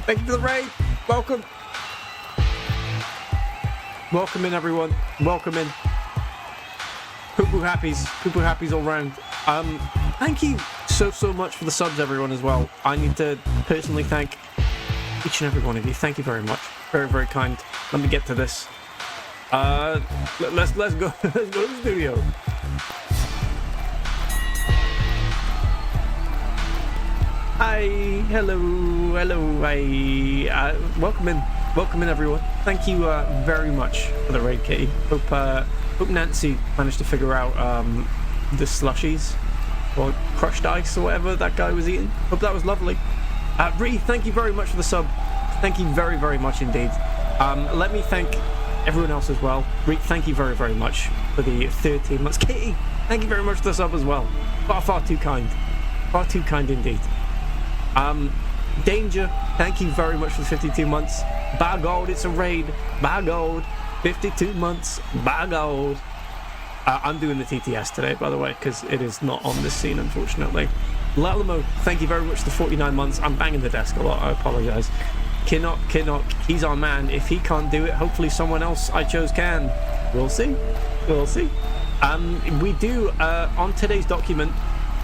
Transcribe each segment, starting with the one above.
Thank you for the raid. Welcome. Welcome in, everyone. Welcome in. Poo-poo happies all round. Thank you so much for the subs, everyone, as well. I need to personally thank each and every one of you. Thank you very much. Very kind. Let me get to this. Let's go. Let's go to the studio. Hi, hello, hi. Welcome in, everyone. Thank you very much for the raid, Kitty. Hope Nancy managed to figure out the slushies or crushed ice or whatever that guy was eating. Hope that was lovely. Bree, thank you very much for the sub. Thank you very much indeed. Let me thank everyone else as well. Bree, thank you very much for the 13 months. Kitty, thank you very much for the sub as well. Far too kind. Far too kind indeed. Danger, thank you very much for the 52 months. By God, it's a raid. By God, 52 months. By God. I'm doing the TTS today, by the way, because it is not on this scene, unfortunately. Lalamo, thank you very much for the 49 months. I'm banging the desk a lot, I apologise. Kinnock, he's our man. If he can't do it, hopefully someone else I chose can. We'll see. We do, on today's document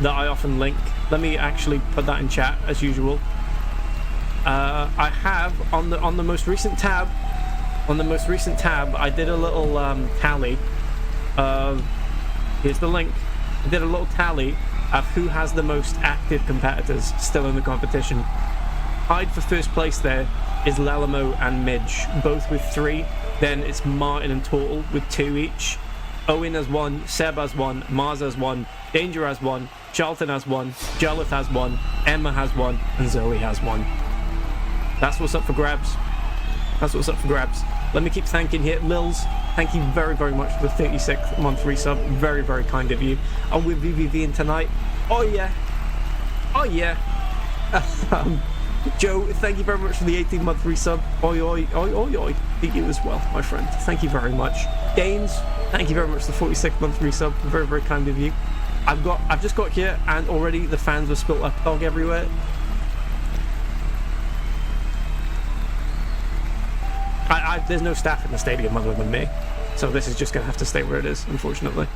that I often link, let me actually put that in chat, as usual. I have, on the most recent tab, I did a little tally of, here's the link, I did a little tally of who has the most active competitors still in the competition. Tied for first place there is Lalamo and Midge, both with 3. Then it's Martin and Total with 2 each. Owen has 1, Seb has 1, Mars has 1, Danger has 1, Charlton has 1, Jarlath has 1, Emma has 1, and Zoe has 1. That's what's up for grabs. Let me keep thanking here. Lils, thank you very much for the 36th month resub. Very kind of you. I'm with VVV in tonight. Oh yeah. Joe, thank you very much for the 18-month resub. Oi. To you as well, my friend. Thank you very much. Danes, thank you very much for the 46th-month resub. Very kind of you. I've just got here, and already the fans have spilt up dog everywhere. There's no staff in the stadium other than me, so this is just gonna have to stay where it is, unfortunately.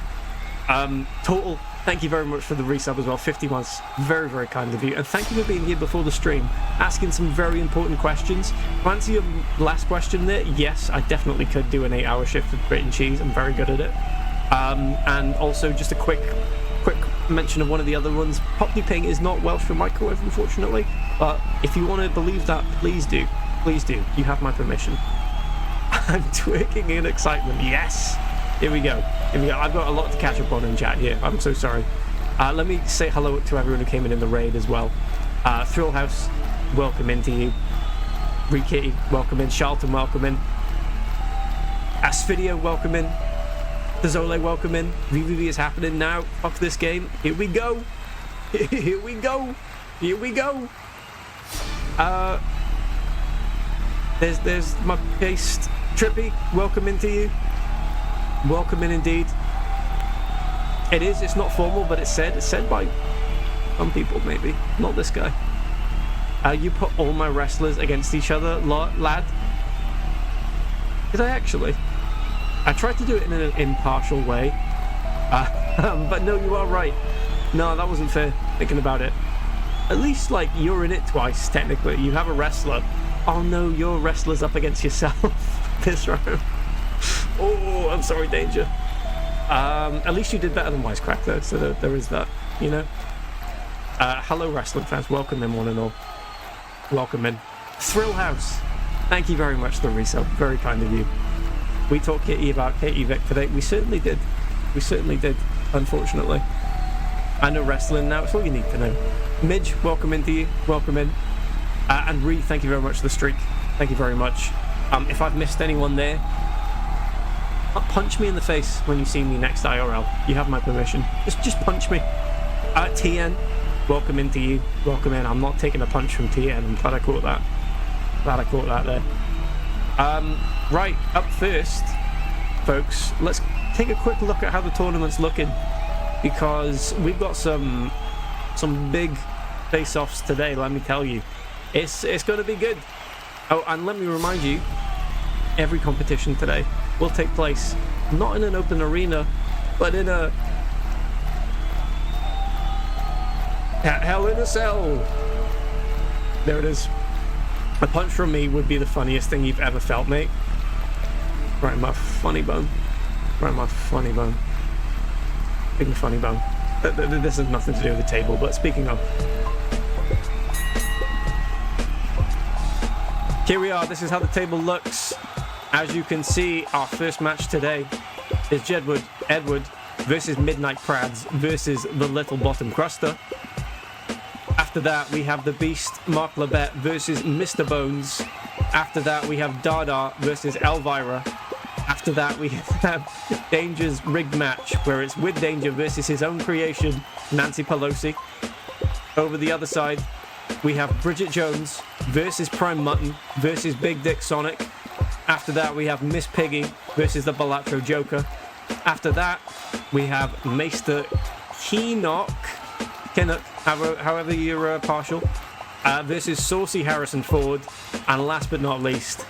Total, thank you very much for the resub as well. 50 months, very kind of you, and thank you for being here before the stream, asking some very important questions. To answer your last question there, yes, I definitely could do an 8-hour shift with Brit and Cheese. I'm very good at it. And also just a quick mention of one of the other ones. Popney Ping is not Welsh for microwave, unfortunately, but if you want to believe that, please do. You have my permission. I'm twerking in excitement. Yes. Here we go. I've got a lot to catch up on in chat here. I'm so sorry. Let me say hello to everyone who came in the raid as well. Thrill House, welcome into you. Rikitty, welcome in. Charlton, welcome in. Asfidio, welcome in. Zole, welcome in. VVV is happening now. Fuck this game. Here we go. There's my paste. Trippy, welcome into you. Welcome in indeed. It's not formal, but it's said by some people, maybe. Not this guy. You put all my wrestlers against each other, lad. Did I actually? I tried to do it in an impartial way. But no, you are right. No, that wasn't fair, thinking about it. At least, like, you're in it twice, technically. You have a wrestler. Oh no, your wrestler's up against yourself this round. Oh, I'm sorry, Danger. At least you did better than Wisecrack, though, so there is that, you know. Hello, wrestling fans. Welcome in, one and all. Welcome in. Thrill House, thank you very much for the resub. Very kind of you. We talked Kitty about Katie Vic today. We certainly did, unfortunately. I know wrestling now. It's all you need to know. Midge, welcome into you. Welcome in. And Ree, thank you very much for the streak. Thank you very much. If I've missed anyone there, punch me in the face when you see me next IRL. You have my permission. Just punch me. TN, welcome into you. Welcome in. I'm not taking a punch from TN. I'm glad I caught that. There. Right, up first, folks, let's take a quick look at how the tournament's looking, because we've got some big face-offs today, let me tell you. It's going to be good. Oh, and let me remind you, every competition today will take place not in an open arena, but in a Hell in a Cell. There it is. A punch from me would be the funniest thing you've ever felt, mate. Right in my funny bone. Right in my funny bone. Big funny bone. This has nothing to do with the table, but speaking of. Here we are. This is how the table looks. As you can see, our first match today is Jedward Edward versus Midnight Prads versus the Little Bottom Cruster. After that, we have the Beast Mark Labette versus Mr. Bones. After that, we have Dada versus Elvira. After that, we have Danger's rigged match, where it's with Danger versus his own creation, Nancy Pelosi. Over the other side, we have Bridget Jones versus Prime Mutton versus Big Dick Sonic. After that, we have Miss Piggy versus the Balatro Joker. After that, we have Maester Kinnock, however you're partial, versus Saucy Harrison Ford. And last but not least,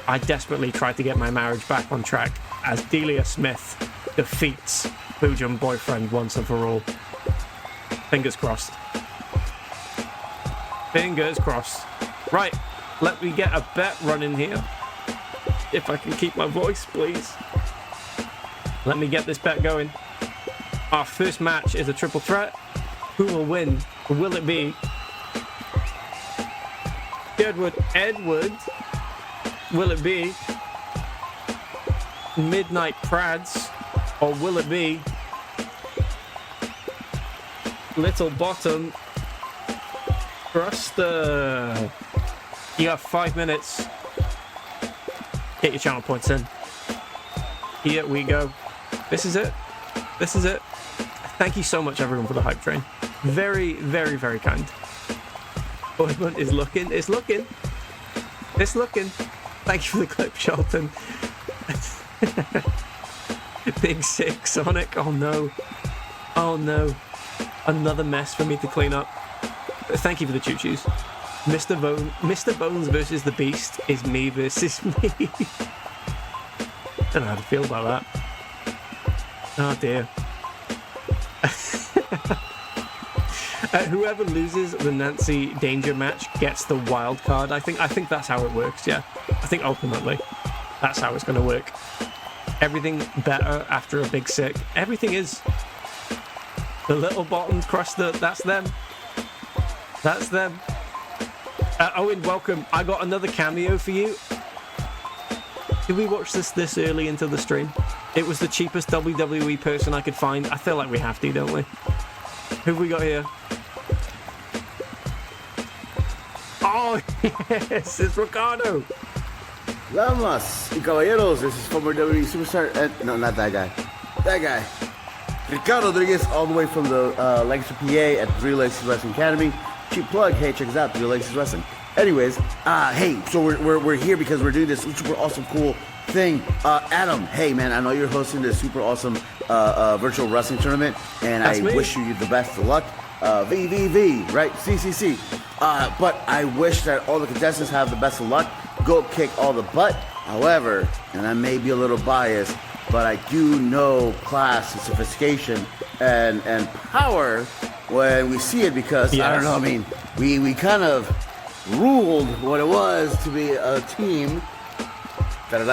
I desperately tried to get my marriage back on track as Delia Smith defeats Boojum Boyfriend once and for all. Fingers crossed. Fingers crossed. Right, let me get a bet running here. If I can keep my voice, please. Let me get this bet going. Our first match is a triple threat. Who will win? Will it be Edward? Will it be Midnight Prads? Or will it be Little Bottom Cruster? You have 5 minutes. Get your channel points in. Here we go. This is it. This is it. Thank you so much, everyone, for the hype train. Very, very, very kind. Boyman is looking. It's looking. It's looking. Thank you for the clip, Shelton. Big Sick Sonic. Oh no. Oh no. Another mess for me to clean up. Thank you for the choo-choos. Mr. Bones versus the Beast is me versus me. Don't know how to feel about that. Oh dear. Whoever loses the Nancy Danger match gets the wild card. I think that's how it works. Yeah, I think ultimately that's how it's going to work. Everything better after a Big Sick. Everything is. The Little Bottom Cruster. That's them. That's them. Owen, welcome. I got another cameo for you. Did we watch this early into the stream? It was the cheapest WWE person I could find. I feel like we have to, don't we? Who have we got here? Oh, yes, it's Ricardo. Damas y caballeros, this is former WWE superstar. No, not that guy. That guy. Ricardo Rodriguez, all the way from the Lancaster, PA at Three Legs Wrestling Academy. Cheap plug. Hey, check us out, Three Legs Wrestling. Anyways, hey, so we're here because we're doing this super awesome, cool thing. Adam, hey man, I know you're hosting this super awesome virtual wrestling tournament, and I wish you the best of luck. VVV, right? CCC. But I wish that all the contestants have the best of luck. Go kick all the butt. However, and I may be a little biased, but I do know class and sophistication and power when we see it, because I don't know, I mean, we kind of ruled what it was to be a team. But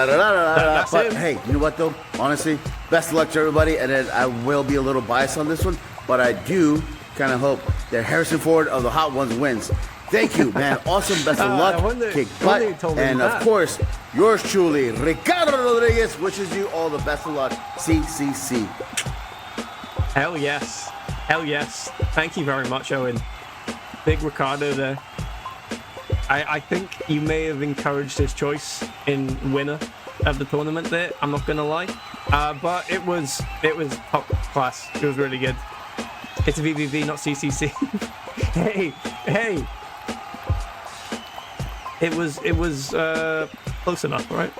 hey, you know what though? Honestly, best of luck to everybody, and then I will be a little biased on this one, but I do kind of hope that Harrison Ford of the Hot Ones wins. Thank you, man. Awesome. Best of luck. Kick butt. And of course, yours truly, Ricardo Rodriguez, wishes you all the best of luck. CCC. Hell yes. Hell yes. Thank you very much, Owen. Big Ricardo there. I think you may have encouraged his choice in winner of the tournament there. I'm not gonna lie, but it was top class. It was really good. It's a VVV, not CCC. hey. It was close enough, right?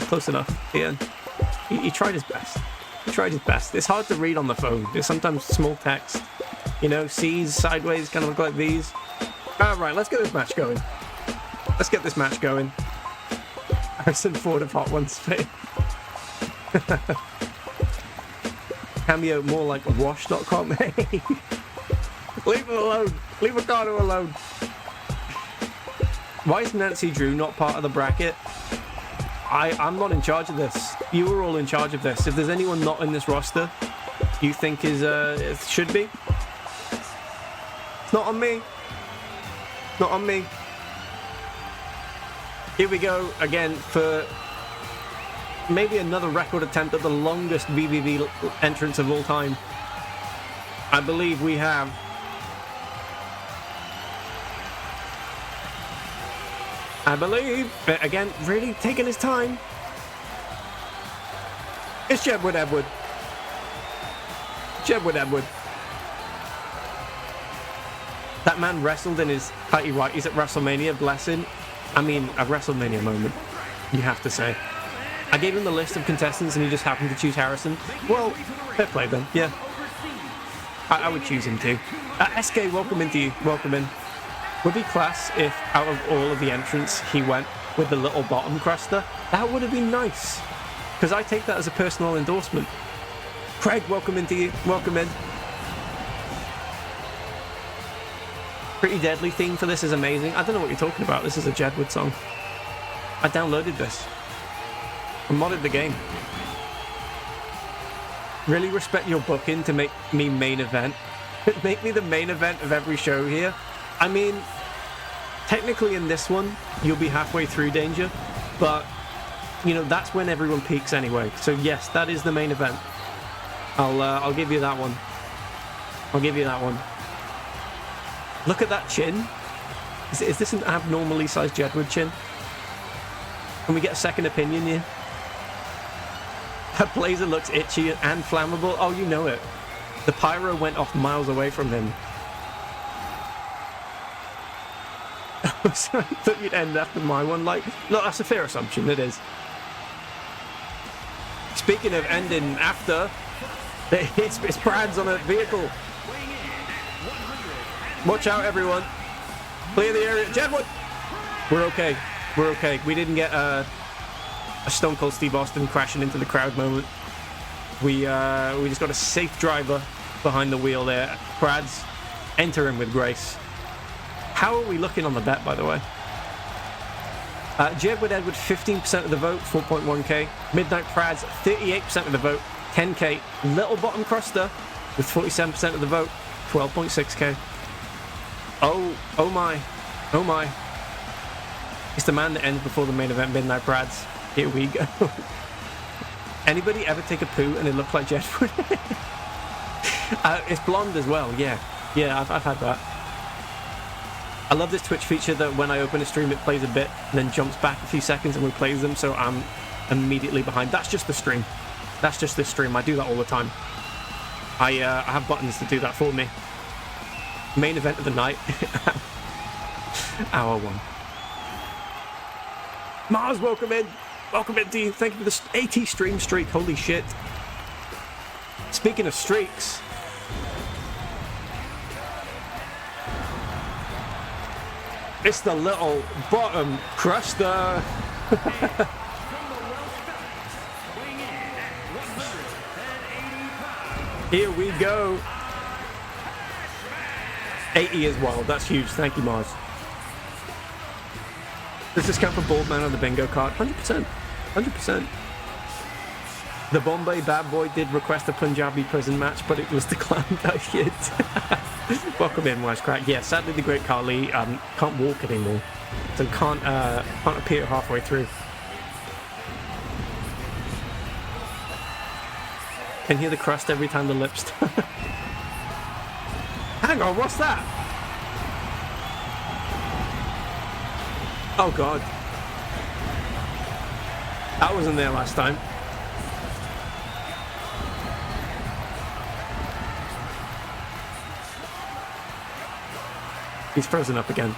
Close enough. Yeah. He tried his best. He tried his best. It's hard to read on the phone. There's sometimes small text. You know, C's sideways kind of look like V's. All right, let's get this match going. Let's get this match going. Harrison Ford of Hot Ones fame. Cameo more like wash.com. Hey, leave him alone. Leave Ricardo alone. Why is Nancy Drew not part of the bracket? I'm not in charge of this. You are all in charge of this. If there's anyone not in this roster you think is it should be, it's not on me. Not on me. Here we go again for maybe another record attempt at the longest VVV entrance of all time. I believe we have again, really taking his time. It's Jedward Edward. Jedward Edward. That man wrestled in his tighty whities at WrestleMania, bless him. I mean, a WrestleMania moment, you have to say. I gave him the list of contestants and he just happened to choose Harrison. Well, fair play then, yeah. I would choose him too. SK, welcome into you, welcome in. Would be class if out of all of the entrants he went with the little bottom cruster. That would have been nice, because I take that as a personal endorsement. Craig, welcome into you, welcome in. Pretty Deadly theme for this is amazing. I don't know what you're talking about. This is a Jedward song. I downloaded this. I modded the game. Really respect your booking to make me main event. Make me the main event of every show here. I mean, technically in this one, you'll be halfway through Danger, but, you know, that's when everyone peaks anyway. So yes, that is the main event. I'll give you that one. I'll give you that one. Look at that chin. Is this an abnormally sized Jedward chin? Can we get a second opinion here? That blazer looks itchy and flammable. Oh, you know it. The pyro went off miles away from him. So I thought you'd end after my one. Like, no, that's a fair assumption. It is. Speaking of ending after, it's Brad's on a vehicle. Watch out, everyone. Clear the area. Jedward! We're okay. We're okay. We didn't get a Stone Cold Steve Austin crashing into the crowd moment. We just got a safe driver behind the wheel there. Brad's entering with grace. How are we looking on the bet, by the way? Jedward Edward, 15% of the vote, 4.1k. Midnight Prads, 38% of the vote, 10k. Little Bottom Cruster with 47% of the vote, 12.6k. Oh my. Oh my. It's the man that ends before the main event, Midnight Prads. Here we go. Anybody ever take a poo and it looked like Jedward? It's blonde as well, yeah. Yeah, I've had that. I love this Twitch feature that when I open a stream it plays a bit and then jumps back a few seconds and replays them, so I'm immediately behind. That's just the stream. That's just this stream. I do that all the time. I have buttons to do that for me. Main event of the night. Hour 1. Mars, welcome in. Welcome in, D. Thank you for the 80 stream streak. Holy shit. Speaking of streaks, it's the Little Bottom Cruster. Here we go. 80 is wild. That's huge. Thank you, Mars. Does this count for Bald Man on the bingo card? 100%. 100%. The Bombay Bad Boy did request a Punjabi prison match, but it was declined. Oh, shit. Welcome in, Wisecrack. Yeah, sadly the Great Khali can't walk anymore, so can't appear halfway through. Can hear the crust every time the lips. Hang on, what's that? Oh god, that wasn't there last time. He's frozen up again.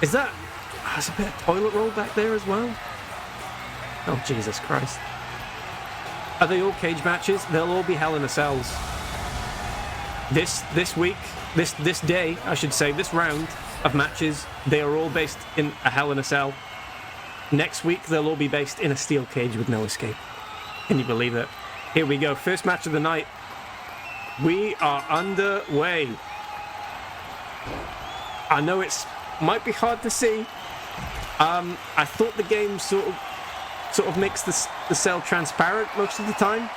Is that... There's a bit of toilet roll back there as well? Oh, Jesus Christ. Are they all cage matches? They'll all be Hell in a Cells. This week, this day, I should say, this round of matches, they are all based in a Hell in a Cell. Next week, they'll all be based in a steel cage with no escape. Can you believe it? Here we go. First match of the night. We are underway. I know it's might be hard to see. I thought the game sort of makes the cell transparent most of the time,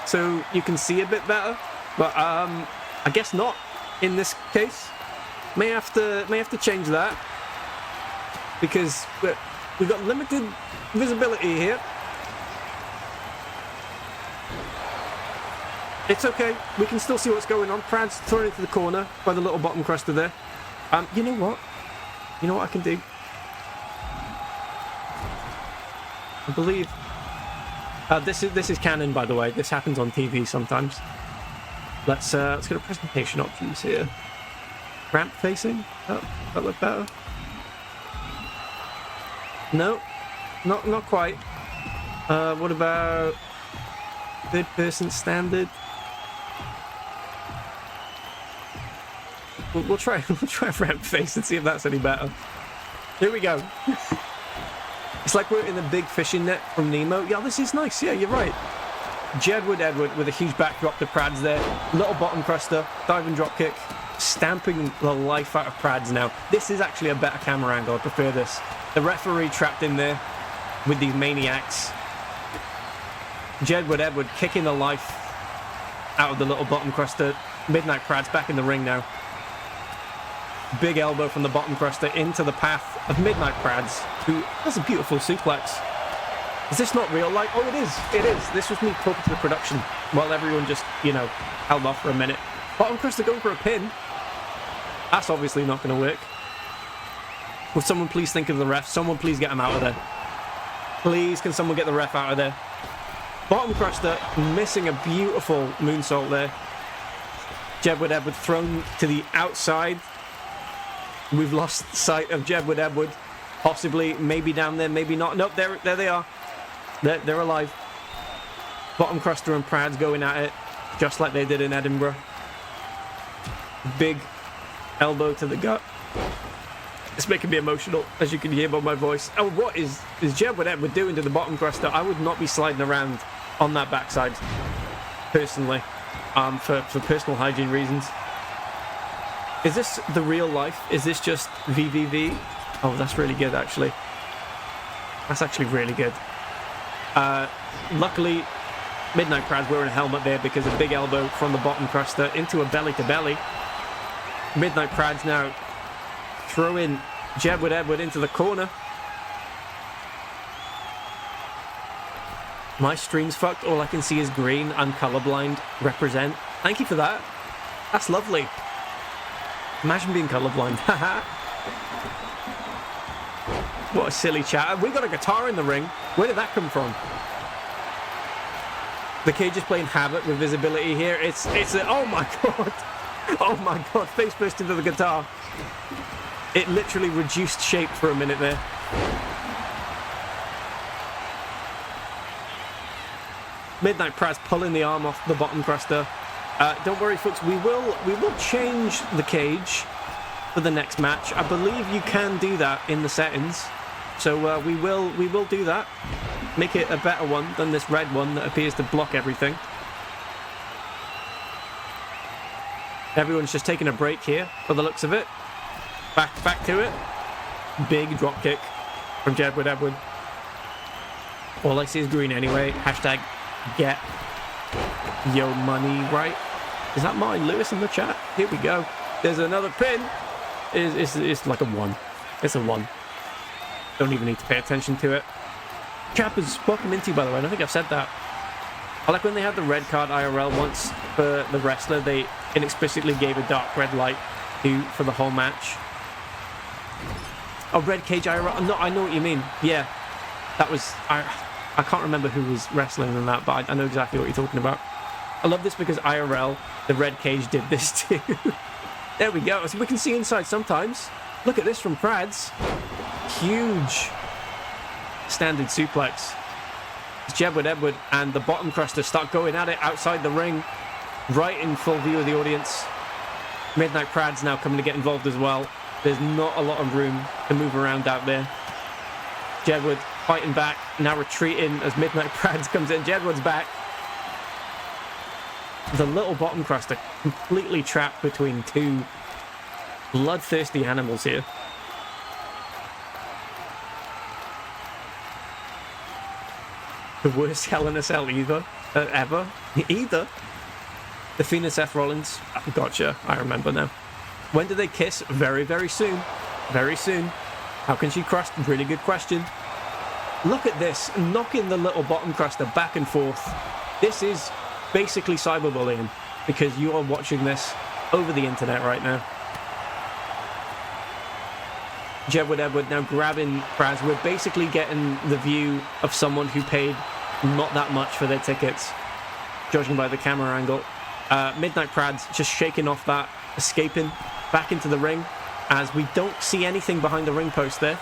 so you can see a bit better. But I guess not in this case. May have to change that because we've got limited visibility here. It's okay. We can still see what's going on. Prad's thrown into the corner by the little bottom cruster there. You know what? You know what I can do? I believe this is canon, by the way. This happens on TV sometimes. Let's go to presentation options here. Ramp facing. Oh, that look better. No, not quite. What about third person standard? We'll try ramp face and see if that's any better. Here we go. It's like we're in the big fishing net from Nemo. Yeah, this is nice. Yeah, you're right. Jedward Edward with a huge backdrop to Prads there. Little bottom cruster, diving drop kick, stamping the life out of Prads now. This is actually a better camera angle. I prefer this. The referee trapped in there with these maniacs. Jedward Edward kicking the life out of the little bottom cruster. Midnight Prads back in the ring now. Big elbow from the bottom cruster into the path of Midnight Prads, who has a beautiful suplex. Is this not real life? Oh, it is. It is. This was me talking to the production while everyone just, held off for a minute. Bottom cruster going for a pin. That's obviously not going to work. Will someone please think of the ref? Someone please get him out of there. Please, can someone get the ref out of there? Bottom cruster missing a beautiful moonsault there. Jedward Edward thrown to the outside. We've lost sight of Jedward Edward. Possibly, maybe down there, maybe not. Nope, there they are. They're alive. Bottom cruster and Prads going at it, just like they did in Edinburgh. Big elbow to the gut. It's making me emotional, as you can hear by my voice. Oh, what is Jedward Edward doing to the bottom cruster? I would not be sliding around on that backside, personally, for personal hygiene reasons. Is this the real life? Is this just VVV? Oh, that's really good, actually. That's actually really good. Luckily, Midnight Prads wearing a helmet there because a big elbow from the bottom cruster into a belly-to-belly. Midnight Prads now throwing Jedward Edward into the corner. My stream's fucked. All I can see is green. I'm colorblind. Represent. Thank you for that. That's lovely. Imagine being colorblind. What a silly chat. We got a guitar in the ring. Where did that come from? The cage is playing havoc with visibility here. It's oh my god. Oh my god. Face first into the guitar. It literally reduced shape for a minute there. Midnight Prads pulling the arm off the bottom cruster. Don't worry, folks. We will change the cage for the next match. I believe you can do that in the settings, so we will do that. Make it a better one than this red one that appears to block everything. Everyone's just taking a break here, for the looks of it. Back to it. Big drop kick from Jedward Edward. All I see is green anyway. Hashtag get yo money right. Is that mine, Lewis, in the chat? Here we go. There's another pin. It's like a 1. It's a 1. Don't even need to pay attention to it. Chap is welcome into, by the way. I don't think I've said that. I like when they had the red card IRL once for the wrestler. They inexplicably gave a dark red light for the whole match. Oh, red cage IRL. No, I know what you mean. Yeah, that was I can't remember who was wrestling in that, but I know exactly what you're talking about. I love this because IRL, the red cage, did this too. There we go. So we can see inside sometimes. Look at this from Prads. Huge standard suplex. Jedward Edward and the bottom cruster start going at it outside the ring, right in full view of the audience. Midnight Prad's now coming to get involved as well. There's not a lot of room to move around out there. Jedward fighting back, now retreating as Midnight Prads comes in. Jedward's back. The little bottom cruster completely trapped between two bloodthirsty animals here. The worst Hell in a Cell ever. Either. The Fiend and Seth Rollins. Gotcha. I remember now. When do they kiss? Very, very soon. Very soon. How can she crust? Really good question. Look at this. Knocking the little bottom cruster back and forth. This is basically cyberbullying because you are watching this over the internet right now. Jedward Edward now grabbing Praz. We're basically getting the view of someone who paid not that much for their tickets, judging by the camera angle. Midnight Prad's just shaking off that, escaping back into the ring as we don't see anything behind the ring post there.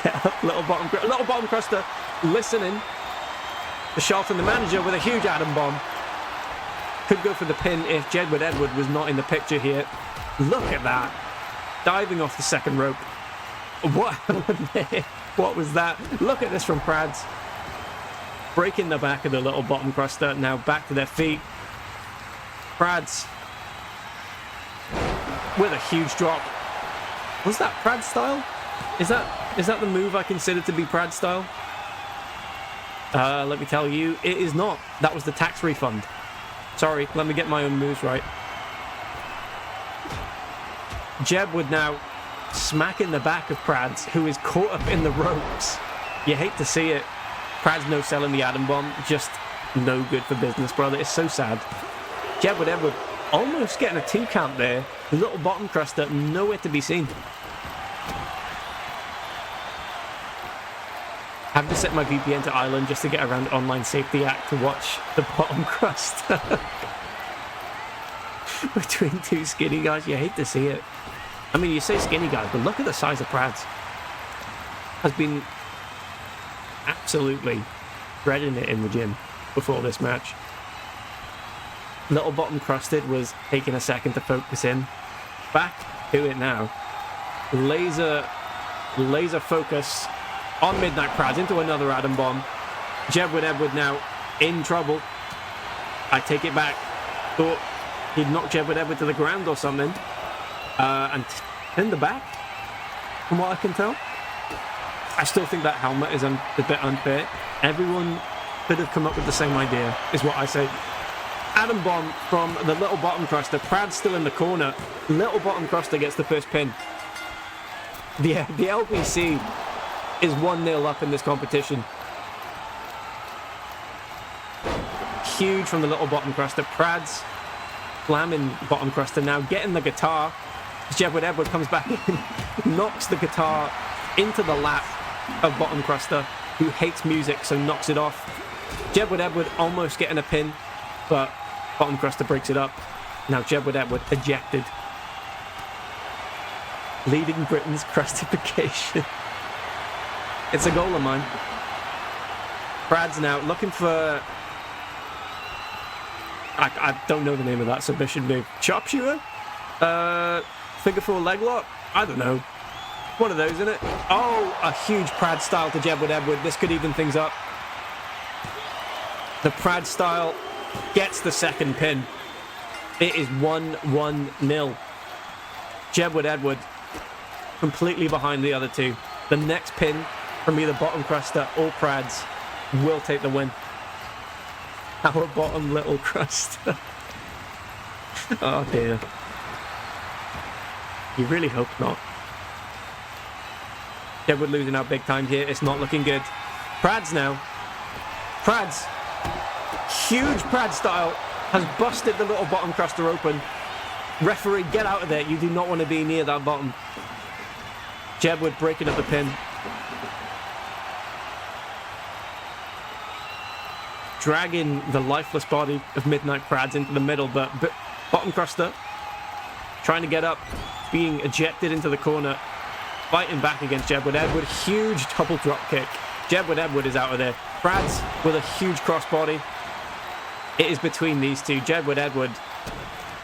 Get up, little bottom cruster listening. The Charlton, the manager, with a huge atom bomb. Could go for the pin if Jedward Edward was not in the picture here. Look at that. Diving off the second rope. What happened there? What was that? Look at this from Prads. Breaking the back of the little bottom cruster. Now back to their feet. Prads with a huge drop. Was that Prad style? Is that the move I consider to be Prad style? Let me tell you, it is not. That was the tax refund. Sorry, let me get my own moves right. Jeb would now smack in the back of Prads, who is caught up in the ropes. You hate to see it. Prads no selling the Atom Bomb, just no good for business, brother. It's so sad. Jeb would Edward almost getting a 2 count there. The little bottom cruster, nowhere to be seen. I have to set my VPN to Ireland just to get around Online Safety Act to watch the bottom crust. Between two skinny guys, you hate to see it. I mean, you say skinny guys, but look at the size of Prads. Has been absolutely shredding it in the gym before this match. Little bottom crusted was taking a second to focus in. Back to it now. Laser focus on Midnight Prads into another Atom Bomb. Jedward Edward now in trouble. I take it back. Thought he'd knock Jedward Edward to the ground or something. And in the back, from what I can tell. I still think that helmet is a bit unfair. Everyone could have come up with the same idea, is what I say. Atom Bomb from the little bottom cruster. Prad's still in the corner. Little bottom cruster gets the first pin. The LBC is 1-0 up in this competition. Huge from the little bottom cruster. Prad's slamming bottom cruster now, getting the guitar. Jedward Edward comes back in, knocks the guitar into the lap of bottom cruster, who hates music, so knocks it off. Jedward Edward almost getting a pin, but bottom cruster breaks it up. Now Jedward Edward ejected. Leading Britain's crustification. It's a goal of mine. Brad's now looking for... I don't know the name of that submission move. Sharpshooter? Figure 4 leg lock? I don't know. One of those, isn't it? Oh, a huge Prad style to Jedward Edward. This could even things up. The Prad style gets the second pin. It is 1-1-0. Jedward Edward completely behind the other two. The next pin from either bottom cruster or Prads will take the win. Our bottom little cruster. Oh dear. You really hope not. Jedward losing out big time here. It's not looking good. Prads now. Prads. Huge Prad style has busted the little bottom cruster open. Referee, get out of there. You do not want to be near that bottom. Jedward breaking up the pin. Dragging the lifeless body of Midnight Prads into the middle, but bottom cruster trying to get up, being ejected into the corner, fighting back against Jedward Edward. Huge double drop kick. Jedward Edward is out of there. Prads with a huge crossbody. It is between these two. Jedward Edward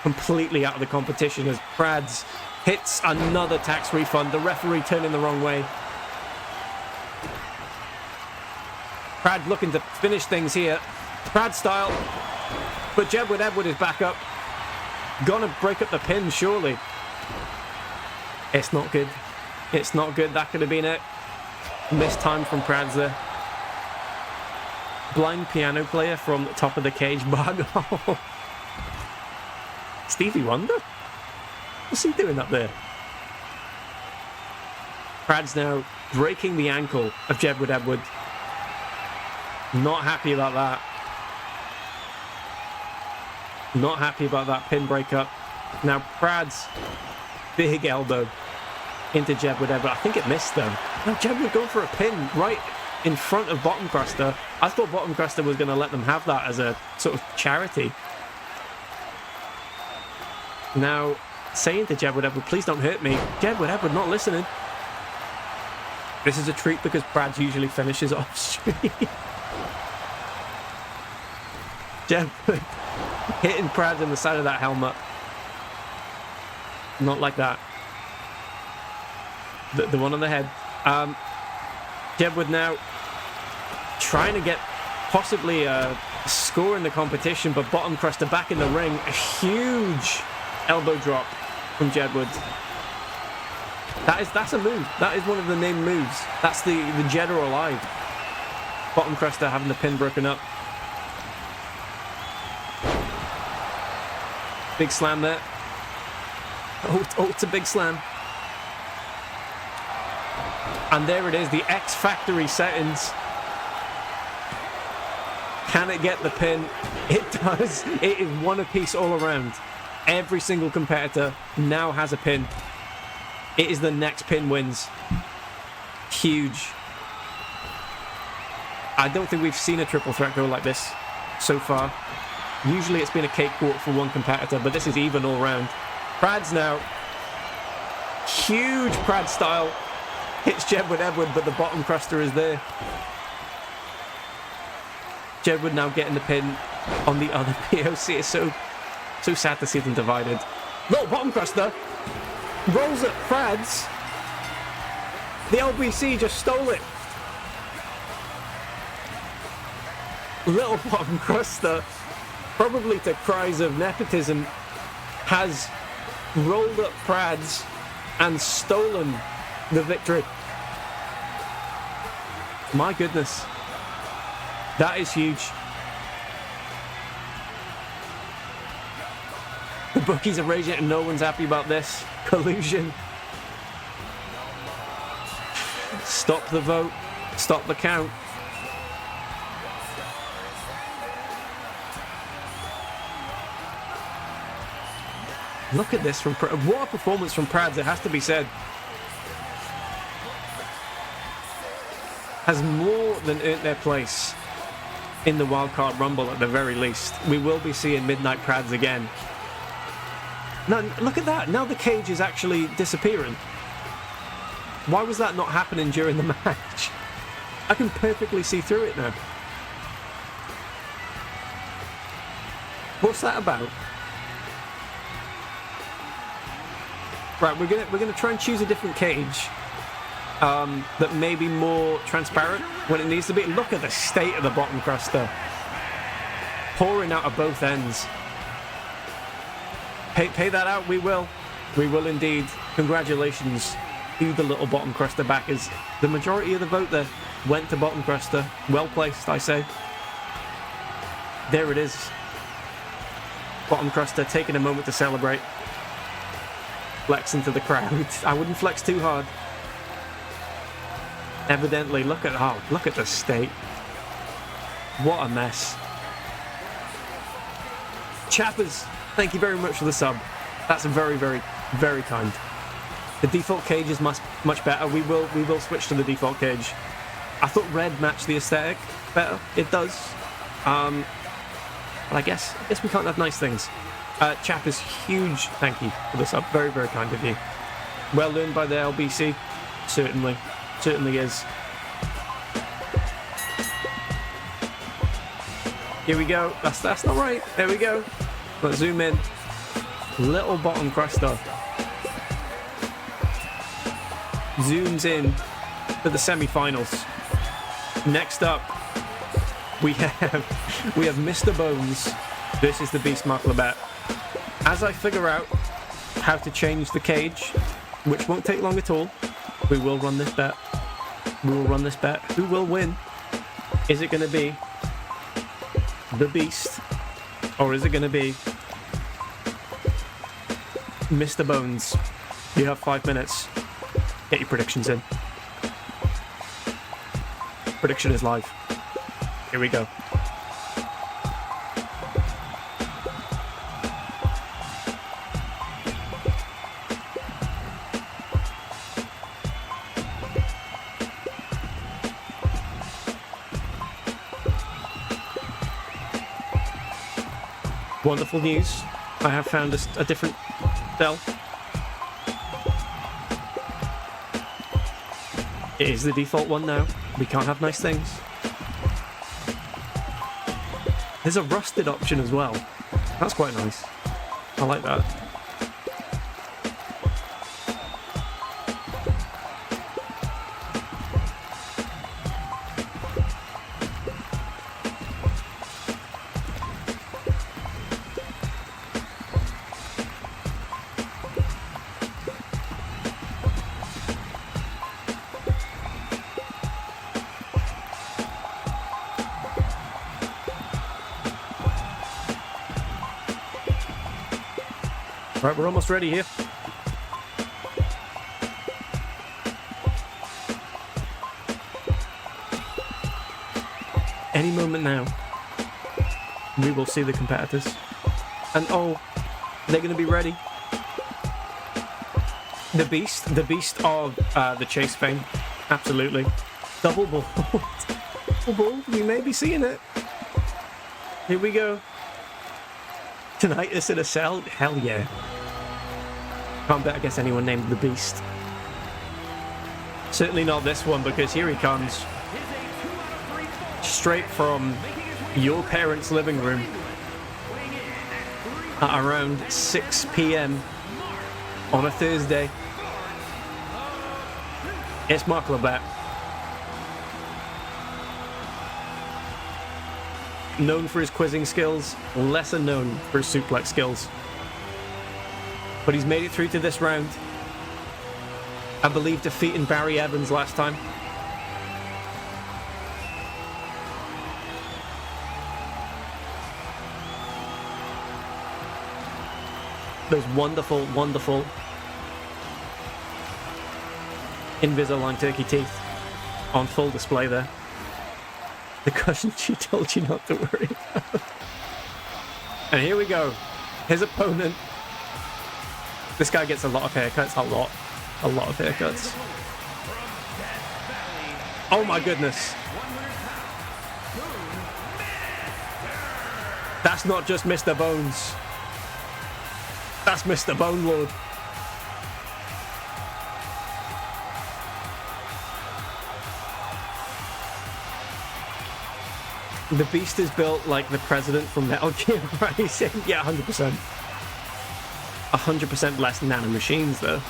completely out of the competition as Prads hits another tax refund. The referee turning the wrong way. Prad looking to finish things here. Prad style. But Jedward Edward is back up. Gonna break up the pin, surely. It's not good. It's not good. That could have been it. Missed time from Prads there. Blind piano player from the top of the cage. Bug. Stevie Wonder? What's he doing up there? Prads now breaking the ankle of Jedward Edward. Not happy about that. Not happy about that pin breakup. Now Prads, big elbow into Jedward Edward. I think it missed though. Now Jedward going for a pin right in front of Bottom Cruster. I thought Bottom Cruster was going to let them have that as a sort of charity. Now saying to Jedward Edward, please don't hurt me. Jedward Edward not listening. This is a treat because Prads usually finishes off street. Jedward hitting Prads in the side of that helmet. Not like that. The one on the head. Jedward now trying to get possibly a score in the competition, but Bottom Cruster back in the ring. A huge elbow drop from Jedward. That's a move. That is one of the named moves. That's the Jed are alive. Bottom Cruster having the pin broken up. Big slam there. Oh, it's a big slam. And there it is, the X Factory settings. Can it get the pin? It does. It is one apiece all around. Every single competitor now has a pin. It is the next pin wins. Huge. I don't think we've seen a triple threat go like this so far. Usually it's been a cakewalk for one competitor, but this is even all round. Prads now. Huge Prad style. Hits Jedward Edward, but the Bottom Cruster is there. Jedward now getting the pin on the other POC. It's so sad to see them divided. No, Bottom Cruster rolls at Prads. The LBC just stole it. Little Bottom Cruster, probably to cries of nepotism, has rolled up Prads and stolen the victory. My goodness. That is huge. The bookies are raging and no one's happy about this. Collusion. Stop the vote. Stop the count. Look at this from Prads. What a performance from Prads, it has to be said. Has more than earned their place in the Wildcard Rumble at the very least. We will be seeing Midnight Prads again. Now, look at that. Now the cage is actually disappearing. Why was that not happening during the match? I can perfectly see through it now. What's that about? Right, we're gonna try and choose a different cage that may be more transparent when it needs to be. Look at the state of the Bottom Cruster. Pouring out of both ends. Pay that out, we will. We will indeed. Congratulations to the little Bottom Cruster backers. The majority of the vote there went to Bottom Cruster. Well placed, I say. There it is. Bottom Cruster taking a moment to celebrate. Flex into the crowd. I wouldn't flex too hard. Evidently, look at the state. What a mess. Chappers, thank you very much for the sub. That's very, very, very kind. The default cage is much better. We will switch to the default cage. I thought red matched the aesthetic better. It does. But I guess we can't have nice things. Chappers, huge thank you for the sub. Very, very kind of you. Well learned by the LBC. Certainly is. Here we go. That's not right. There we go. Let's zoom in. Little bottom cruster. Zooms in to the semi-finals. Next up, we have Mr. Bones versus the Beast Mark Labatt. As I figure out how to change the cage, which won't take long at all, we will run this bet. We will run this bet. Who will win? Is it going to be the Beast, or is it going to be Mr. Bones? You have 5 minutes. Get your predictions in. Prediction is live. Here we go. Wonderful news. I have found a different cell. It is the default one now. We can't have nice things. There's a rusted option as well. That's quite nice. I like that. Right, we're almost ready here. Any moment now, we will see the competitors. And oh, they're going to be ready. The beast of the chase fame. Absolutely. Double ball. Double ball. We may be seeing it. Here we go. Tinnitus in a cell? Hell yeah. Can't bet against anyone named the Beast. Certainly not this one, because here he comes. Straight from your parents' living room at around 6 p.m. on a Thursday. It's Mark Labatt. Known for his quizzing skills, lesser known for his suplex skills. But he's made it through to this round. I believe defeating Barry Evans last time. Those wonderful, wonderful Invisalign turkey teeth on full display there. The cushion she told you not to worry about. And here we go. His opponent. This guy gets a lot of haircuts. A lot of haircuts. Oh my goodness. That's not just Mr. Bones. That's Mr. Bone Lord. The Beast is built like the president from Metal Gear Rising. Yeah, 100%. 100% less nanomachines, though.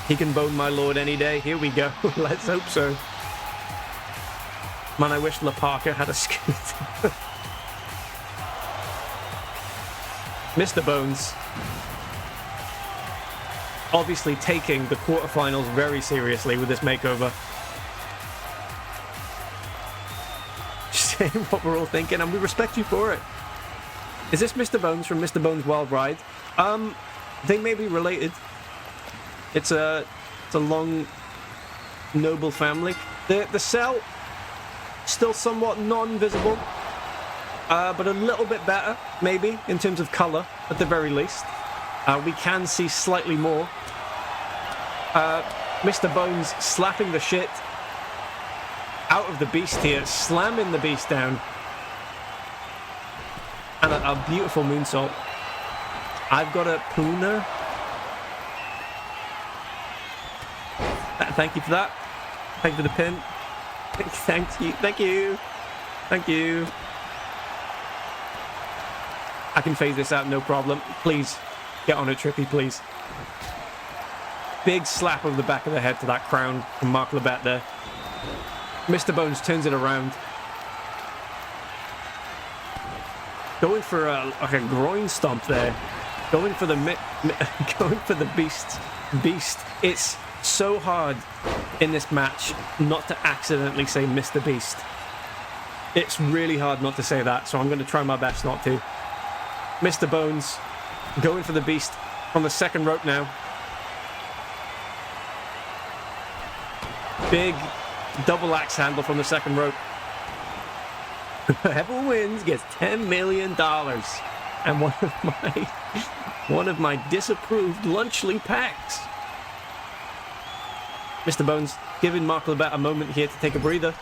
He can bone my lord any day. Here we go. Let's hope so. Man, I wish La Parker had a scooter. Mr. Bones. Obviously taking the quarterfinals very seriously with this makeover. What we're all thinking, and we respect you for it. Is this Mr. Bones from Mr. Bones Wild Ride? They may be related. It's a long, noble family. The cell still somewhat non-visible, but a little bit better, maybe in terms of color at the very least. We can see slightly more. Mr. Bones slapping the shit out of the Beast here, slamming the Beast down. And a beautiful moonsault. I've got a Puna. Thank you for that. Thank you for the pin. Thank you. Thank you. Thank you. I can phase this out, no problem. Please, get on it, Trippy, please. Big slap over the back of the head to that crown from Mark Lebet there. Mr. Bones turns it around. Going for like a groin stomp there. Going for the going for the beast. It's so hard in this match not to accidentally say Mr. Beast. It's really hard not to say that, so I'm going to try my best not to. Mr. Bones going for the beast on the second rope now. Big double axe handle from the second rope. Whoever wins gets $10 million. And one of my disapproved lunchly packs. Mr. Bones giving Mark Lebet a moment here to take a breather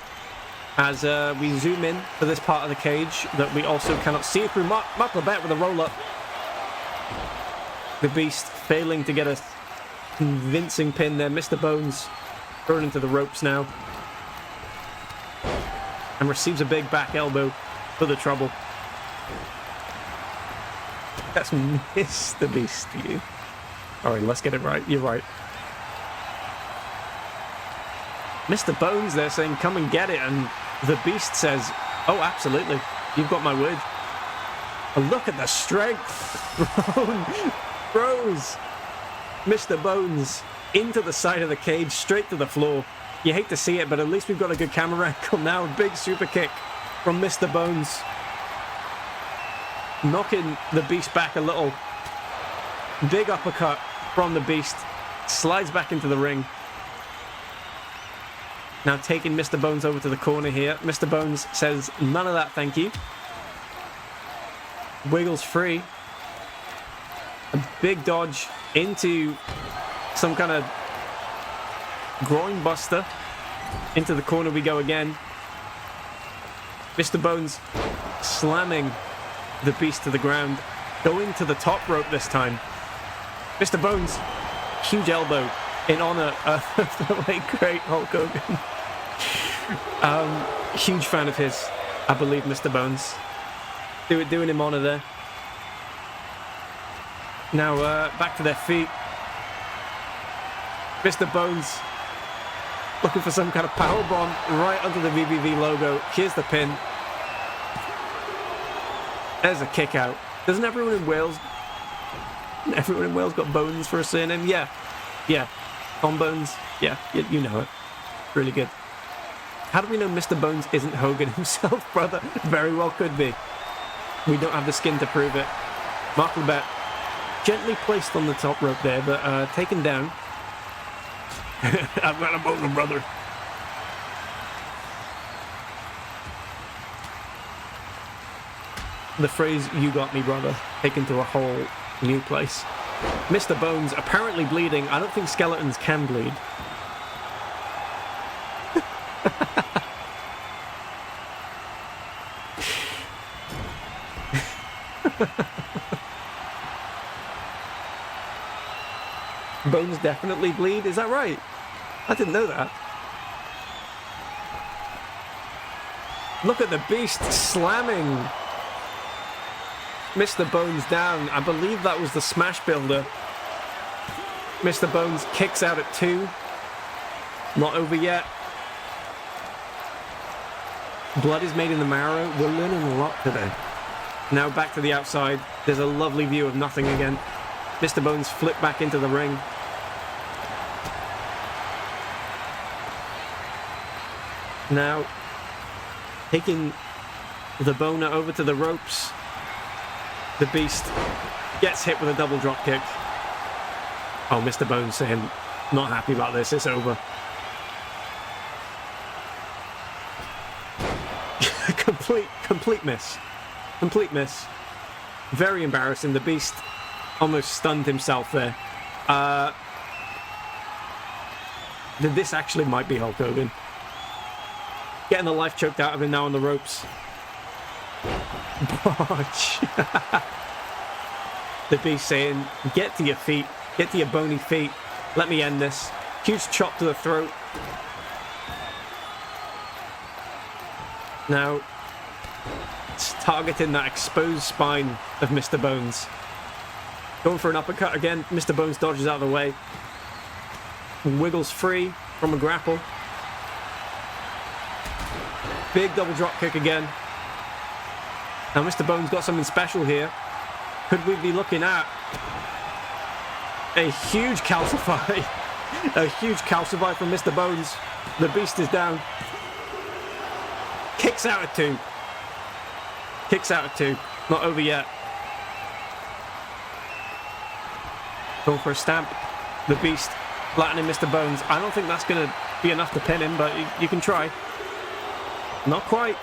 as we zoom in for this part of the cage that we also cannot see through. Mark Lebet with a roll-up. The Beast failing to get a convincing pin there. Mr. Bones thrown into the ropes now. And receives a big back elbow for the trouble. That's Mr. Beast to you. Alright, let's get it right. You're right. Mr. Bones there saying, come and get it. And the Beast says, oh, absolutely. You've got my word. And look at the strength. Throws Mr. Bones into the side of the cage, straight to the floor. You hate to see it, but at least we've got a good camera angle now. Big super kick from Mr. Bones. Knocking the Beast back a little. Big uppercut from the Beast. Slides back into the ring. Now taking Mr. Bones over to the corner here. Mr. Bones says, none of that, thank you. Wiggles free. A big dodge into some kind of groin buster. Into the corner we go again. Mr. Bones slamming the Beast to the ground. Going to the top rope this time. Mr. Bones, huge elbow in honor of the late great Hulk Hogan. Huge fan of his, I believe, Mr. Bones. Doing him honor there. Now back to their feet. Mr. Bones looking for some kind of powerbomb right under the VVV logo. Here's the pin. There's a kick out. Doesn't everyone in Wales got Bones for a surname? Yeah. Tom Bones. Yeah, you know it. Really good. How do we know Mr. Bones isn't Hogan himself, brother? Very well could be. We don't have the skin to prove it. Mark Lebet gently placed on the top rope there, but taken down. I've got a boner, brother. The phrase, you got me, brother, taken to a whole new place. Mr. Bones apparently bleeding. I don't think skeletons can bleed. Bones definitely bleed, is that right? I didn't know that. Look at the Beast slamming Mr. Bones down. I believe that was the smash builder. Mr. Bones kicks out at 2. Not over yet. Blood is made in the marrow. We're learning a lot today. Now back to the outside. There's a lovely view of nothing again. Mr. Bones flipped back into the ring. Now, taking the boner over to the ropes. The Beast gets hit with a double drop kick. Oh, Mr. Bones saying, not happy about this, it's over. Complete miss. Complete miss. Very embarrassing. The Beast almost stunned himself there. This actually might be Hulk Hogan. Getting the life choked out of him now on the ropes. Botch. The Beast saying, get to your feet. Get to your bony feet. Let me end this. Huge chop to the throat. Now, targeting that exposed spine of Mr. Bones. Going for an uppercut again. Mr. Bones dodges out of the way. Wiggles free from a grapple. Big double drop kick again. Now Mr. Bones got something special here. Could we be looking at a huge calcify? A huge calcify from Mr. Bones. The beast is down. Kicks out at 2. Kicks out at 2. Not over yet. Going for a stamp. The beast flattening Mr. Bones. I don't think that's going to be enough to pin him, but you can try. Not quite.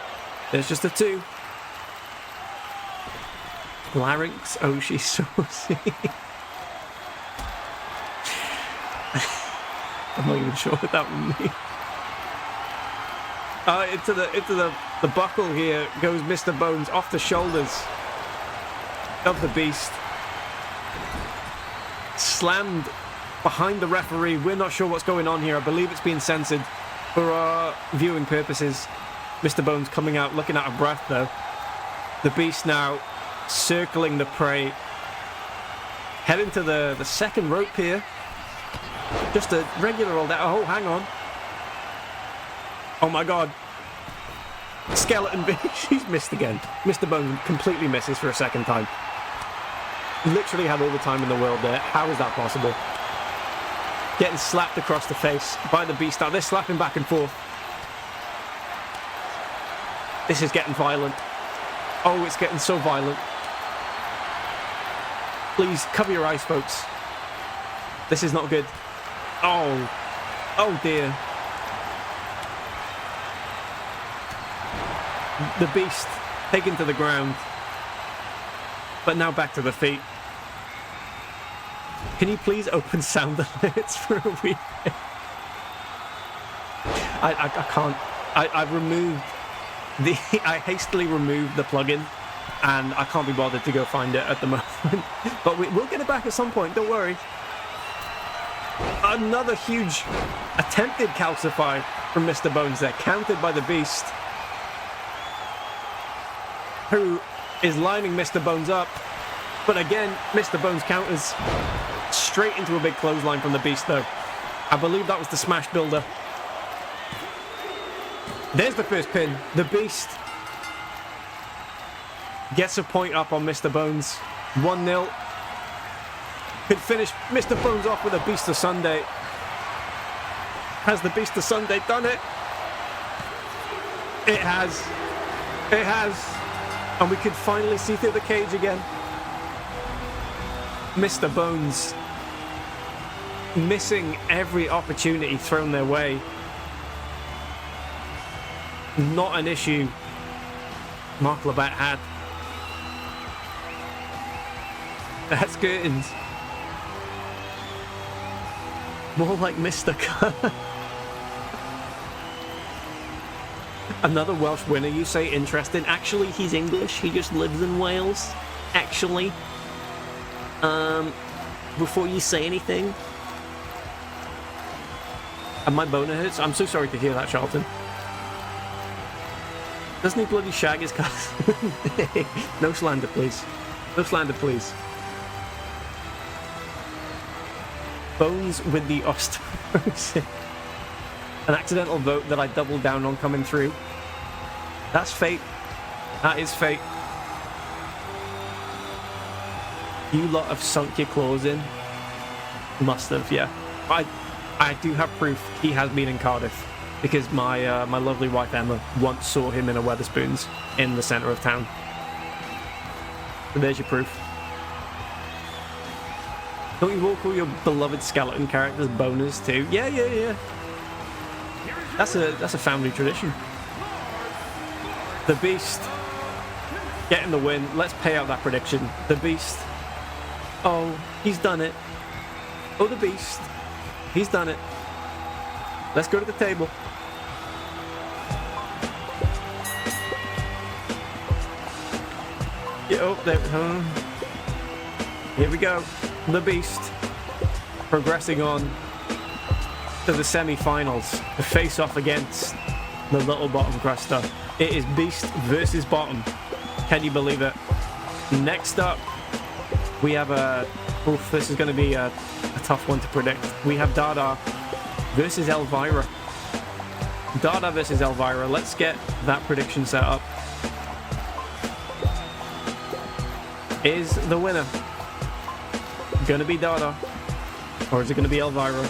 There's just a 2. Larynx. Oh, she's saucy. I'm not even sure what that would mean. Into the buckle here goes Mr. Bones off the shoulders of the beast. Slammed behind the referee. We're not sure what's going on here. I believe it's being censored for our viewing purposes. Mr. Bones coming out looking out of breath though. The beast now circling the prey. Heading to the second rope here. Just a regular old... Oh, hang on. Oh my god. Skeleton beast. She's missed again. Mr. Bones completely misses for a second time. Literally had all the time in the world there. How is that possible? Getting slapped across the face by the beast. Now they're slapping back and forth. This is getting violent. Oh, it's getting so violent. Please, cover your eyes, folks. This is not good. Oh. Oh, dear. The beast taken to the ground. But now back to the feet. Can you please open sound alerts for a week? I can't. I've removed the... I hastily removed the plugin. And I can't be bothered to go find it at the moment. But we'll get it back at some point, don't worry. Another huge attempted calcify from Mr. Bones there. Countered by the beast. Who is lining Mr. Bones up. But again, Mr. Bones counters straight into a big clothesline from the beast though. I believe that was the smash builder. There's the first pin. The beast gets a point up on Mr. Bones. 1-0. Could finish Mr. Bones off with a Beast of Sunday. Has the Beast of Sunday done it? It has. It has. And we could finally see through the cage again. Mr. Bones missing every opportunity thrown their way. Not an issue Mark Labatt had. That's curtains. More like Mr. Cut. Another Welsh winner, you say? Interesting. Actually, he's English. He just lives in Wales. Actually. Before you say anything. And my boner hurts. I'm so sorry to hear that, Charlton. Doesn't he bloody shag his cousin? No slander, please. No slander, please. Bones with the osteoporosis. An accidental vote that I doubled down on coming through. That's fate. That is fate. You lot have sunk your claws in. Must have, yeah. I do have proof he has been in Cardiff. Because my my lovely wife Emma once saw him in a Wetherspoons in the centre of town. So there's your proof. Don't you all call your beloved skeleton characters boners too? Yeah, yeah, yeah. That's a family tradition. The Beast getting the win. Let's pay out that prediction. The Beast. Oh, he's done it. Oh, the Beast. He's done it. Let's go to the table. Yeah, oh, there. Here we go. The Beast progressing on to the semi-finals. The face-off against the little bottom cruster. It is Beast versus Bottom Can you believe it? Next up, we have a... Oof, this is going to be a tough one to predict. We have Dada versus Elvira. Dada versus Elvira. Let's get that prediction set up. Is the winner going to be Dada? Or is it going to be Elvira?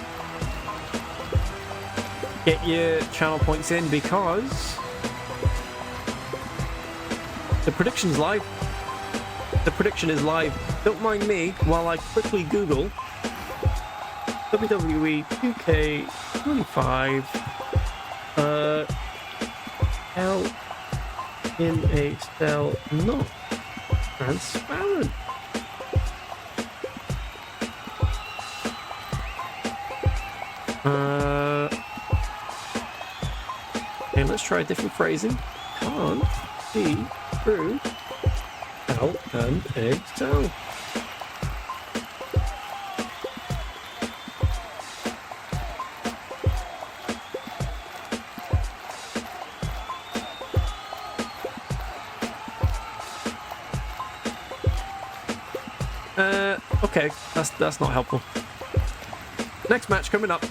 Get your channel points in because the prediction's live. The prediction is live. Don't mind me while I quickly Google WWE 2K25 Hell in a Cell not transparent. Okay, let's try a different phrasing. Can't see through Hell and a Cell. Okay, that's not helpful. Next match coming up.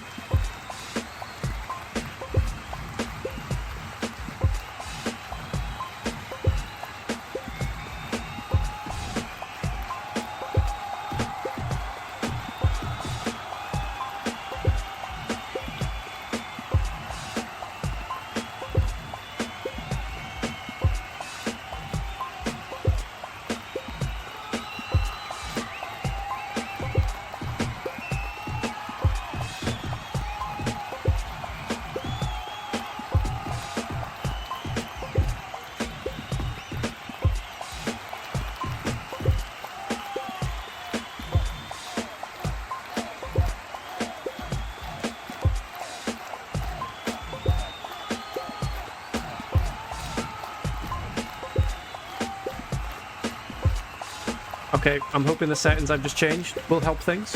Okay, I'm hoping the settings I've just changed will help things.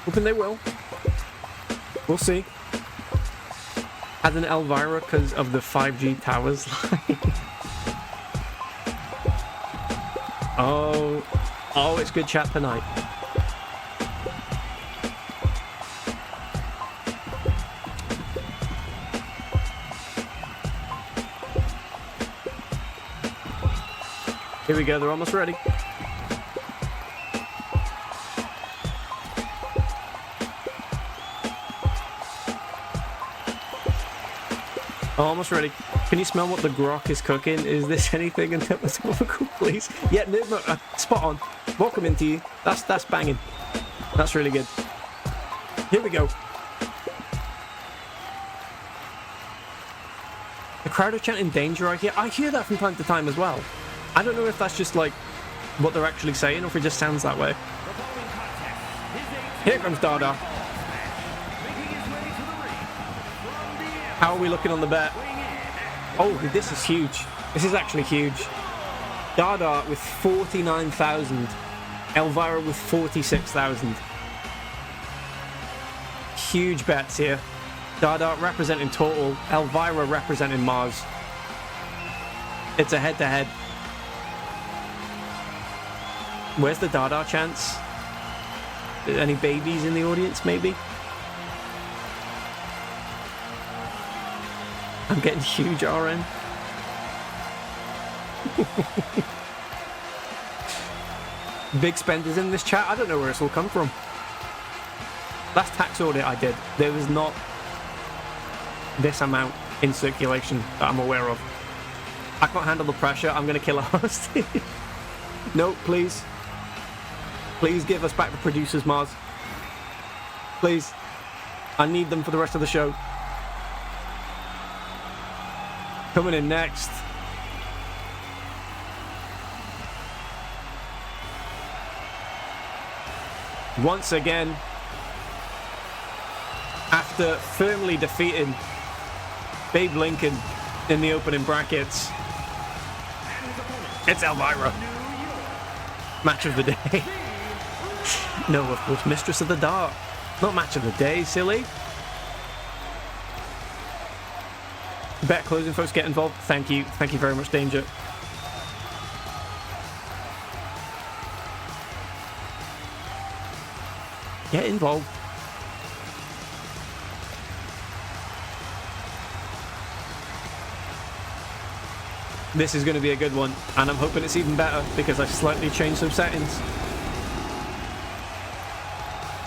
Hoping they will. We'll see. Add an Elvira because of the 5G towers. Oh, it's good chat tonight. Here we go, they're almost ready. Almost ready. Can you smell what the grok is cooking? Is this anything until it's cool, please? Yeah, no, spot on. Welcome into you. That's banging. That's really good. Here we go. The crowd are chanting danger right here. I hear that from time to time as well. I don't know if that's just like what they're actually saying or if it just sounds that way. Here comes Dada. How are we looking on the bet? Oh, this is huge. This is actually huge. Dada with 49,000. Elvira with 46,000. Huge bets here. Dada representing Total. Elvira representing Mars. It's a head-to-head. Where's the Dada chance? Any babies in the audience, maybe? I'm getting huge RN. Big spenders in this chat. I don't know where this will come from. Last tax audit I did, there was not this amount in circulation that I'm aware of. I can't handle the pressure. I'm going to kill a host. No, please. Please give us back the producers, Mars. Please. I need them for the rest of the show. Coming in next. Once again, after firmly defeating Babe Lincoln in the opening brackets, it's Elvira. Match of the day. No, of course, Mistress of the Dark. Not match of the day, silly. Bet closing, folks, get involved. Thank you very much, Danger. Get involved. This is going to be a good one, and I'm hoping it's even better because I've slightly changed some settings.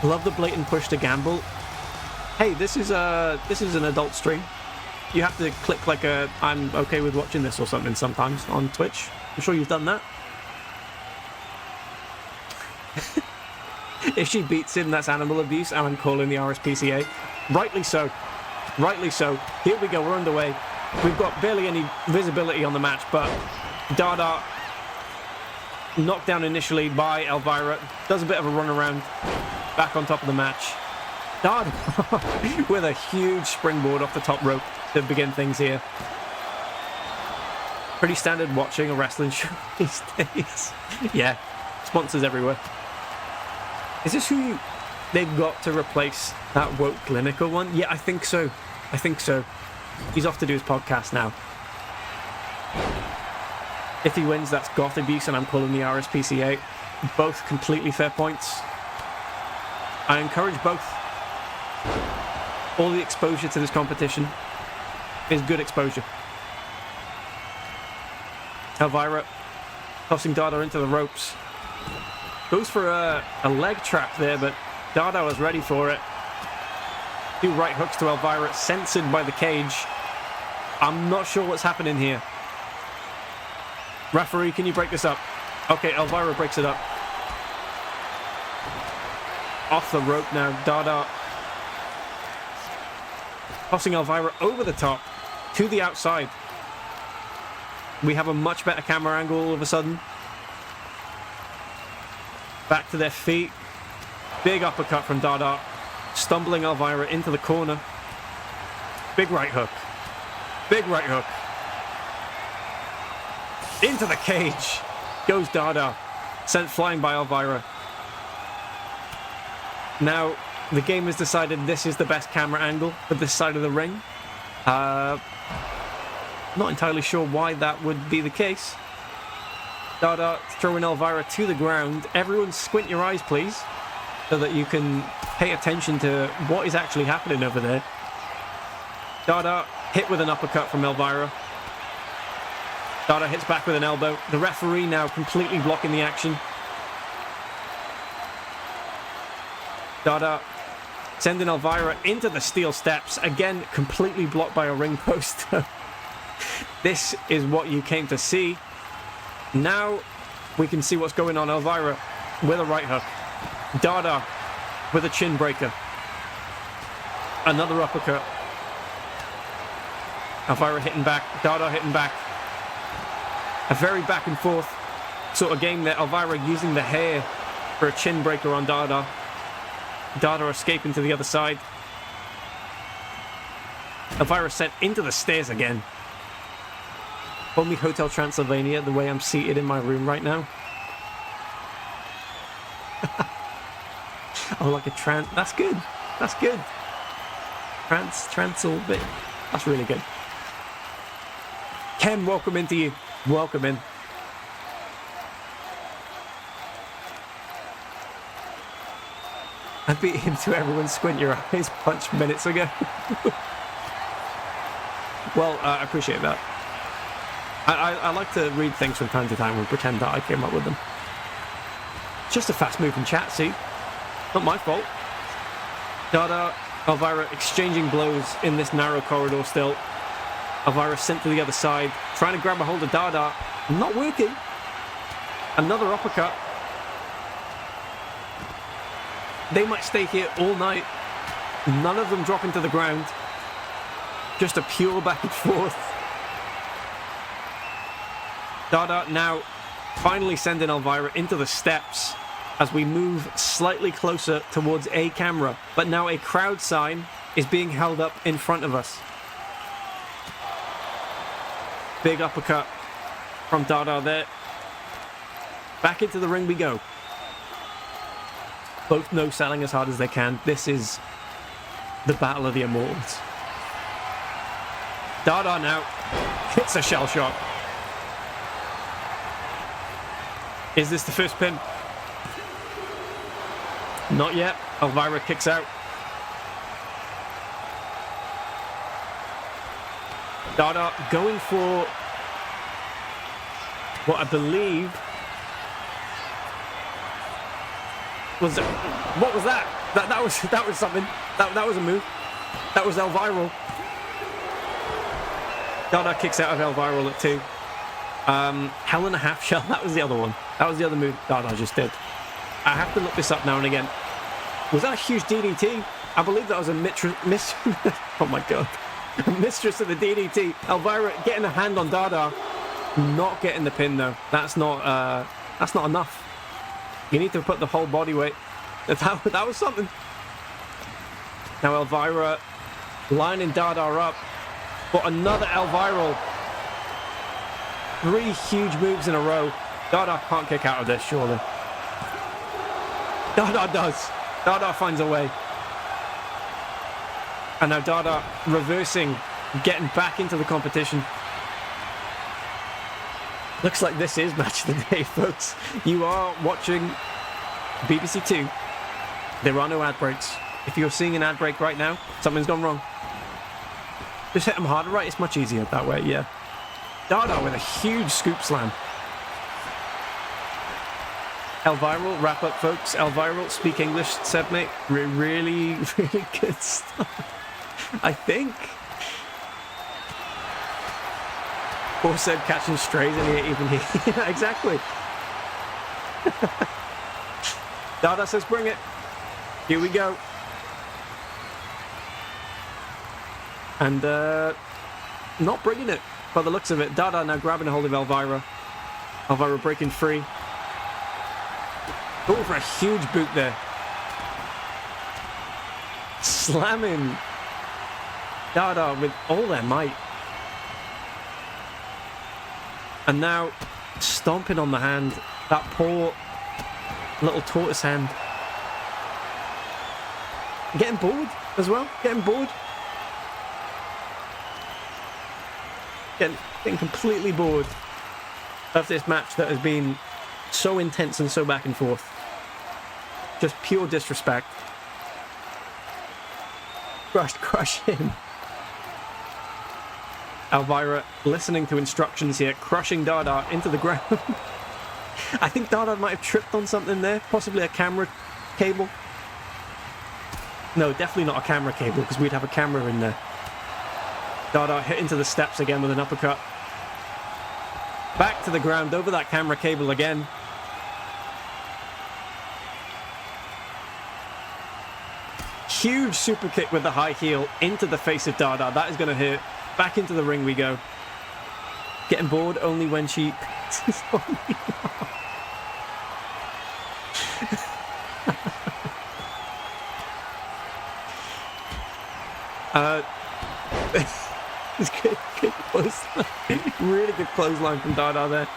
Love the blatant push to gamble. Hey, this is an adult stream. You have to click like a I'm okay with watching this or something sometimes on Twitch. I'm sure you've done that. If she beats him, that's animal abuse, and I'm calling the RSPCA. Rightly so. Rightly so. Here we go, we're underway. We've got barely any visibility on the match, but Dada knocked down initially by Elvira. Does a bit of a run around. Back on top of the match. Dada with a huge springboard off the top rope to begin things here. Pretty standard watching a wrestling show these days. Yeah, sponsors everywhere. Is this who they've got to replace that woke clinical one? Yeah, I think so. I think so. He's off to do his podcast now. If he wins, that's goth abuse, and I'm calling the RSPCA. Both completely fair points. I encourage both. All the exposure to this competition is good exposure. Elvira tossing Dada into the ropes. Goes for a leg trap there, but Dada was ready for it. 2 right hooks to Elvira, censored by the cage. I'm not sure what's happening here. Referee, can you break this up? Okay, Elvira breaks it up. Off the rope now, Dada tossing Elvira over the top to the outside. We have a much better camera angle all of a sudden. Back to their feet. Big uppercut from Dada, stumbling Elvira into the corner. Big right hook. Big right hook. Into the cage goes Dada, sent flying by Elvira. Now, the game has decided this is the best camera angle for this side of the ring. Not entirely sure why that would be the case. Dada throwing Elvira to the ground. Everyone squint your eyes, please, so that you can pay attention to what is actually happening over there. Dada hit with an uppercut from Elvira. Dada hits back with an elbow. The referee now completely blocking the action. Dada sending Elvira into the steel steps. Again, completely blocked by a ring post. This is what you came to see. Now we can see what's going on. Elvira with a right hook. Dada with a chin breaker. Another uppercut. Elvira hitting back. Dada hitting back. A very back and forth sort of game there. Elvira using the hair for a chin breaker on Dada. Dada escaping to the other side. Elvira sent into the stairs again. Call me Hotel Transylvania the way I'm seated in my room right now. Oh, like a trans. That's good. That's good. Transylvania. That's really good. Ken, welcome into you. Welcome in. I beat him to everyone squint your eyes punch minutes ago. Well, I appreciate that. I like to read things from time to time and pretend that I came up with them. Just a fast-moving chat, see? Not my fault. Dada, Elvira exchanging blows in this narrow corridor still. Elvira sent to the other side, trying to grab a hold of Dada. Not working. Another uppercut. They might stay here all night. None of them dropping to the ground. Just a pure back and forth. Dada now finally sending Elvira into the steps as we move slightly closer towards a camera. But now a crowd sign is being held up in front of us. Big uppercut from Dada there. Back into the ring we go. Both no-selling as hard as they can. This is the Battle of the Immortals. Dada now hits a shell shock. Is this the first pin? Not yet. Elvira kicks out. Dada going for what I believe was it, what was that? That was something. That was a move. That was Elvira. Dada kicks out of Elvira at 2. Hell in a Half Shell. That was the other one. That was the other move Dada just did. I have to look this up now and again. Was that a huge DDT? I believe that was a oh my god. Mistress of the DDT. Elvira getting a hand on Dada. Not getting the pin though. That's not enough. You need to put the whole body weight. That was something. Now Elvira lining Dada up. But another Elvira. 3 huge moves in a row. Dada can't kick out of this, surely. Dada does. Dada finds a way. And now Dada reversing, getting back into the competition. Looks like this is match of the day, folks. You are watching BBC 2. There are no ad breaks. If you're seeing an ad break right now, something's gone wrong. Just hit them harder, right? It's much easier that way, yeah. Dada with a huge scoop slam. Elvira, wrap up, folks. Elvira, speak English, said mate. Really, really good stuff. I think. Or said catching strays and even he. Yeah, exactly. Dada says bring it. Here we go. And not bringing it by the looks of it. Dada now grabbing a hold of Elvira. Elvira breaking free. Going for a huge boot there. Slamming Dada with all their might. And now stomping on the hand. That poor little tortoise hand. Getting bored as well. Getting bored. Getting completely bored of this match that has been so intense and so back and forth. Just pure disrespect. Crush him. Elvira listening to instructions here, crushing Dada into the ground. I think Dada might have tripped on something there, possibly a camera cable. No, definitely not a camera cable, because we'd have a camera in there. Dada hit into the steps again with an uppercut. Back to the ground, over that camera cable again. Huge super kick with the high heel into the face of Dada. That is going to hurt. Back into the ring we go. Getting bored only when she... good clothesline. Really good clothesline from Dada there.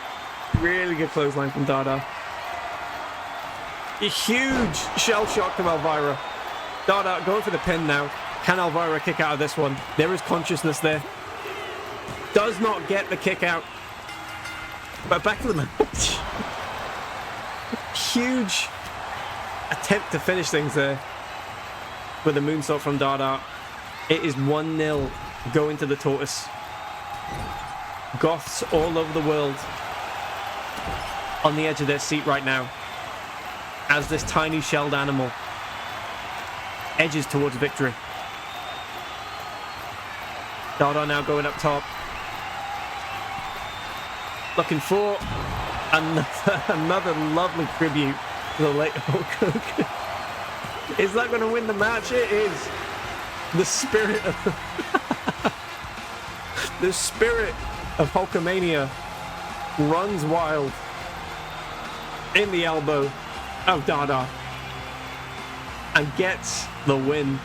Really good clothesline from Dada. A huge shell shock from Elvira. Dada going for the pin now. Can Elvira kick out of this one? There is consciousness there. Does not get the kick out. But back to the match. Huge attempt to finish things there. With a moonsault from Dada. It is 1-0 going to the tortoise. Goths all over the world on the edge of their seat right now as this tiny shelled animal edges towards victory. Dada now going up top. Looking for another lovely tribute to the late Hulk Hogan. Is that going to win the match? It is. The spirit of the spirit of Hulkamania runs wild in the elbow of Dada and gets the win.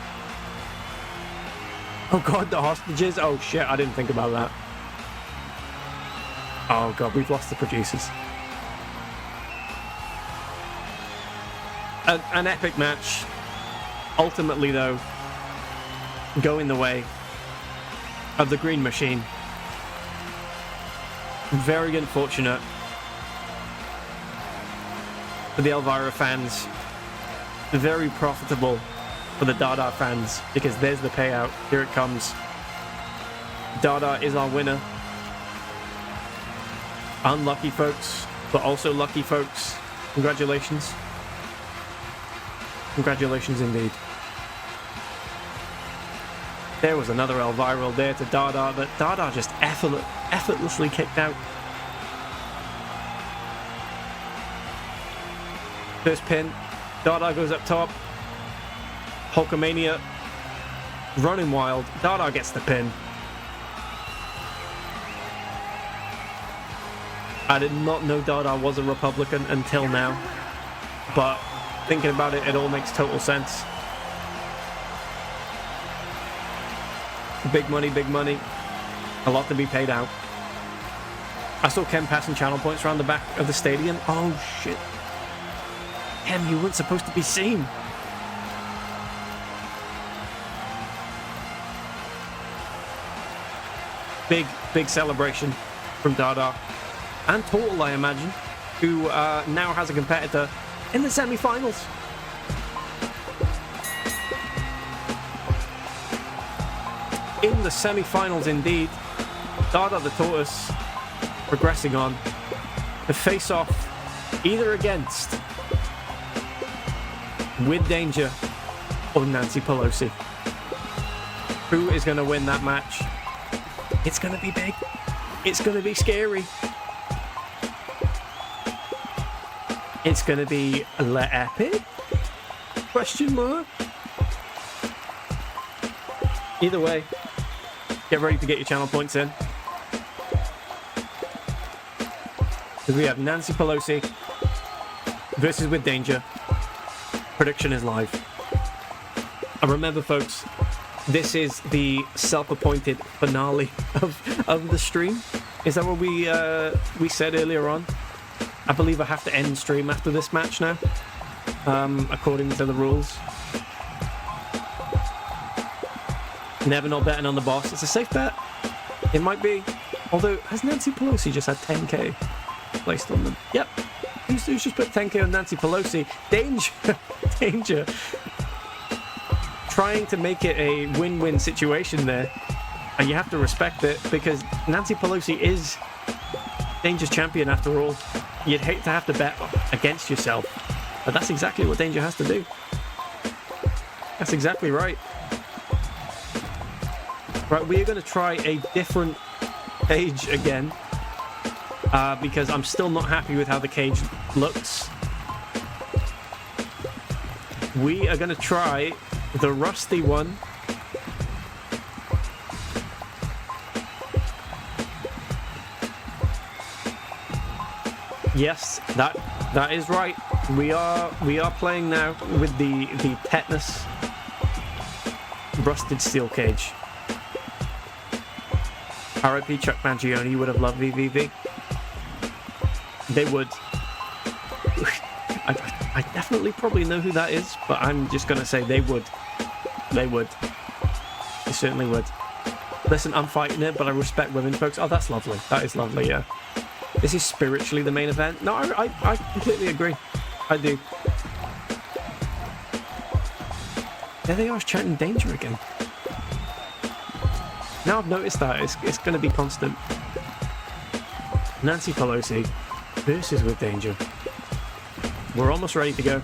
Oh god, the hostages. Oh shit, I didn't think about that. Oh god, we've lost the producers. An epic match. Ultimately though, going the way of the Green Machine. Very unfortunate for the Elvira fans very profitable for the Dada fans, because there's the payout. Here it comes. Dada is our winner. Unlucky folks, but also lucky folks. Congratulations. Congratulations indeed. There was another El Viral there to Dada, but Dada just effortlessly kicked out. First pin. Dada goes up top. Hulkamania running wild. Dada gets the pin. I did not know Dada was a Republican until now, but thinking about it, it all makes total sense. Big money, a lot to be paid out. I saw Ken passing channel points around the back of the stadium. Oh shit. Ken, you weren't supposed to be seen. Big celebration from Dada. And Total, I imagine, who now has a competitor in the semi-finals. In the semi-finals, indeed. Dada the Tortoise progressing on to face off either against With Danger or Nancy Pelosi. Who is going to win that match? It's going to be big. It's going to be scary. It's going to be epic? Question mark? Either way, get ready to get your channel points in. Because we have Nancy Pelosi versus With Danger. Prediction is live. And remember, folks, this is the self-appointed finale of the stream. Is that what we said earlier on? I believe I have to end stream after this match now, according to the rules. Never not betting on the boss. It's a safe bet. It might be. Although, has Nancy Pelosi just had 10k placed on them? Yep. Who's just put 10k on Nancy Pelosi? Danger. Trying to make it a win-win situation there. And you have to respect it, because Nancy Pelosi is Danger's champion after all. You'd hate to have to bet against yourself. But that's exactly what Danger has to do. That's exactly right. Right, we are going to try a different cage again. Because I'm still not happy with how the cage looks. We are going to try the rusty one. Yes, that is right. We are playing now with the tetanus rusted steel cage. RIP Chuck Mangione would have loved VVV. They would. I definitely probably know who that is, but I'm just gonna say they would. They would. They certainly would. Listen, I'm fighting it, but I respect women, folks. Oh, that's lovely. That is lovely, yeah. This is spiritually the main event. No, I completely agree. I do. There they are chanting Danger again. Now I've noticed that. It's going to be constant. Nancy Pelosi versus With Danger. We're almost ready to go.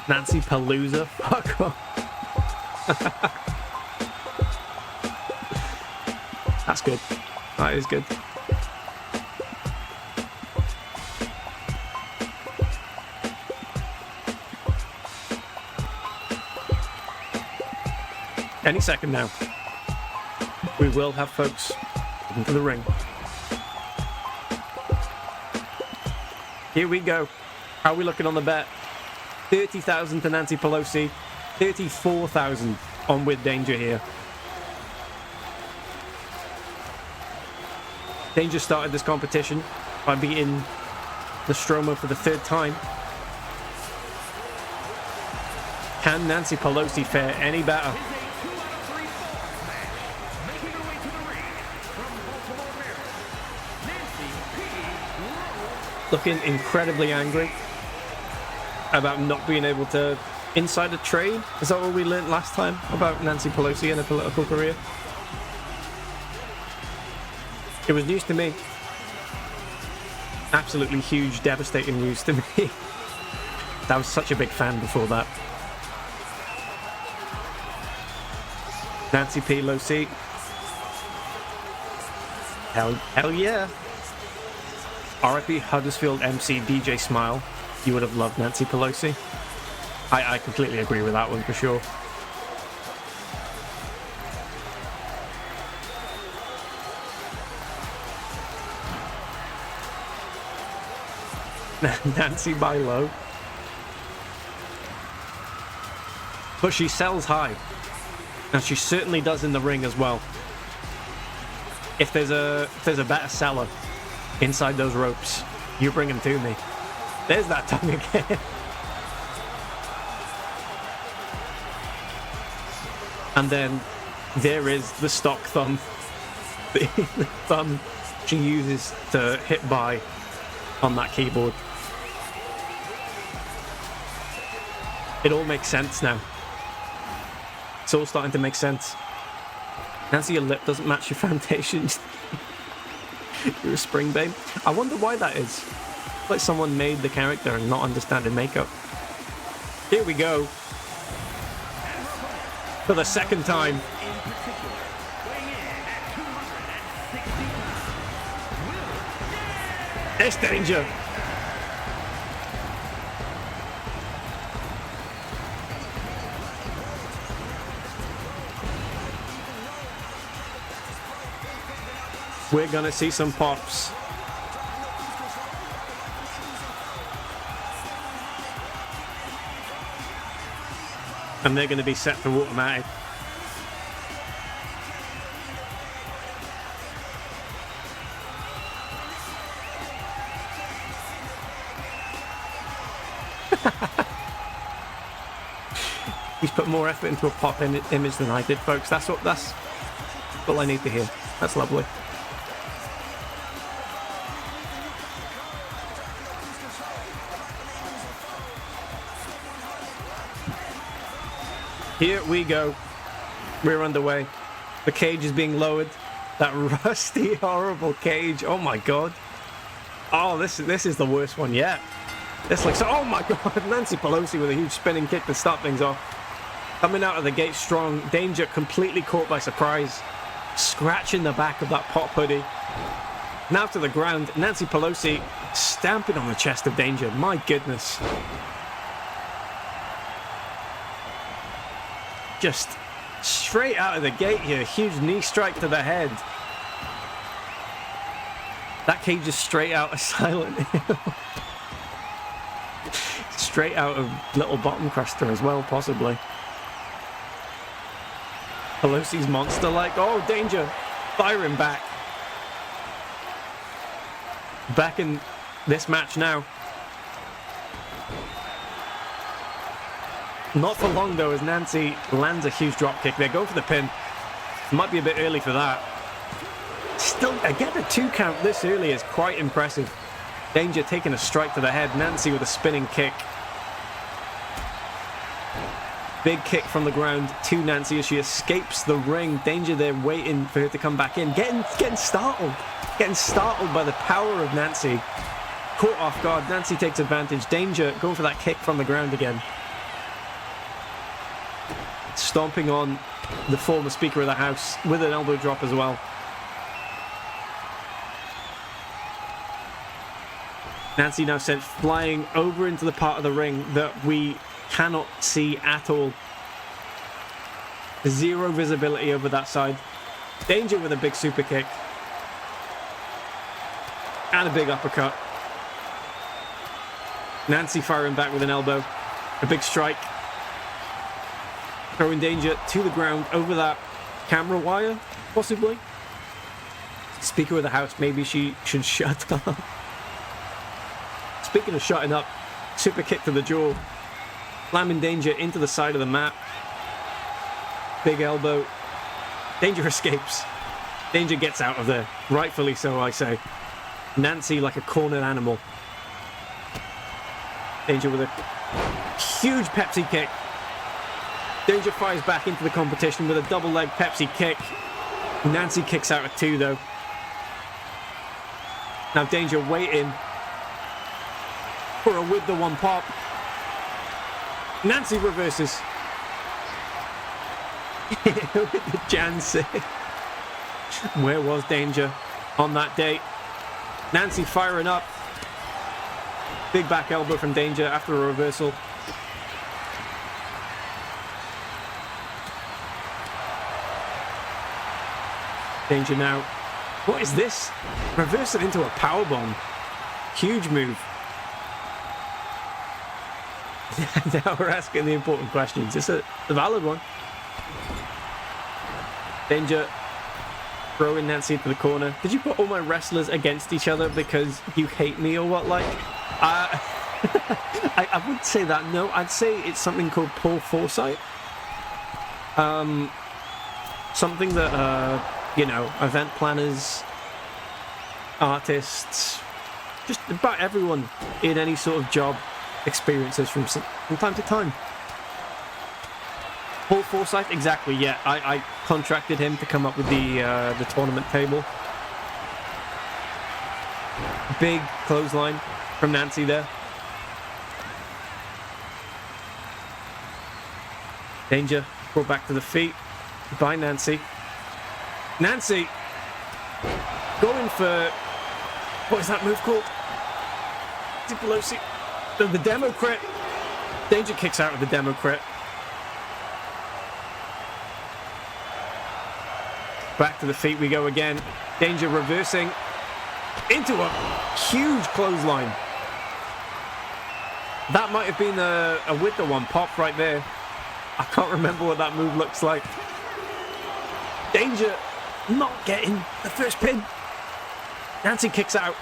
Nancy Palooza. Fuck off. That's good. That is good. Any second now, we will have folks into the ring. Here we go. How are we looking on the bet? 30,000 to Nancy Pelosi, 34,000 on With Danger here. Danger started this competition by beating Nostromo for the third time. Can Nancy Pelosi fare any better? looking incredibly angry about not being able to insider trade. Is that what we learned last time about Nancy Pelosi and her political career? It was news to me. Absolutely huge, devastating news to me. I was such a big fan before that. Nancy Pelosi. Hell yeah. RIP Huddersfield MC DJ Smile. You would have loved Nancy Pelosi. I completely agree with that one for sure. Nancy buy low. But she sells high. And she certainly does in the ring as well. If there's a better seller inside those ropes, you bring him to me. There's that tongue again. And then there is the stock thumb. The thumb she uses to hit buy on that keyboard. It all makes sense now. It's all starting to make sense. Nancy, your lip doesn't match your foundation. You're a spring babe. I wonder why that is. Like someone made the character and not understanding makeup. Here we go. For the second time. It's Danger. We're gonna see some pops. And they're gonna be set to automatic. He's put more effort into a pop image than I did, folks. That's all I need to hear. That's lovely. Here we go. We're underway. The cage is being lowered. That rusty, horrible cage. Oh my god. Oh, this is the worst one yet. This looks. Oh my god. Nancy Pelosi with a huge spinning kick to start things off. Coming out of the gate strong. Danger completely caught by surprise. Scratching the back of that pop hoodie. Now to the ground. Nancy Pelosi stamping on the chest of Danger. My goodness. Just straight out of the gate here. Huge knee strike to the head. That cage is straight out of Silent Hill. Straight out of Little Bottom Cruster as well, possibly. Pelosi's monster like, oh, Danger. Firing back. Back in this match now. Not for long, though, as Nancy lands a huge drop kick. They go for the pin. Might be a bit early for that. Still, again, a 2 count this early is quite impressive. Danger taking a strike to the head. Nancy with a spinning kick. Big kick from the ground to Nancy as she escapes the ring. Danger there waiting for her to come back in. Getting startled. Getting startled by the power of Nancy. Caught off guard. Nancy takes advantage. Danger going for that kick from the ground again. Stomping on the former Speaker of the House with an elbow drop as well. Nancy now sent flying over into the part of the ring that we cannot see at all. Zero visibility over that side. Danger with a big super kick. And a big uppercut. Nancy firing back with an elbow. A big strike. Throwing Danger to the ground over that camera wire, possibly. Speaker of the House, maybe she should shut up. Speaking of shutting up, super kick to the jaw. Slamming Danger into the side of the mat. Big elbow. Danger escapes. Danger gets out of there. Rightfully so, I say. Nancy like a cornered animal. Danger with a huge Pepsi kick. Danger fires back into the competition with a double leg Pepsi kick. Nancy kicks out at 2 though. Now Danger waiting for a with the one pop. Nancy reverses. With the Jancy. Where was Danger on that date? Nancy firing up. Big back elbow from Danger after a reversal. Danger now. What is this? Reverse it into a powerbomb. Huge move. Now we're asking the important questions. It's a valid one. Danger throwing Nancy into the corner. Did you put all my wrestlers against each other because you hate me or what? Like, I wouldn't say that. No, I'd say it's something called poor foresight. Something that you know, event planners, artists, just about everyone in any sort of job experiences from time to time. Paul Forsyth, exactly, yeah. I contracted him to come up with the tournament table. Big clothesline from Nancy there. Danger brought back to the feet by Nancy. Nancy going for, what is that move called? Is it Pelosi? The demo crit. Danger kicks out of the demo crit. Back to the feet we go again. Danger reversing into a huge clothesline. That might have been a with the one pop right there. I can't remember what that move looks like. Danger not getting the first pin. Nancy kicks out.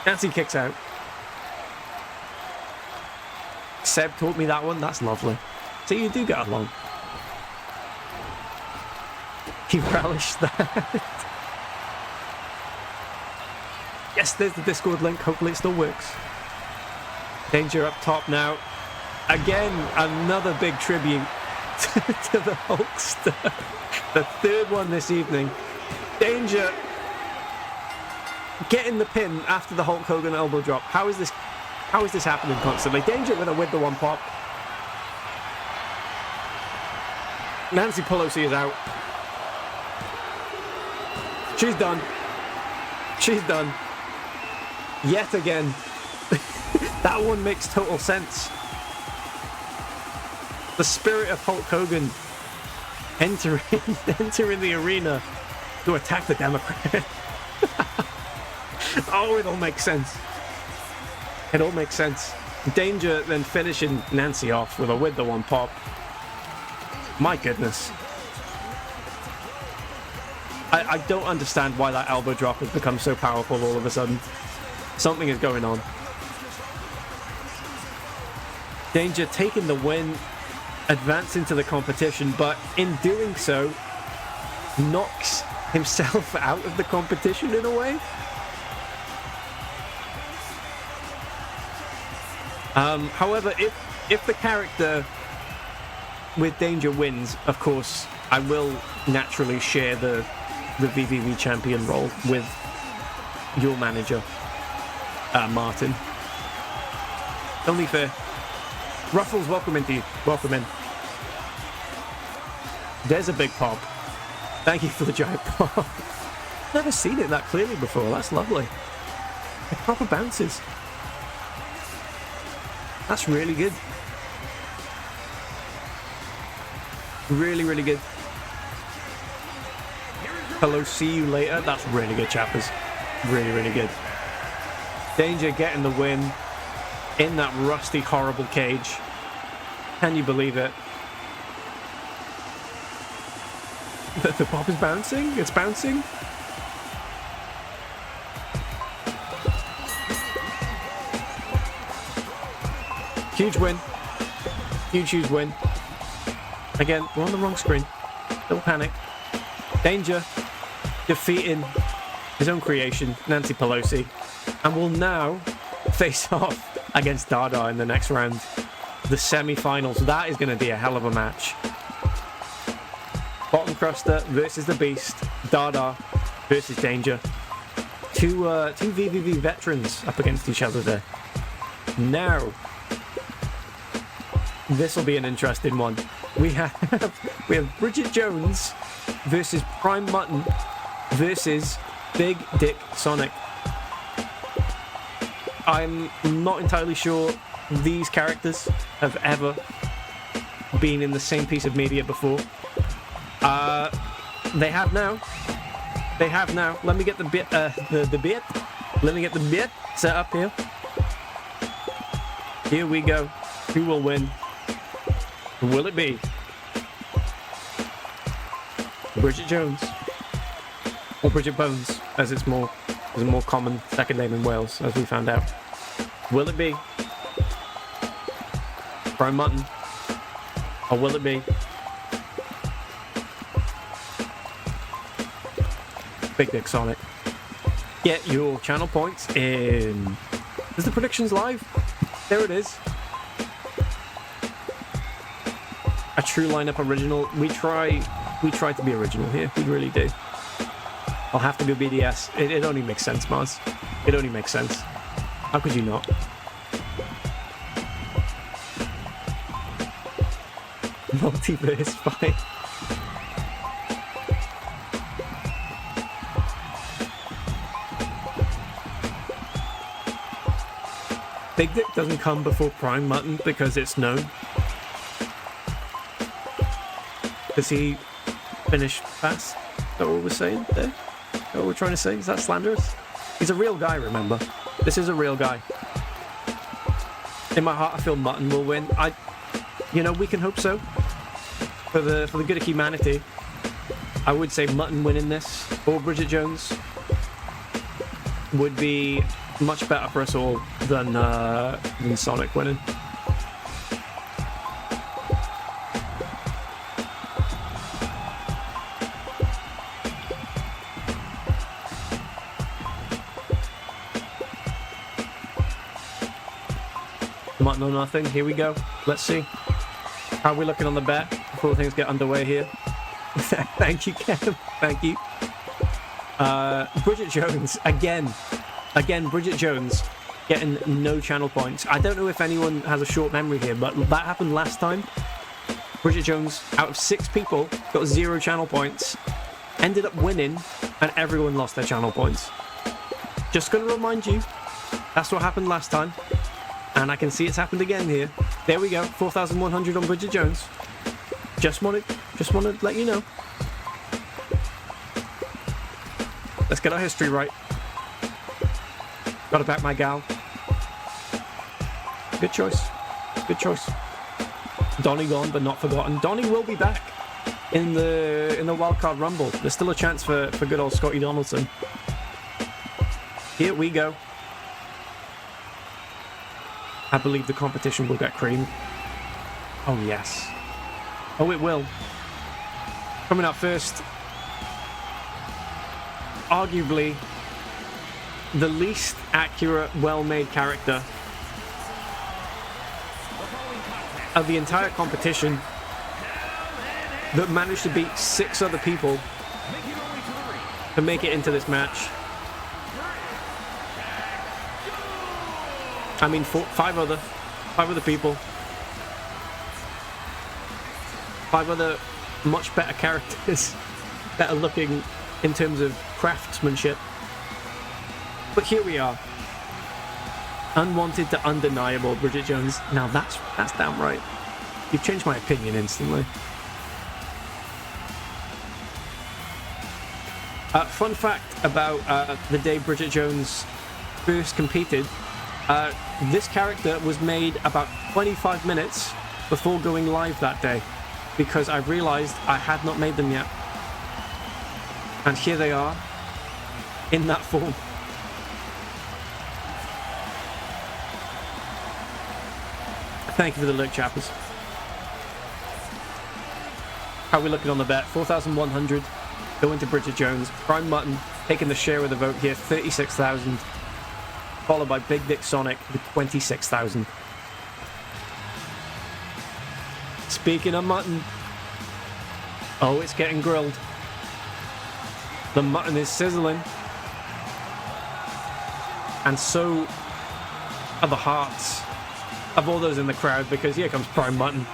Nancy kicks out. Seb taught me that one. That's lovely. So you do get along. He relished that. Yes, there's the Discord link. Hopefully it still works. Danger up top now. Again, another big tribute to the Hulkster. The third one this evening. Danger getting the pin after the Hulk Hogan elbow drop. How is this happening constantly? Danger with the one pop. Nancy Pelosi is out. She's done. She's done. Yet again. That one makes total sense. The spirit of Hulk Hogan entering the arena to attack the Democrat. Oh, it all makes sense. It all makes sense. Danger then finishing Nancy off with the one pop. My goodness. I don't understand why that elbow drop has become so powerful all of a sudden. Something is going on. Danger taking the win, advancing to the competition, but in doing so, knocks himself out of the competition in a way. However, if the character with Danger wins, of course, I will naturally share the VVV champion role with your manager, Martin. Only fair. Ruffles, welcome into you. Welcome in. There's a big pop. Thank you for the giant pop. Never seen it that clearly before. That's lovely. It proper bounces. That's really good. Really, really good. Hello, see you later. That's really good, chappers. Really, really good. Danger getting the win in that rusty, horrible cage. Can you believe it? The pop is bouncing? It's bouncing? Huge win. Huge win. Again, we're on the wrong screen. Don't panic. Danger defeating his own creation, Nancy Pelosi, and will now face off against Dada in the next round. The semi-finals. That is going to be a hell of a match. Bottom Cruster versus the Beast. Dada versus Danger. Two VVV veterans up against each other there. Now, this will be an interesting one. We have Bridget Jones versus Prime Mutton versus Big Dick Sonic. I'm not entirely sure these characters have ever been in the same piece of media before. They have now. They have now. Let me get the bit. Let me get the bit set up here. Here we go. Who will win? Will it be Bridget Jones or Bridget Bones, as it's a more common second name in Wales, as we found out? Will it be Prime Mutton, or will it be Big Dick Sonic? Get your channel points in. Is the predictions live? There it is. A true lineup original. We try to be original here. We really do. I'll have to go BDS. It only makes sense, Mars. It only makes sense. How could you not? Multiverse fight. Big Dick doesn't come before Prime Mutton because it's known. Does he finish fast? Is that what we're saying there? Is that what we're trying to say? Is that slanderous? He's a real guy, remember? This is a real guy. In my heart, I feel Mutton will win. We can hope so. For the good of humanity, I would say Mutton winning this, or Bridget Jones, would be much better for us all than Sonic winning. Mutton or nothing. Here we go. Let's see. How are we looking on the bet before things get underway here? Thank you, Kev. Thank you. Bridget Jones again. Bridget Jones getting no channel points. I don't know if anyone has a short memory here, but that happened last time. Bridget Jones, out of 6 people, got 0 channel points, ended up winning, and everyone lost their channel points. Just gonna remind you, that's what happened last time, and I can see it's happened again here. There we go, 4,100 on Bridget Jones. Just wanted to let you know. Let's get our history right. Gotta back my gal. Good choice. Good choice. Donnie gone, but not forgotten. Donnie will be back in the wildcard rumble. There's still a chance for good old Scotty Donaldson. Here we go. I believe the competition will get creamed. Oh yes. Oh, it will. Coming up first, arguably the least accurate, well-made character of the entire competition that managed to beat 6 other people to make it into this match. I mean, 5 other people. 5 other much better characters, better looking in terms of craftsmanship. But here we are. Unwanted to undeniable, Bridget Jones. Now that's damn right. You've changed my opinion instantly. Fun fact about the day Bridget Jones first competed. This character was made about 25 minutes before going live that day, because I realized I had not made them yet. And here they are, in that form. Thank you for the look, chappers. How are we looking on the bet? 4,100 going to Bridget Jones. Prime Mutton taking the share of the vote here, 36,000. followed by Big Dick Sonic with 26,000. Speaking of mutton, oh, it's getting grilled. The mutton is sizzling. And so are the hearts of all those in the crowd, because here comes Prime Mutton.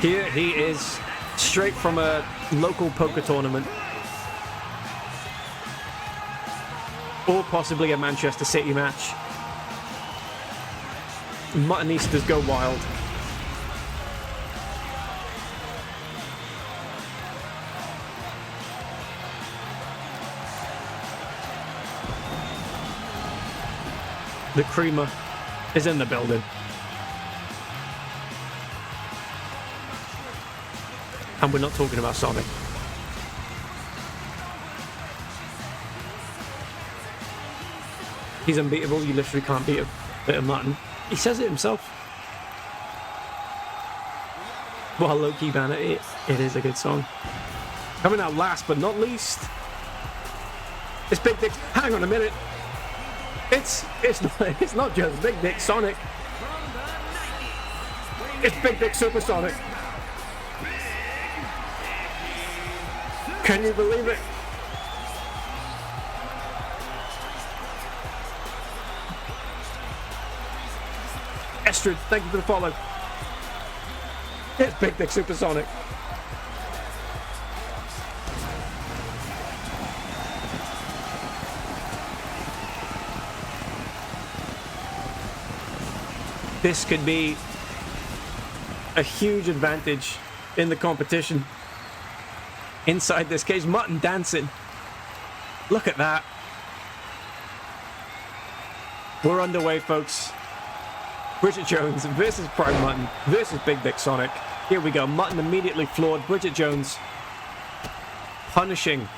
Here he is, straight from a local poker tournament. Or possibly a Manchester City match. Muttonistas go wild. The creamer is in the building. And we're not talking about Sonic. He's unbeatable. You literally can't beat a bit of mutton. He says it himself. Well, low-key banner, it is a good song. Coming out last but not least, it's Big Dick. Hang on a minute. It's not just Big Dick Sonic. It's Big Dick Supersonic. Can you believe it? Estrid, thank you for the follow. It's Big Dick Supersonic. This could be a huge advantage in the competition. Inside this cage, Mutton dancing. Look at that. We're underway, folks. Bridget Jones versus Prime Mutton versus Big Dick Sonic. Here we go. Mutton immediately floored. Bridget Jones punishing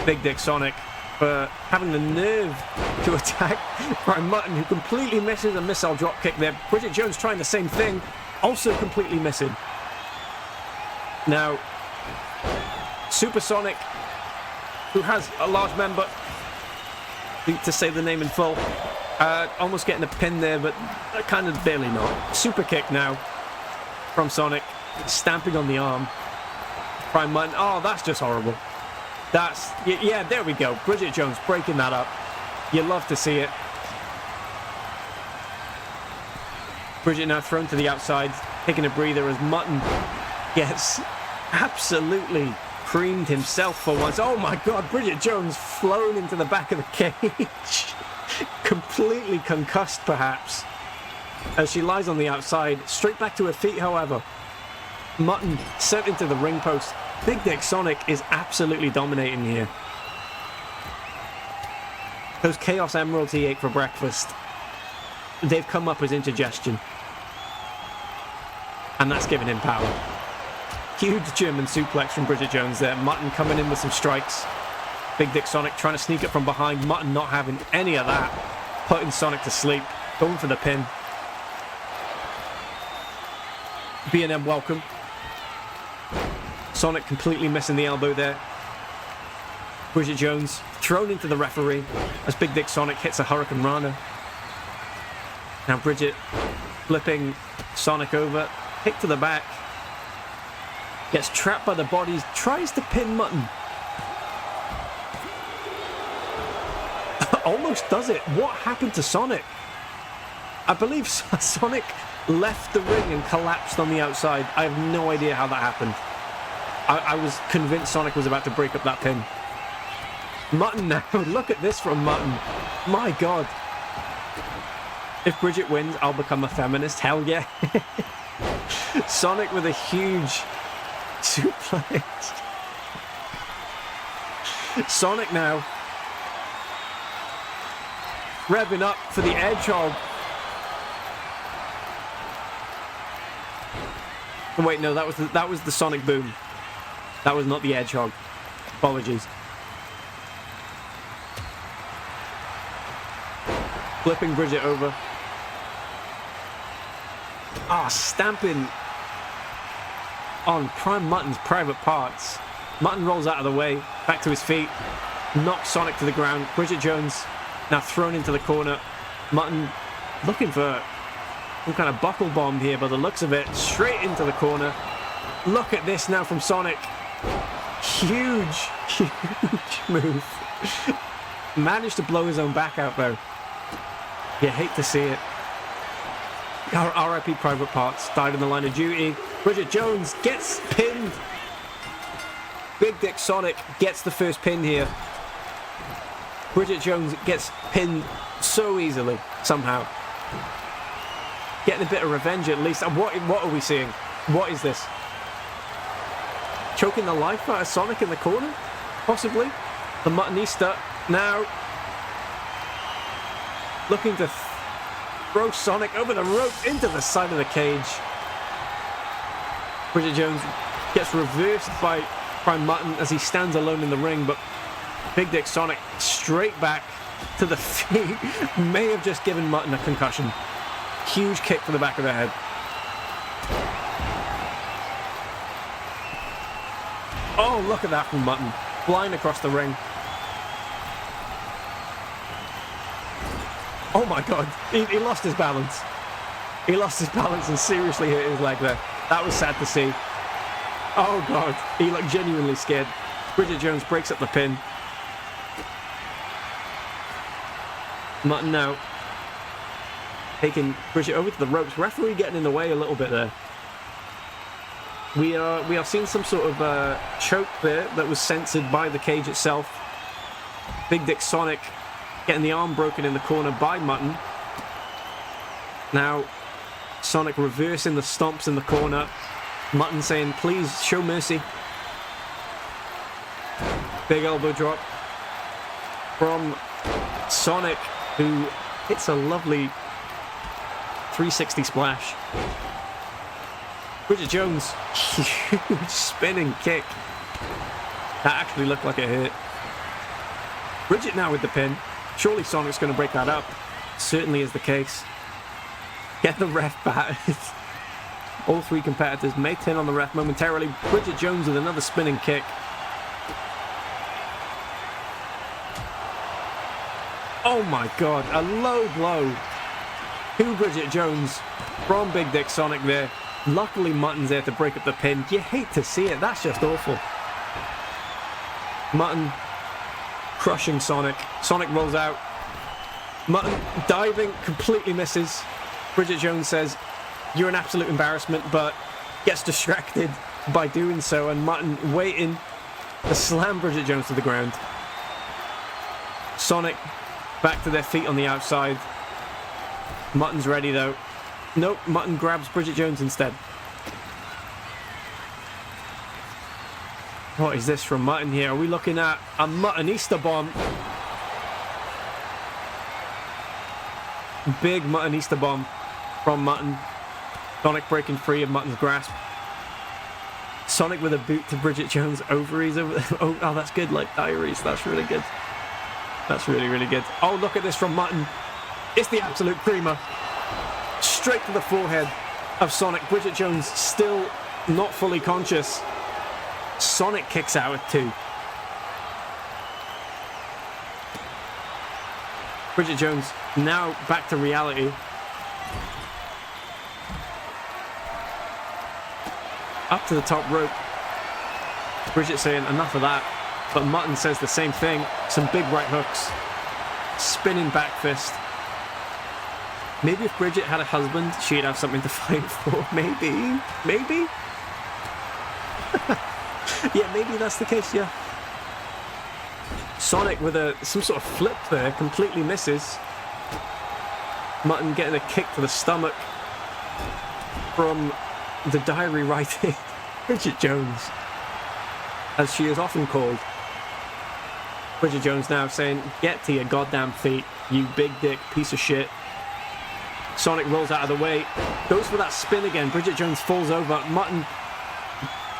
Big Dick Sonic for having the nerve to attack Prime Mutton, who completely misses a missile drop kick there. Bridget Jones trying the same thing, also completely missing. Now, Supersonic, who has a large member, to say the name in full, almost getting a pin there, but kind of barely not. Super kick now from Sonic, stamping on the arm. Prime Mutton, oh, that's just horrible. That's, yeah, there we go. Bridget Jones breaking that up. You love to see it. Bridget now thrown to the outside, taking a breather as Mutton gets absolutely creamed himself for once. Oh my God, Bridget Jones flown into the back of the cage. Completely concussed, perhaps, as she lies on the outside. Straight back to her feet, however. Mutton sent into the ring post. Big Dick Sonic is absolutely dominating here. Those Chaos Emeralds he ate for breakfast, they've come up as indigestion. And that's giving him power. Huge German suplex from Bridget Jones there. Mutton coming in with some strikes. Big Dick Sonic trying to sneak it from behind. Mutton not having any of that. Putting Sonic to sleep. Going for the pin. B&M welcome. Sonic completely missing the elbow there. Bridget Jones thrown into the referee as Big Dick Sonic hits a Hurricane Rana. Now Bridget flipping Sonic over. Kick to the back. Gets trapped by the bodies. Tries to pin Mutton. Almost does it. What happened to Sonic? I believe Sonic left the ring and collapsed on the outside. I have no idea how that happened. I was convinced Sonic was about to break up that pin. Mutton now. Look at this from Mutton. My God. If Bridget wins, I'll become a feminist. Hell yeah. Sonic with a huge suplex. Sonic now revving up for the Hedgehog. Oh, wait, no, that was the Sonic Boom. That was not the Hedgehog. Apologies. Flipping Bridget over. Ah, stamping on Prime Mutton's private parts. Mutton rolls out of the way, back to his feet, knocks Sonic to the ground. Bridget Jones now thrown into the corner. Mutton looking for some kind of buckle bomb here, by the looks of it, straight into the corner. Look at this now from Sonic. Huge, huge move. Managed to blow his own back out though. You hate to see it. R.I.P. Private Parts died in the line of duty. Bridget Jones gets pinned. Big Dick Sonic gets the first pin here. Bridget Jones gets pinned so easily, somehow. Getting a bit of revenge at least. And what are we seeing? What is this? Choking the life out of Sonic in the corner? Possibly. The Muttonista now looking to throw Sonic over the rope into the side of the cage. Bridget Jones gets reversed by Mutton as he stands alone in the ring, but Big Dick Sonic straight back to the feet. May have just given Mutton a concussion. Huge kick to the back of the head. Oh, look at that from Mutton. Flying across the ring. Oh my god, he lost his balance. He lost his balance and seriously hit his leg there. That was sad to see. Oh god, he looked genuinely scared. Bridget Jones breaks up the pin. Mutton now taking Bridget over to the ropes. Referee getting in the way a little bit there. We are seeing some sort of choke there that was censored by the cage itself. Big Dick Sonic getting the arm broken in the corner by Mutton. Now Sonic reversing the stomps in the corner. Mutton saying, please show mercy. Big elbow drop from Sonic, who hits a lovely 360 splash. Bridget Jones, huge spinning kick. That actually looked like it hit. Bridget now with the pin. Surely Sonic's going to break that up. Certainly is the case. Get the ref battered. All three competitors may turn on the ref momentarily. Bridget Jones with another spinning kick. Oh my god, a low blow to Bridget Jones from Big Dick Sonic there. Luckily Mutton's there to break up the pin. You hate to see it, that's just awful. Mutton crushing Sonic. Sonic rolls out. Mutton diving, completely misses. Bridget Jones says, you're an absolute embarrassment, but gets distracted by doing so, and Mutton waiting to slam Bridget Jones to the ground. Sonic back to their feet on the outside. Mutton's ready though. Nope, Mutton grabs Bridget Jones instead. What is this from Mutton here? Are we looking at a Muttonista bomb? Big Muttonista bomb from Mutton. Sonic breaking free of Mutton's grasp. Sonic with a boot to Bridget Jones' ovaries. Oh, that's good, like diaries. That's really good. That's really, really good. Oh, look at this from Mutton. It's the absolute creamer. Straight to the forehead of Sonic. Bridget Jones still not fully conscious. Sonic kicks out at 2. Bridget Jones now back to reality. Up to the top rope. Bridget saying enough of that. But Mutton says the same thing. Some big right hooks. Spinning back fist. Maybe if Bridget had a husband, she'd have something to fight for. Maybe. Maybe? Yeah, maybe that's the case, yeah. Sonic with some sort of flip there. Completely misses. Mutton getting a kick to the stomach from the diary writing Bridget Jones, as she is often called. Bridget Jones now saying, get to your goddamn feet, you big dick piece of shit. Sonic rolls out of the way, goes for that spin again. Bridget Jones falls over. Mutton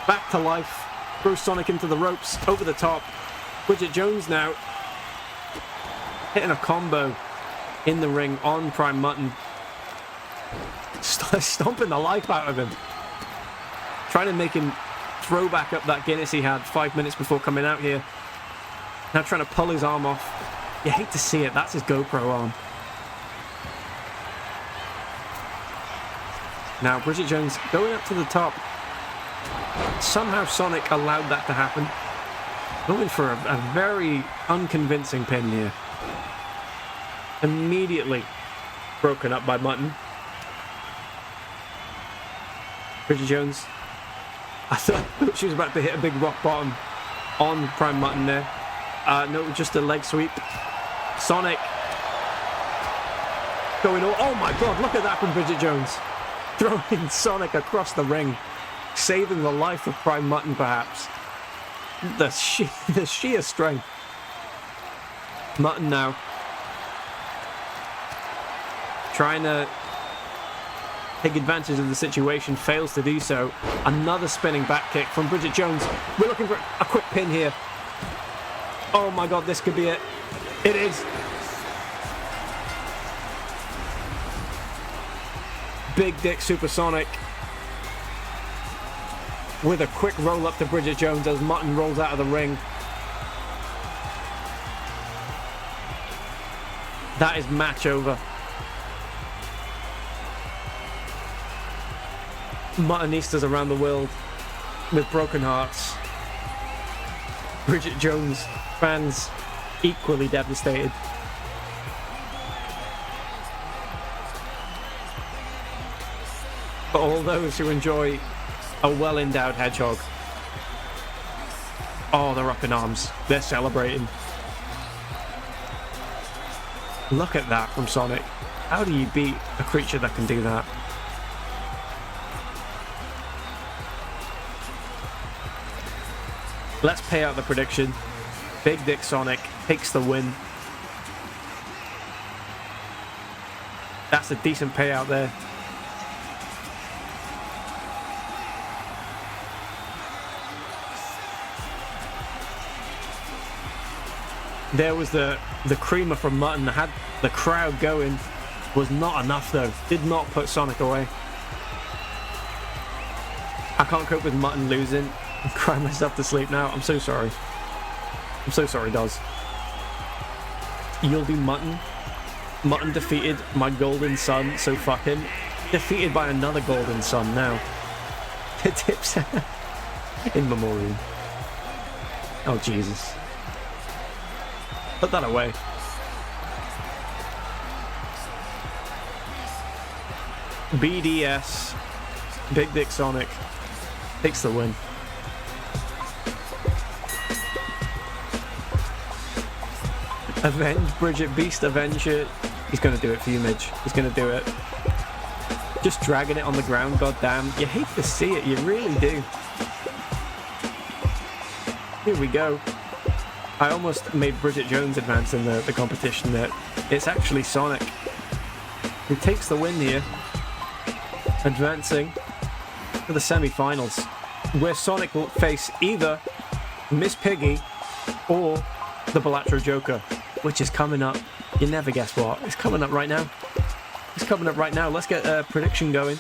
back to life, throws Sonic into the ropes, over the top. Bridget Jones now hitting a combo in the ring on Prime Mutton, stomping the life out of him, trying to make him throw back up that Guinness he had 5 minutes before coming out here. Now trying to pull his arm off. You hate to see it. That's his GoPro arm. Now Bridget Jones going up to the top. Somehow Sonic allowed that to happen. Going for a very unconvincing pin here. Immediately broken up by Mutton. Bridget Jones. I thought she was about to hit a big rock bottom on Prime Mutton there. No, just a leg sweep. Sonic going all... Oh my god, look at that from Bridget Jones. Throwing Sonic across the ring. Saving the life of Prime Mutton, perhaps. The sheer strength. Mutton now. Trying to take advantage of the situation. Fails to do so. Another spinning back kick from Bridget Jones. We're looking for a quick pin here. Oh my god, this could be it. It is. Big Dick Supersonic with a quick roll up to Bridget Jones as Mutton rolls out of the ring. That is match over. Muttonistas around the world with broken hearts. Bridget Jones fans equally devastated. For all those who enjoy a well-endowed hedgehog. Oh, they're up in arms. They're celebrating. Look at that from Sonic. How do you beat a creature that can do that? Let's pay out the prediction. Big Dick Sonic takes the win. That's a decent payout there. There was the creamer from Mutton that had the crowd going. Was not enough though. Did not put Sonic away. I can't cope with Mutton losing. I'm crying myself to sleep now. I'm so sorry. I'm so sorry, Doz. You'll do Mutton. Mutton defeated my golden son, so fuck him. Defeated by another golden son now. Tips in memoriam. Oh, Jesus. Put that away. BDS. Big Dick Sonic takes the win. Avenge Bridget Beast Avenger. He's gonna do it for you, Midge. He's gonna do it. Just dragging it on the ground, goddamn. You hate to see it, you really do. Here we go. I almost made Bridget Jones advance in the competition there. It's actually Sonic who takes the win here, advancing to the semi-finals, where Sonic will face either Miss Piggy or the Balatro Joker, which is coming up. You never guess what. It's coming up right now. It's coming up right now. Let's get a prediction going.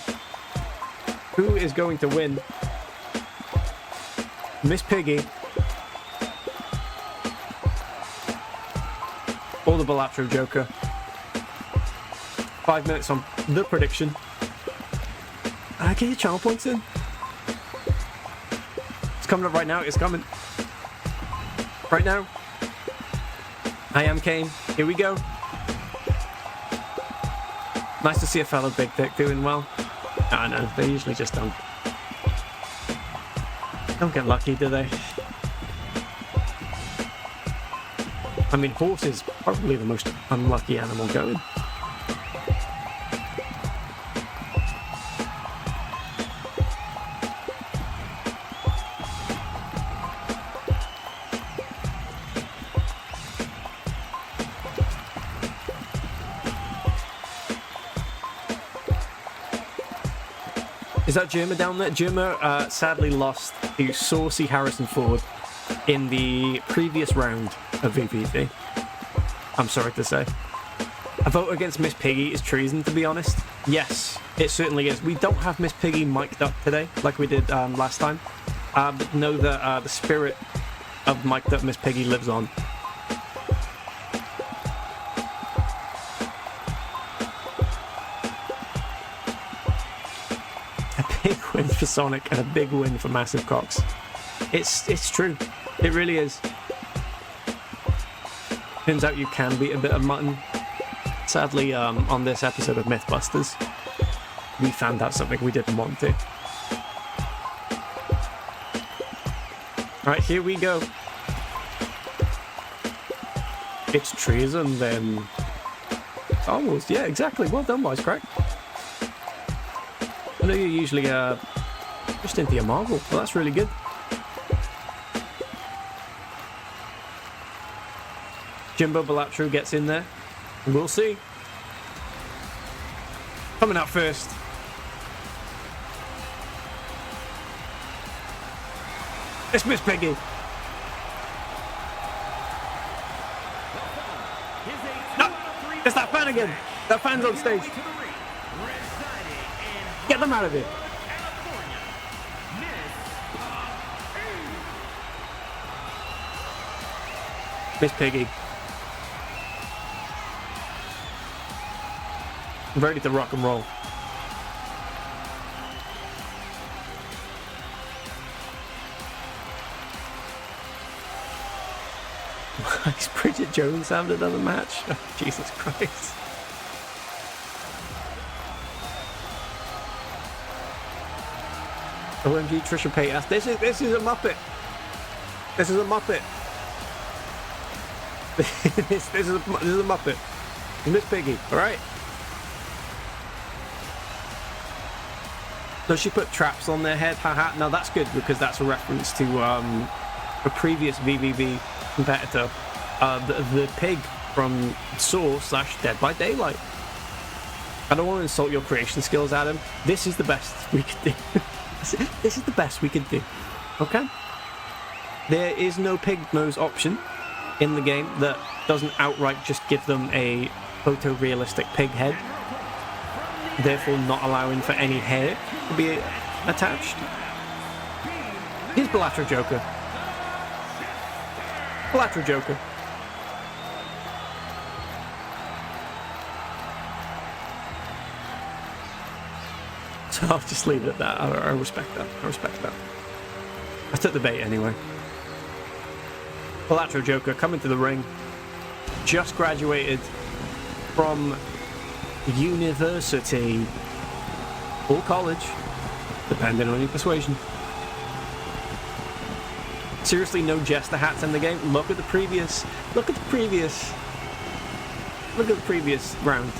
Who is going to win? Miss Piggy or the Balatro Joker? 5 minutes on the prediction. Get your channel points in. It's coming up right now. It's coming. Right now. I am Kane. Here we go. Nice to see a fellow Big Dick doing well. I know, they usually just don't get lucky, do they? I mean, horse is probably the most unlucky animal going. Is that Jirma down there? Jirma sadly lost to Saucy Harrison Ford in the previous round of VVV. I'm sorry to say. A vote against Miss Piggy is treason, to be honest. Yes, it certainly is. We don't have Miss Piggy mic'd up today like we did last time. But know that the spirit of Mike Up Miss Piggy lives on. A big win for Sonic and a big win for Massive Cox. It's true. It really is. Turns out you can beat a bit of mutton. Sadly, on this episode of Mythbusters, we found out something we didn't want to. Right, here we go. It's treason then. Almost, yeah, exactly. Well done, Wisecrack. I know you're usually just into your Marvel, well, that's really good. Jimbo Balatro gets in there. We'll see. Coming out first. It's Miss Piggy. No! It's that fan again. That fan's on stage. Get them out of here. Miss Piggy. I'm ready to rock and roll. Is Bridget Jones having another match? Oh, Jesus Christ. OMG Trisha Paytas. This is a Muppet. This is a Muppet. this is a Muppet. Miss Piggy, alright? Does she put traps on their head? Haha. Now that's good because that's a reference to a previous VVV competitor, the pig from Saw / Dead by Daylight. I don't want to insult your creation skills, Adam. This is the best we could do. This is the best we could do. Okay? There is no pig nose option in the game that doesn't outright just give them a photorealistic pig head, therefore not allowing for any hair to be attached. Here's Balatro Joker. Balatro Joker. So I'll just leave it at that. I respect that. I respect that. I took the bait anyway. Balatro Joker coming to the ring. Just graduated from university or college, depending on your persuasion. Seriously, no jester hats in the game. Look at the previous round,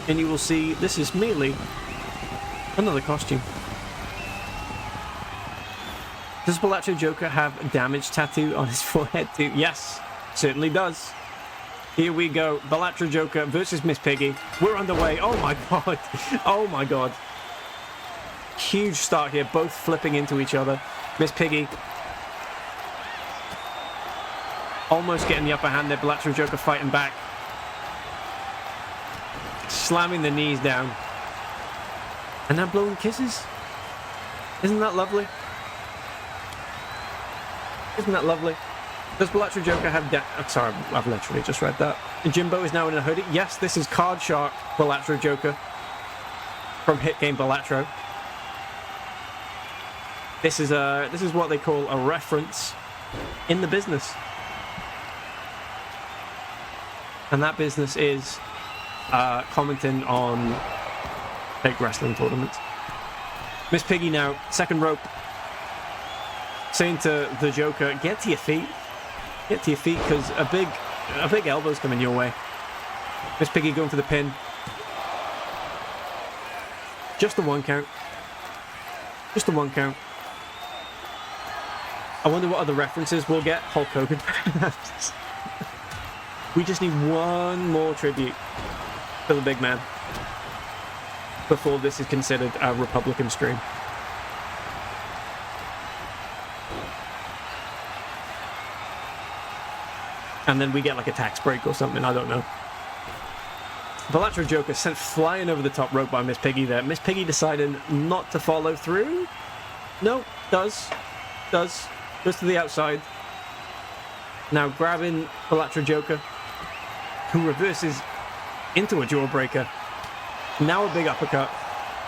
and you will see this is merely another costume. Does Balatro Joker have a damage tattoo on his forehead too? Yes, certainly does. Here we go. Balatro Joker versus Miss Piggy. We're underway. Oh my god. Oh my god. Huge start here. Both flipping into each other. Miss Piggy almost getting the upper hand there. Balatro Joker fighting back. Slamming the knees down. And now blowing kisses. Isn't that lovely? Isn't that lovely? Does Balatro Joker have sorry, I've literally just read that. Jimbo is now in a hoodie. Yes, this is Card Shark Balatro Joker from hit game Balatro. This is what they call a reference in the business. And that business is commenting on big wrestling tournaments. Miss Piggy now, second rope, saying to the Joker, get to your feet. Get to your feet, because a big elbow's coming your way. Miss Piggy going for the pin. Just the one count. Just the one count. I wonder what other references we'll get. Hulk Hogan. We just need one more tribute to the big man before this is considered a Republican stream. And then we get like a tax break or something, I don't know. Balatro Joker sent flying over the top rope by Miss Piggy there. Miss Piggy decided not to follow through. No, does. Goes to the outside. Now grabbing the lateral Joker, who reverses into a jawbreaker. Now a big uppercut.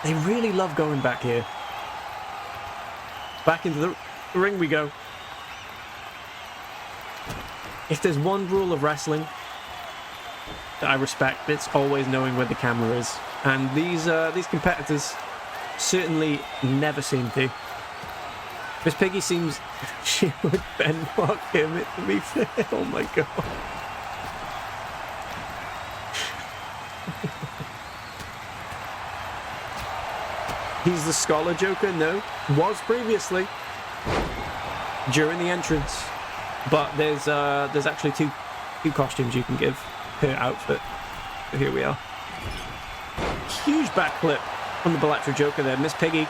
They really love going back here. Back into the ring we go. If there's one rule of wrestling that I respect, it's always knowing where the camera is. And these competitors certainly never seem to. Miss Piggy seems she would benchmark him to be fair. Oh my god. He's the Scholar Joker? No. Was previously. During the entrance. But there's actually two costumes you can give per outfit. So here we are. Huge backflip from the Bellatrix Joker there. Miss Piggy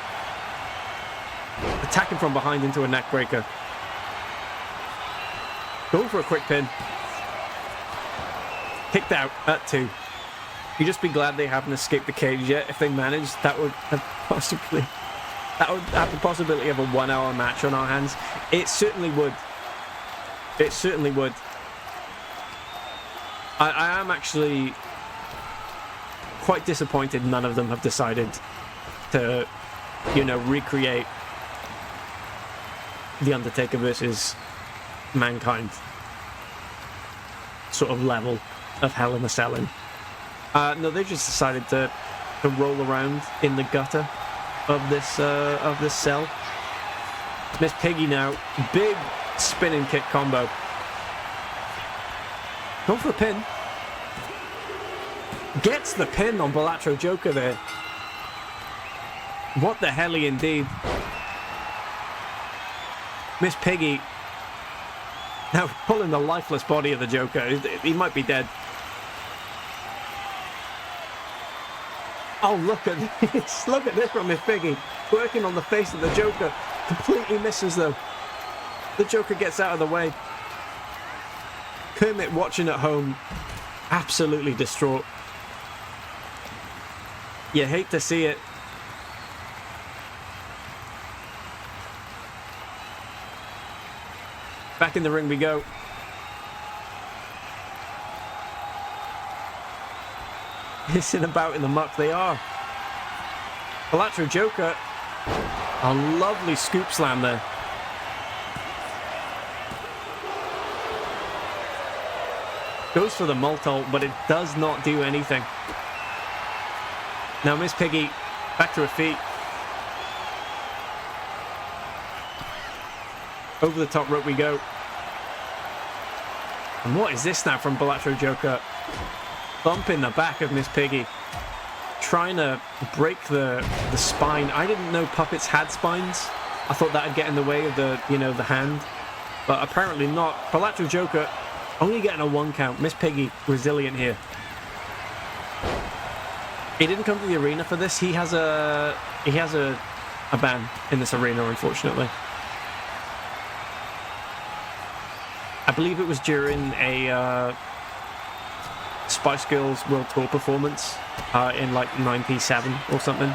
attacking from behind into a neck breaker. Going for a quick pin. Kicked out at 2. You just be glad they haven't escaped the cage yet. If they managed, that would have the possibility of a 1-hour match on our hands. It certainly would. It certainly would. I am actually quite disappointed none of them have decided to, recreate The Undertaker versus Mankind sort of level of Hell in a Cell. No, they just decided to roll around in the gutter of this cell. Miss Piggy now, big spinning kick combo. Going for a pin. Gets the pin on Bellatrix Joker there. What the helly indeed. Miss Piggy now pulling the lifeless body of the Joker. He might be dead. Oh, look at this. Look at this from Miss Piggy. Working on the face of the Joker. Completely misses though. The Joker gets out of the way. Kermit watching at home, absolutely distraught. You hate to see it. Back in the ring we go. Hissing about in the muck they are. Bellatrix Joker. A lovely scoop slam there. Goes for the Moltol, but it does not do anything. Now Miss Piggy back to her feet. Over the top rope we go. And what is this now from Bellatrix Joker? Bumping the back of Miss Piggy. Trying to break the spine. I didn't know puppets had spines. I thought that'd get in the way of the hand. But apparently not. Bellatrix Joker only getting a 1 count. Miss Piggy resilient here. He didn't come to the arena for this. He has a ban in this arena, unfortunately. I believe it was during a Spice Girls World Tour performance in like 97 or something.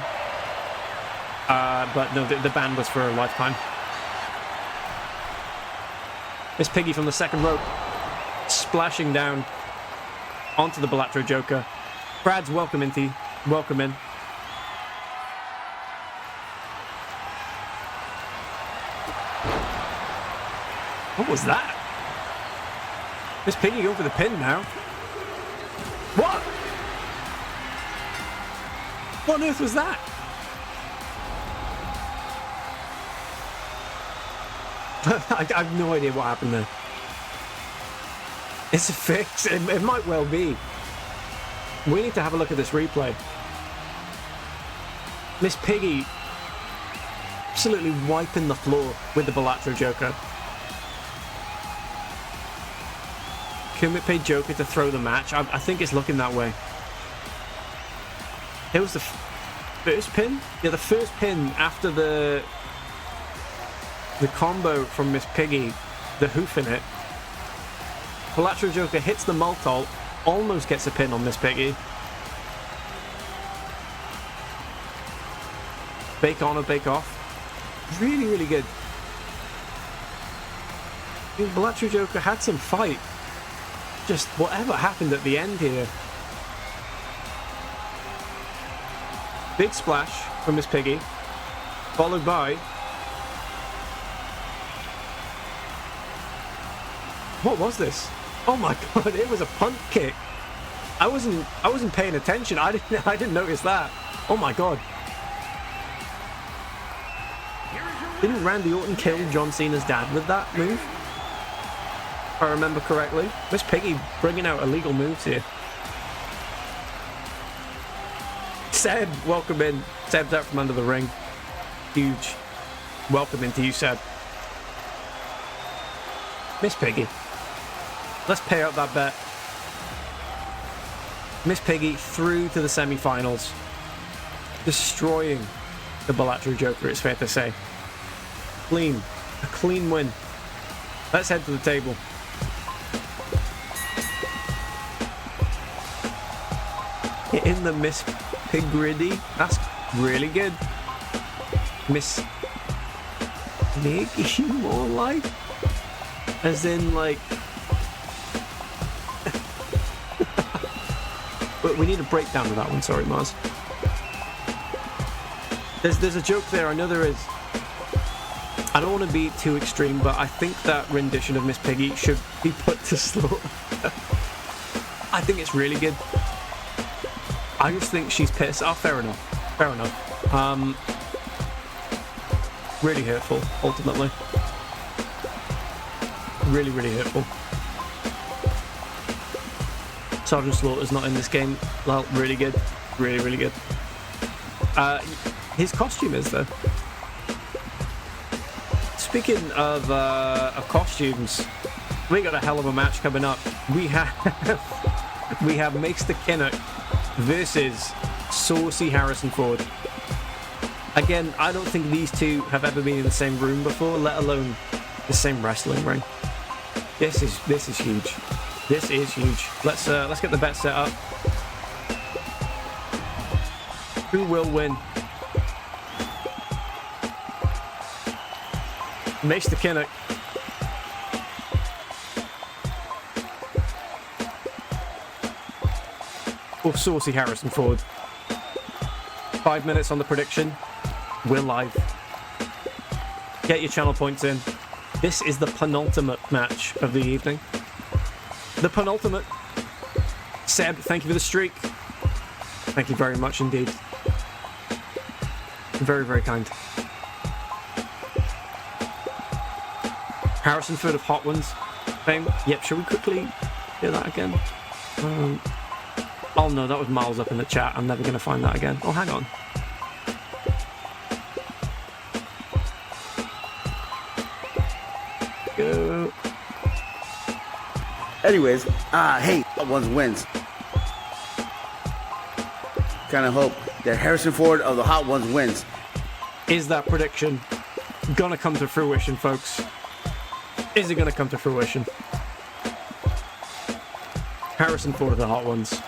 But no, the ban was for a lifetime. Miss Piggy from the second rope, splashing down onto the Bellatrix Joker. Brad's welcome in. What was that? Miss Piggy going for the pin now. What? What on earth was that? I have no idea what happened there. It's a fix. It might well be. We need to have a look at this replay. Miss Piggy absolutely wiping the floor with the Bellatrix Joker. Kermit paid Joker to throw the match. I think it's looking that way. It was the first pin? Yeah, the first pin after the combo from Miss Piggy, the hoof in it. Bellatrix Joker hits the Moltol, almost gets a pin on Miss Piggy. Bake on or bake off. Really, really good. I mean, Bellatrix Joker had some fight. Just whatever happened at the end here. Big splash from Miss Piggy, followed by... What was this? Oh my god, it was a punt kick. I wasn't paying attention. I didn't notice that. Oh my god. Didn't Randy Orton kill John Cena's dad with that move? If I remember correctly. Miss Piggy bringing out illegal moves here. Seb, welcome in. Seb's out from under the ring. Huge. Welcome into you, Seb. Miss Piggy. Let's pay out that bet. Miss Piggy through to the semi-finals. Destroying the Bellatrix Joker, it's fair to say. Clean. A clean win. Let's head to the table. Hitting the Miss Pigriddy. That's really good. Miss Piggy, more like. As in, like... But we need a breakdown of that one, sorry, Mars. There's a joke there, I know there is. I don't want to be too extreme, but I think that rendition of Miss Piggy should be put to slaughter. I think it's really good. I just think she's pissed. Oh, fair enough. Fair enough. Really hurtful, ultimately. Really, really hurtful. Sergeant Slaughter's not in this game. Well, really good. Really, really good. His costume is, though. Speaking of costumes, we got a hell of a match coming up. We have Meister Kinnock versus Saucy Harrison Ford. Again, I don't think these two have ever been in the same room before, let alone the same wrestling ring. This is huge. This is huge. Let's get the bet set up. Who will win? Meister Kinnock. Or Saucy Harrison Ford. 5 minutes on the prediction. We're live. Get your channel points in. This is the penultimate match of the evening. The penultimate. Seb, thank you for the streak. Thank you very much indeed. Very, very kind. Harrison Ford of Hot Ones fame. Yep, shall we quickly do that again? Oh no, that was miles up in the chat. I'm never going to find that again. Oh, hang on. Go. Anyways, hey, Hot Ones wins. Kind of hope that Harrison Ford of the Hot Ones wins. Is that prediction gonna come to fruition, folks? Is it gonna come to fruition? Harrison Ford of the Hot Ones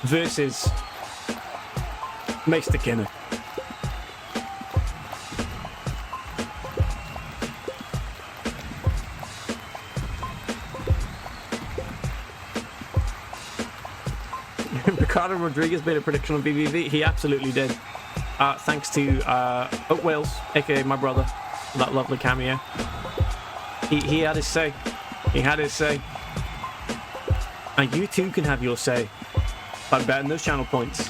versus Meister Kinnock. Ricardo Rodriguez made a prediction on VVV. He absolutely did. Thanks to Oak Wales, aka my brother, for that lovely cameo. He had his say. He had his say. And you too can have your say by betting those channel points.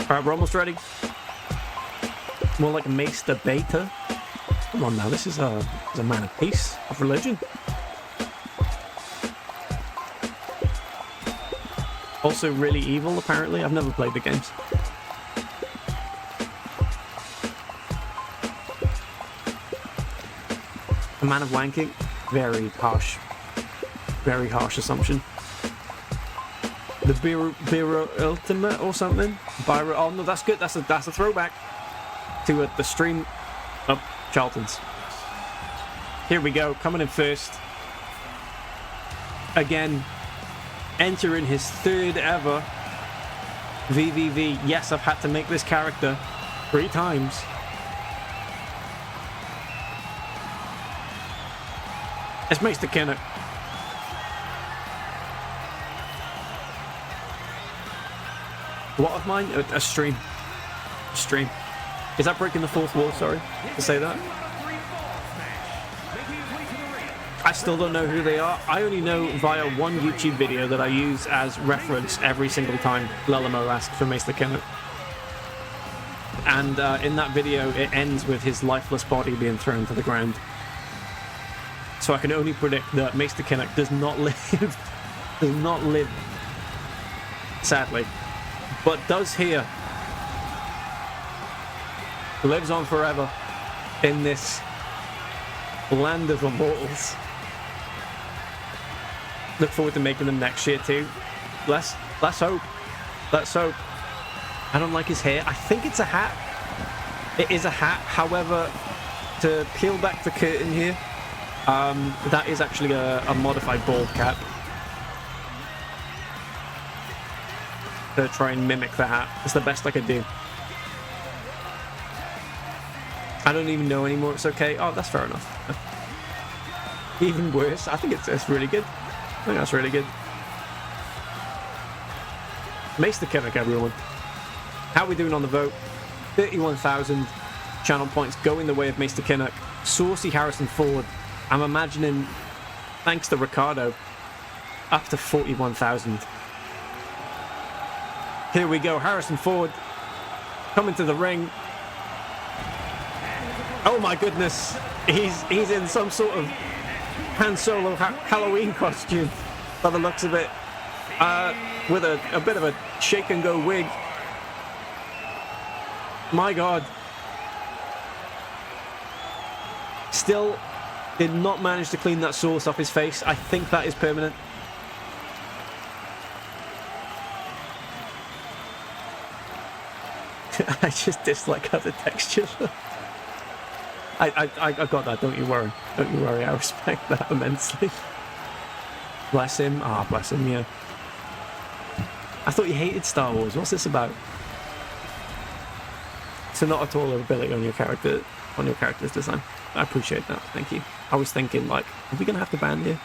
Alright, we're almost ready. More like Meister Beta. Come on now, this is a man of peace, of religion. Also really evil, apparently. I've never played the games. A man of wanking? Very harsh assumption. The Biro Ultimate or something? Byro, oh no, that's good. That's a throwback to the stream of Charlton's. Here we go, coming in first. Again, entering his third ever VVV. Yes, I've had to make this character 3 times. It's Mr. Kinnock. What of mine? A stream. Stream. Is that breaking the fourth wall? Sorry to say that. I still don't know who they are. I only know via one YouTube video that I use as reference every single time Lulamo asks for Mr. Kinnock. And in that video, it ends with his lifeless body being thrown to the ground. So I can only predict that Mr. Kinnock does not live. Does not live. Sadly. But does here. Lives on forever in this land of immortals. Look forward to making them next year too. Let's hope. Let's hope. I don't like his hair. I think it's a hat. It is a hat. However, to peel back the curtain here, that is actually a modified bald cap. To try and mimic the hat. It's the best I could do. I don't even know anymore. It's okay. Oh, that's fair enough. Even worse. I think it's really good. I think that's really good. Mr. Kinnock, everyone. How are we doing on the vote? 31,000 channel points going the way of Mr. Kinnock. Saucy Harrison Ford. I'm imagining, thanks to Ricardo, up to 41,000. Here we go. Harrison Ford coming to the ring. Oh my goodness. He's in some sort of Han Solo Halloween costume by the looks of it. With a bit of a shake and go wig. My God. Still did not manage to clean that sauce off his face. I think that is permanent. I just dislike other textures. I got that, don't you worry. Don't you worry, I respect that immensely. Bless him. Ah, bless him, yeah. I thought you hated Star Wars. What's this about? So not at all ability on your character, on your character's design. I appreciate that, thank you. I was thinking, like, are we going to have to ban here?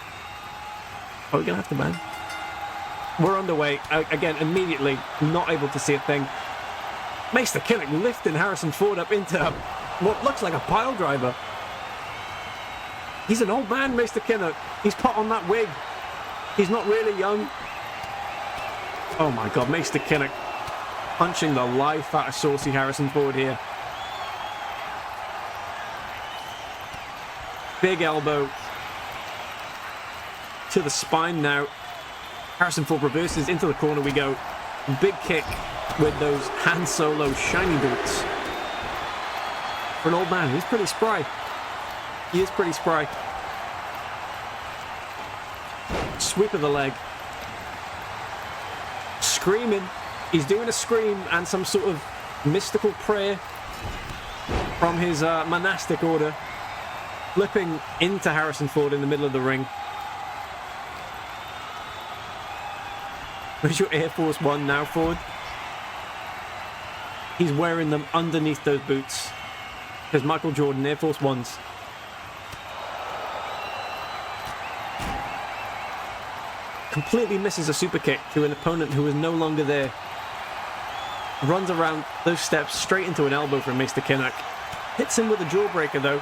Are we going to have to ban? We're underway. Again, immediately not able to see a thing. Mr. Kinnock lifting Harrison Ford up into what looks like a pile driver. He's an old man, Mr. Kinnock. He's put on that wig. He's not really young. Oh my God, Mr. Kinnock punching the life out of saucy Harrison Ford here. Big elbow to the spine now. Harrison Ford reverses into the corner we go. Big kick with those Han Solo shiny boots. For an old man, he's pretty spry. He is pretty spry. Sweep of the leg. Screaming. He's doing a scream and some sort of mystical prayer from his monastic order. Flipping into Harrison Ford in the middle of the ring. Where's your Air Force One now, Ford? He's wearing them underneath those boots. There's Michael Jordan, Air Force Ones. Completely misses a super kick to an opponent who is no longer there. Runs around those steps straight into an elbow from Mr. Kinnock. Hits him with a jawbreaker though.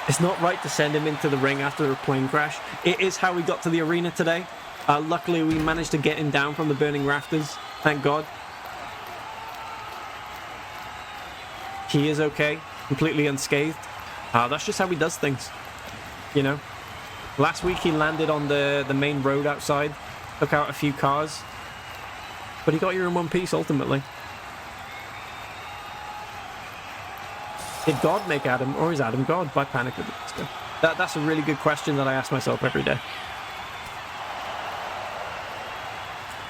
It's not right to send him into the ring after a plane crash. It is how we got to the arena today. Luckily, we managed to get him down from the burning rafters. Thank God. He is okay. Completely unscathed. That's just how he does things. You know? Last week, he landed on the main road outside. Took out a few cars. But he got here in one piece, ultimately. Did God make Adam, or is Adam God? By Panic at the Disco. That's a really good question that I ask myself every day.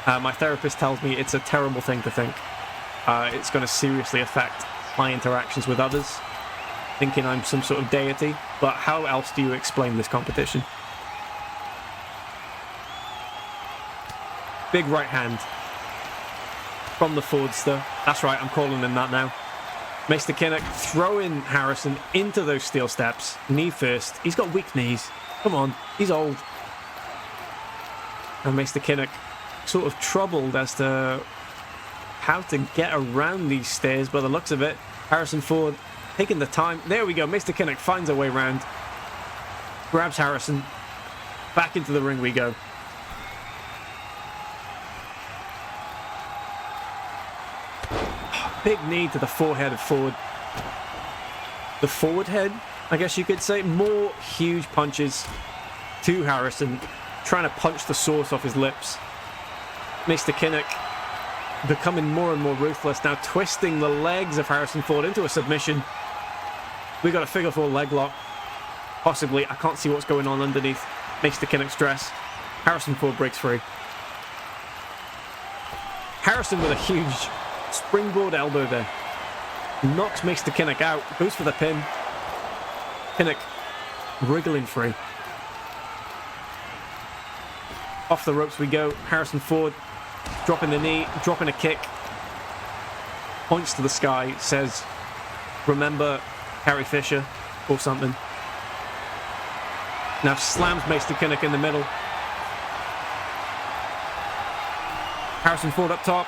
My therapist tells me it's a terrible thing to think. It's going to seriously affect my interactions with others. thinking I'm some sort of deity, but how else do you explain this competition? Big right hand from the Fordster. That's right, I'm calling him that now. Mr. Kinnock throwing Harrison into those steel steps. Knee first. He's got weak knees. Come on, he's old. And Mr. Kinnock sort of troubled as to how to get around these stairs by the looks of it. Harrison Ford taking the time. There we go. Mr. Kinnock finds a way around. Grabs Harrison. Back into the ring we go. Big knee to the forehead of Ford. The forward head, I guess you could say. More huge punches to Harrison, trying to punch the sauce off his lips. Mr. Kinnock becoming more and more ruthless, now twisting the legs of Harrison Ford into a submission. We got a figure four leg lock. Possibly, I can't see what's going on underneath Mr. Kinnock's dress. Harrison Ford breaks free. Harrison with a huge springboard elbow there. Knocks Mr. Kinnock out. Goes for the pin. Kinnock wriggling free. Off the ropes we go. Harrison Ford dropping the knee, dropping a kick. Points to the sky, says, "Remember Carrie Fisher," or something. Now slams Mr. Kinnock in the middle. Harrison Ford up top,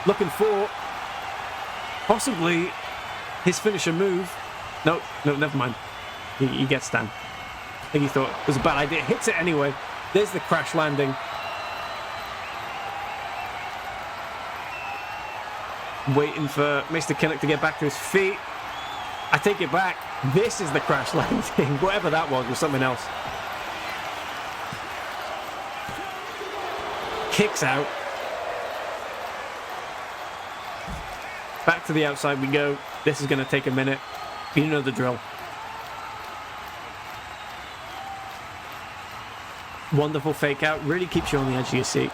looking for possibly his finisher move. No, never mind. He gets down. I think he thought it was a bad idea. Hits it anyway. There's the crash landing. Waiting for Mr. Kinnock to get back to his feet. I take it back. This is the crash landing. Whatever that was something else. Kicks out. Back to the outside we go. This is going to take a minute. You know the drill. Wonderful fake out. Really keeps you on the edge of your seat.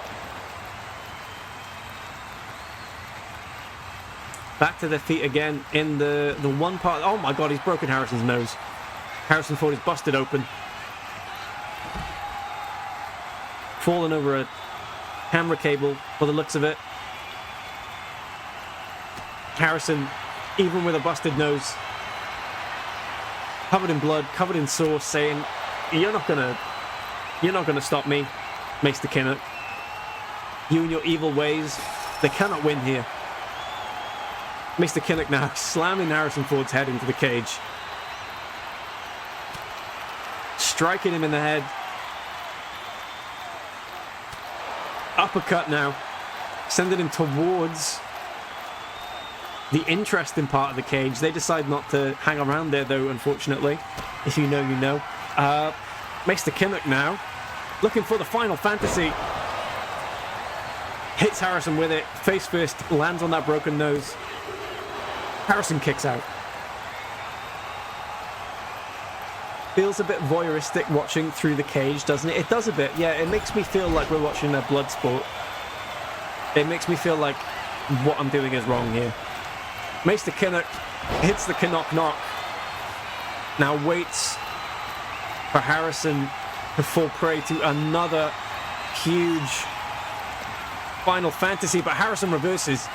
Back to their feet again in the one part. Oh my God, he's broken Harrison's nose. Harrison Ford is busted open. Fallen over a camera cable for the looks of it. Harrison, even with a busted nose, covered in blood, covered in sauce, saying, You're not gonna stop me, Mr. Kinnock. You and your evil ways, they cannot win here." Mr. Kinnock now slamming Harrison Ford's head into the cage. Striking him in the head. Uppercut now. Sending him towards the interesting part of the cage. They decide not to hang around there, though, unfortunately. If you know, you know. Mr. Kinnock now, looking for the Final Fantasy. Hits Harrison with it. Face first, lands on that broken nose. Harrison kicks out. Feels a bit voyeuristic watching through the cage, doesn't it? It does a bit, yeah. It makes me feel like we're watching a blood sport. It makes me feel like what I'm doing is wrong here. Mr. Kinnock hits the Kinnock knock. Now waits for Harrison to fall prey to another huge Final Fantasy, but Harrison reverses.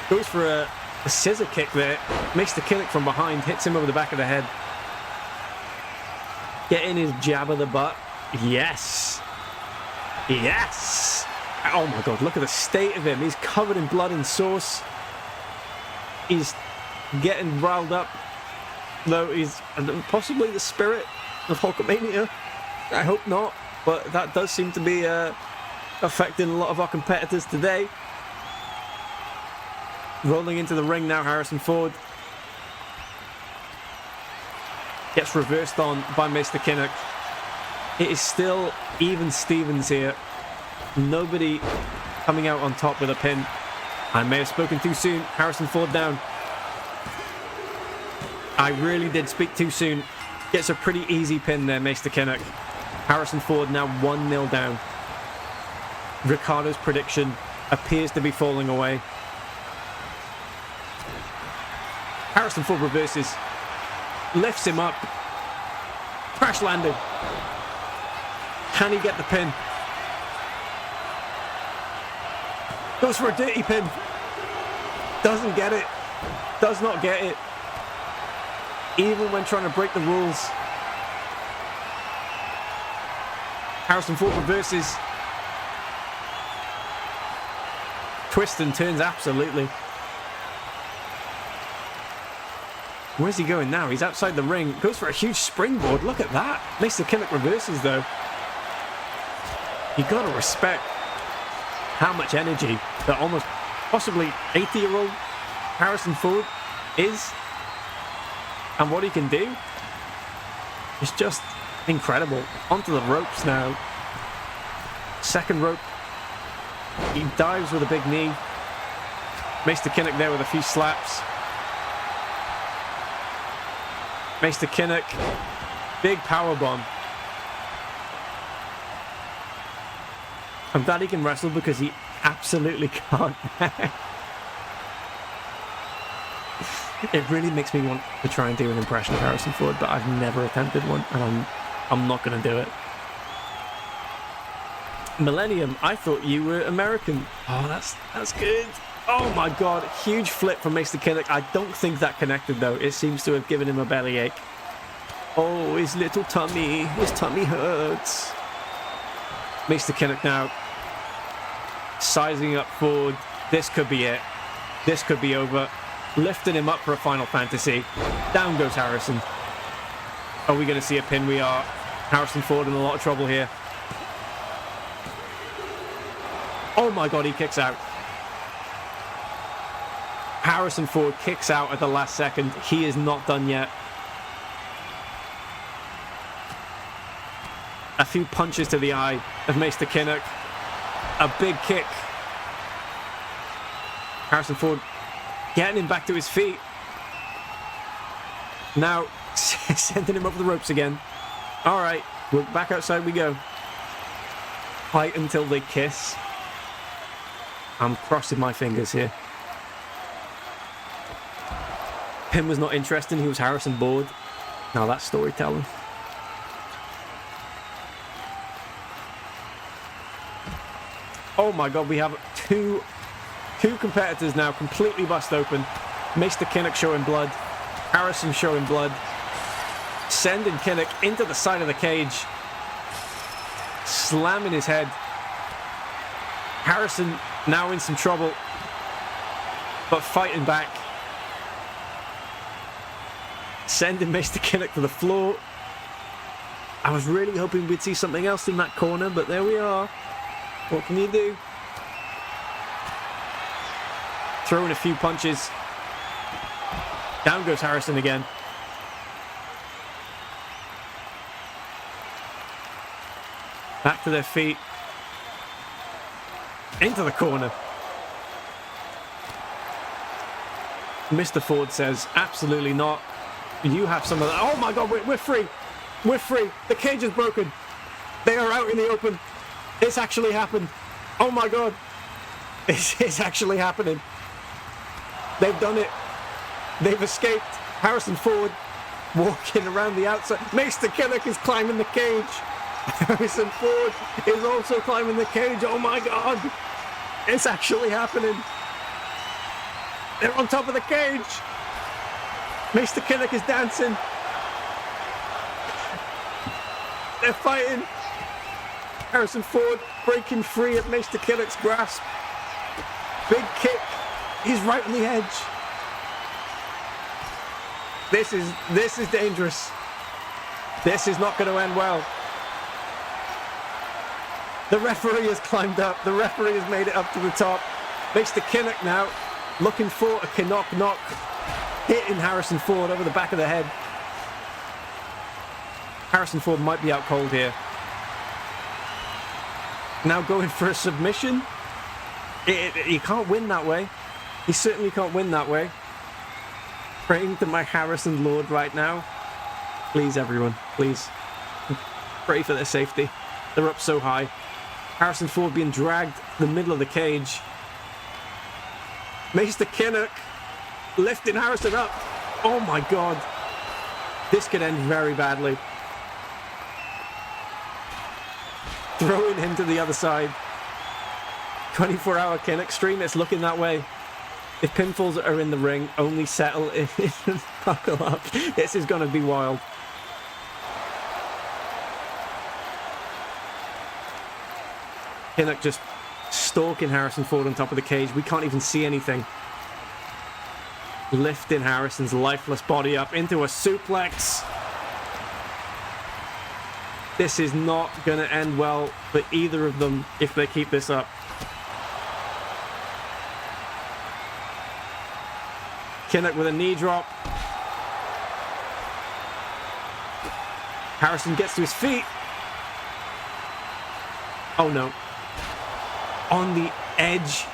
Goes for a scissor kick there. Mr. Kinnock from behind hits him over the back of the head. Getting his jab of the butt. Yes. Yes. Oh my God, look at the state of him. He's covered in blood and sauce. He's getting riled up. Though he's possibly the spirit of Hulkamania. I hope not. But that does seem to be affecting a lot of our competitors today. Rolling into the ring now, Harrison Ford. Gets reversed on by Mr. Kinnock. It is still even Stevens here. Nobody coming out on top with a pin. I may have spoken too soon. Harrison Ford down. I really did speak too soon. Gets a pretty easy pin there, Mr. Kinnock. Harrison Ford now 1-0 down. Ricardo's prediction appears to be falling away. Harrison Ford reverses. Lifts him up. Crash landing. Can he get the pin? Goes for a dirty pin. Doesn't get it. Does not get it. Even when trying to break the rules. Harrison Ford reverses. Twists and turns, absolutely. Where's he going now? He's outside the ring. Goes for a huge springboard. Look at that. Mr. Kinnock reverses, though. You gotta respect how much energy that almost possibly 80-year-old Harrison Ford is, and what he can do. It's just incredible. Onto the ropes now. Second rope. He dives with a big knee. Mr. Kinnock there with a few slaps. Mr. Kinnock, big power bomb. I'm glad he can wrestle because he absolutely can't. It really makes me want to try and do an impression of Harrison Ford, but I've never attempted one, and I'm not going to do it. Millennium, I thought you were American. Oh, that's good. Oh my god, huge flip from Mr. Kinnock. I don't think that connected though. It seems to have given him a bellyache. Oh, his little tummy. His tummy hurts. Mr. Kinnock now sizing up forward. This could be it. This could be over. Lifting him up for a Final Fantasy. Down goes Harrison. Are we going to see a pin? We are. Harrison Ford in a lot of trouble here. Oh my god, he kicks out. Harrison Ford kicks out at the last second. He is not done yet. A few punches to the eye of Mr. Kinnock. A big kick. Harrison Ford getting him back to his feet. Now sending him up the ropes again. Alright, back outside we go. Fight until they kiss. I'm crossing my fingers here. Pin was not interesting. He was Harrison bored. Now that's storytelling. Oh my god, we have two competitors now completely bust open. Mr. Kinnock showing blood. Harrison showing blood. Sending Kinnock into the side of the cage. Slamming his head. Harrison now in some trouble, but fighting back. Sending Mr. Kinnock to the floor. I was really hoping we'd see something else in that corner, but there we are. What can you do? Throwing a few punches. Down goes Harrison again. Back to their feet. Into the corner. Mr. Ford says, absolutely not. You have some of that. Oh my god, we're free. We're free. The cage is broken. They are out in the open. It's actually happened. Oh my god. It's actually happening. They've done it. They've escaped. Harrison Ford walking around the outside. Mr. Kinnock is climbing the cage. Harrison Ford is also climbing the cage. Oh my god. It's actually happening. They're on top of the cage. Mr. Kinnock is dancing. They're fighting. Harrison Ford breaking free of Mr. Kinnock's grasp. Big kick. He's right on the edge. This is dangerous. This is not going to end well. The referee has climbed up. The referee has made it up to the top. Mr. Kinnock now looking for a Kinnock knock. Hitting Harrison Ford over the back of the head. Harrison Ford might be out cold here. Now going for a submission. He can't win that way. He certainly can't win that way. Praying to my Harrison Lord right now. Please, everyone. Please. Pray for their safety. They're up so high. Harrison Ford being dragged to the middle of the cage. Mr. Kinnock lifting Harrison up. Oh my god. This could end very badly. Throwing him to the other side. 24-hour Kinnock stream, it's looking that way. If pinfalls are in the ring, only settle if it buckle up. This is going to be wild. Kinnock just stalking Harrison Ford on top of the cage. We can't even see anything. Lifting Harrison's lifeless body up into a suplex. This is not going to end well for either of them if they keep this up. Kinnock with a knee drop. Harrison gets to his feet. Oh no. On the edge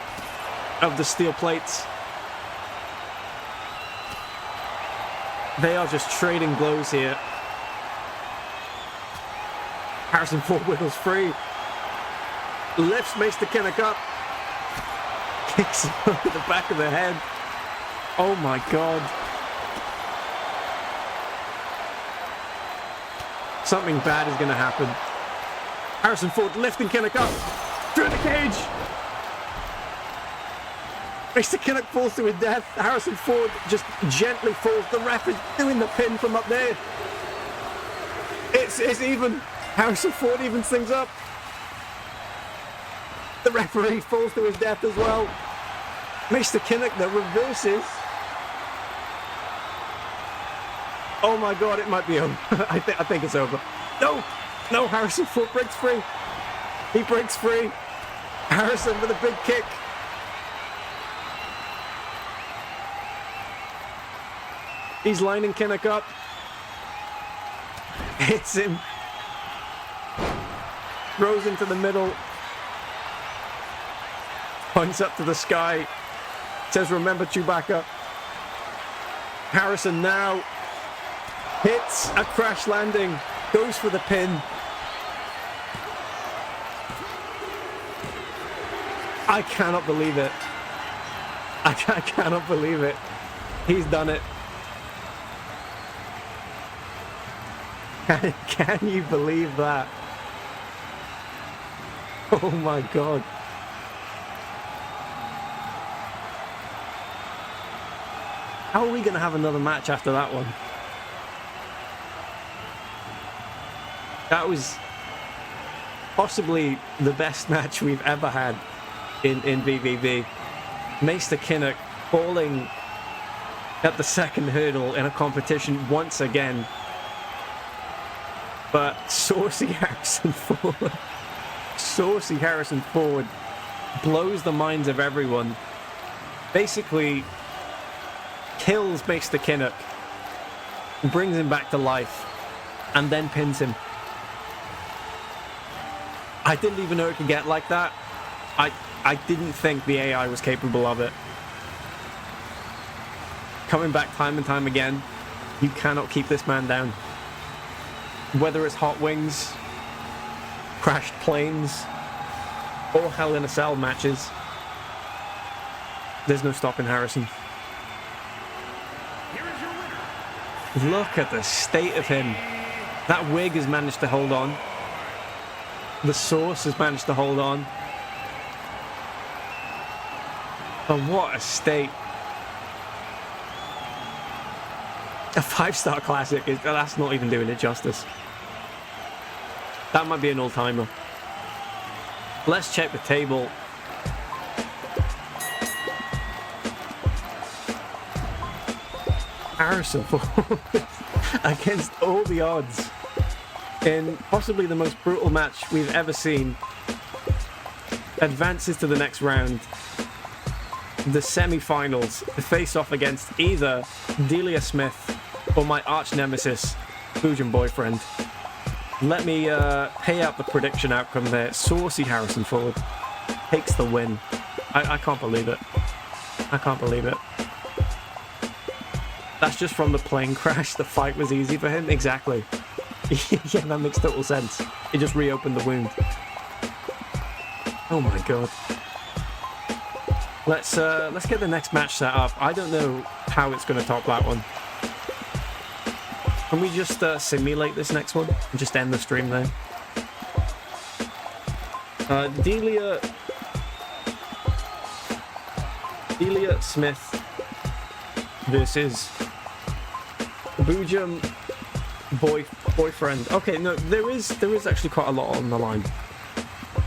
of the steel plates. They are just trading blows here. Harrison Ford wiggles free. Lifts Mr. Kinnock up. Kicks him over the back of the head. Oh my god. Something bad is going to happen. Harrison Ford lifting Kinnock up. Through the cage. Mr. Kinnock falls to his death. Harrison Ford just gently falls. The ref is doing the pin from up there. It's even. Harrison Ford evens things up. The referee falls to his death as well. Mr. Kinnock that reverses. Oh my god, it might be over. I think it's over. No! No, Harrison Ford breaks free. He breaks free. Harrison with a big kick. He's lining Kinnock up. Hits him. Throws into the middle. Points up to the sky. Says, remember Chewbacca. Harrison now hits a crash landing. Goes for the pin. I cannot believe it. I cannot believe it. He's done it. Can you believe that? Oh my god. How are we going to have another match after that one? That was possibly the best match we've ever had in VVV. Mr. Kinnock falling at the second hurdle in a competition once again. But saucy Harrison Ford blows the minds of everyone. Basically kills Mr. Kinnock, brings him back to life, and then pins him. I didn't even know it could get like that. I didn't think the AI was capable of it. Coming back time and time again, you cannot keep this man down. Whether it's hot wings, crashed planes, or Hell in a Cell matches, there's no stopping Harrison. Look at the state of him. That wig has managed to hold on. The sauce has managed to hold on. But what a state. A 5-star classic, that's not even doing it justice. That might be an all-timer. Let's check the table. Harrison Ford, against all the odds, in possibly the most brutal match we've ever seen, advances to the next round. The semi-finals, the face-off against either Delia Smith or my arch nemesis, Fujian Boyfriend. Let me pay out the prediction outcome there. Saucy Harrison Ford takes the win. I can't believe it. I can't believe it. That's just from the plane crash. The fight was easy for him. Exactly. Yeah, that makes total sense. It just reopened the wound. Oh my god. Let's get the next match set up. I don't know how it's going to top that one. Can we just simulate this next one and just end the stream there? Delia Smith versus Boojum boyfriend. Okay, no, there is actually quite a lot on the line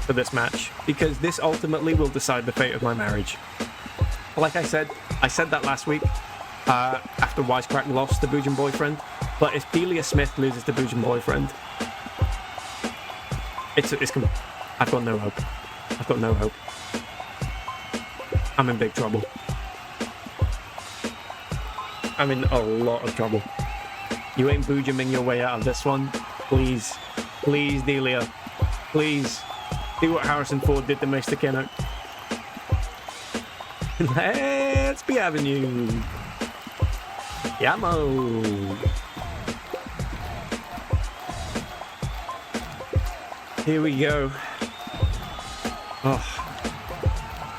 for this match, because this ultimately will decide the fate of my marriage. Like I said that last week after Wisecrack lost to Boojum boyfriend. But if Delia Smith loses to Boojum boyfriend, I've got no hope. I've got no hope. I'm in big trouble. I'm in a lot of trouble. You ain't Boojuming your way out of this one. Please. Please, Delia. Please. Do what Harrison Ford did to Mr. Kinnock. Let's be having you. Yamo. Here we go. Oh,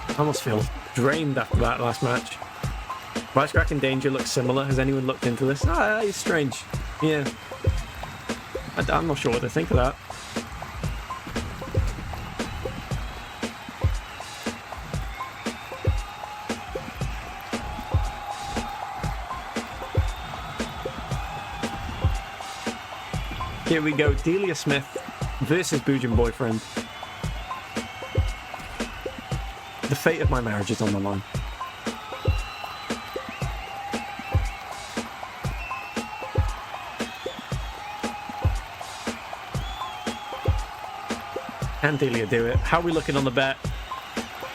I almost feel drained after that last match. Wisecrack and Danger look similar. Has anyone looked into this? Ah, it's strange. Yeah. I'm not sure what to think of that. Here we go. Delia Smith versus Boojum boyfriend. The fate of my marriage is on the line. Can Delia do it? How are we looking on the bet?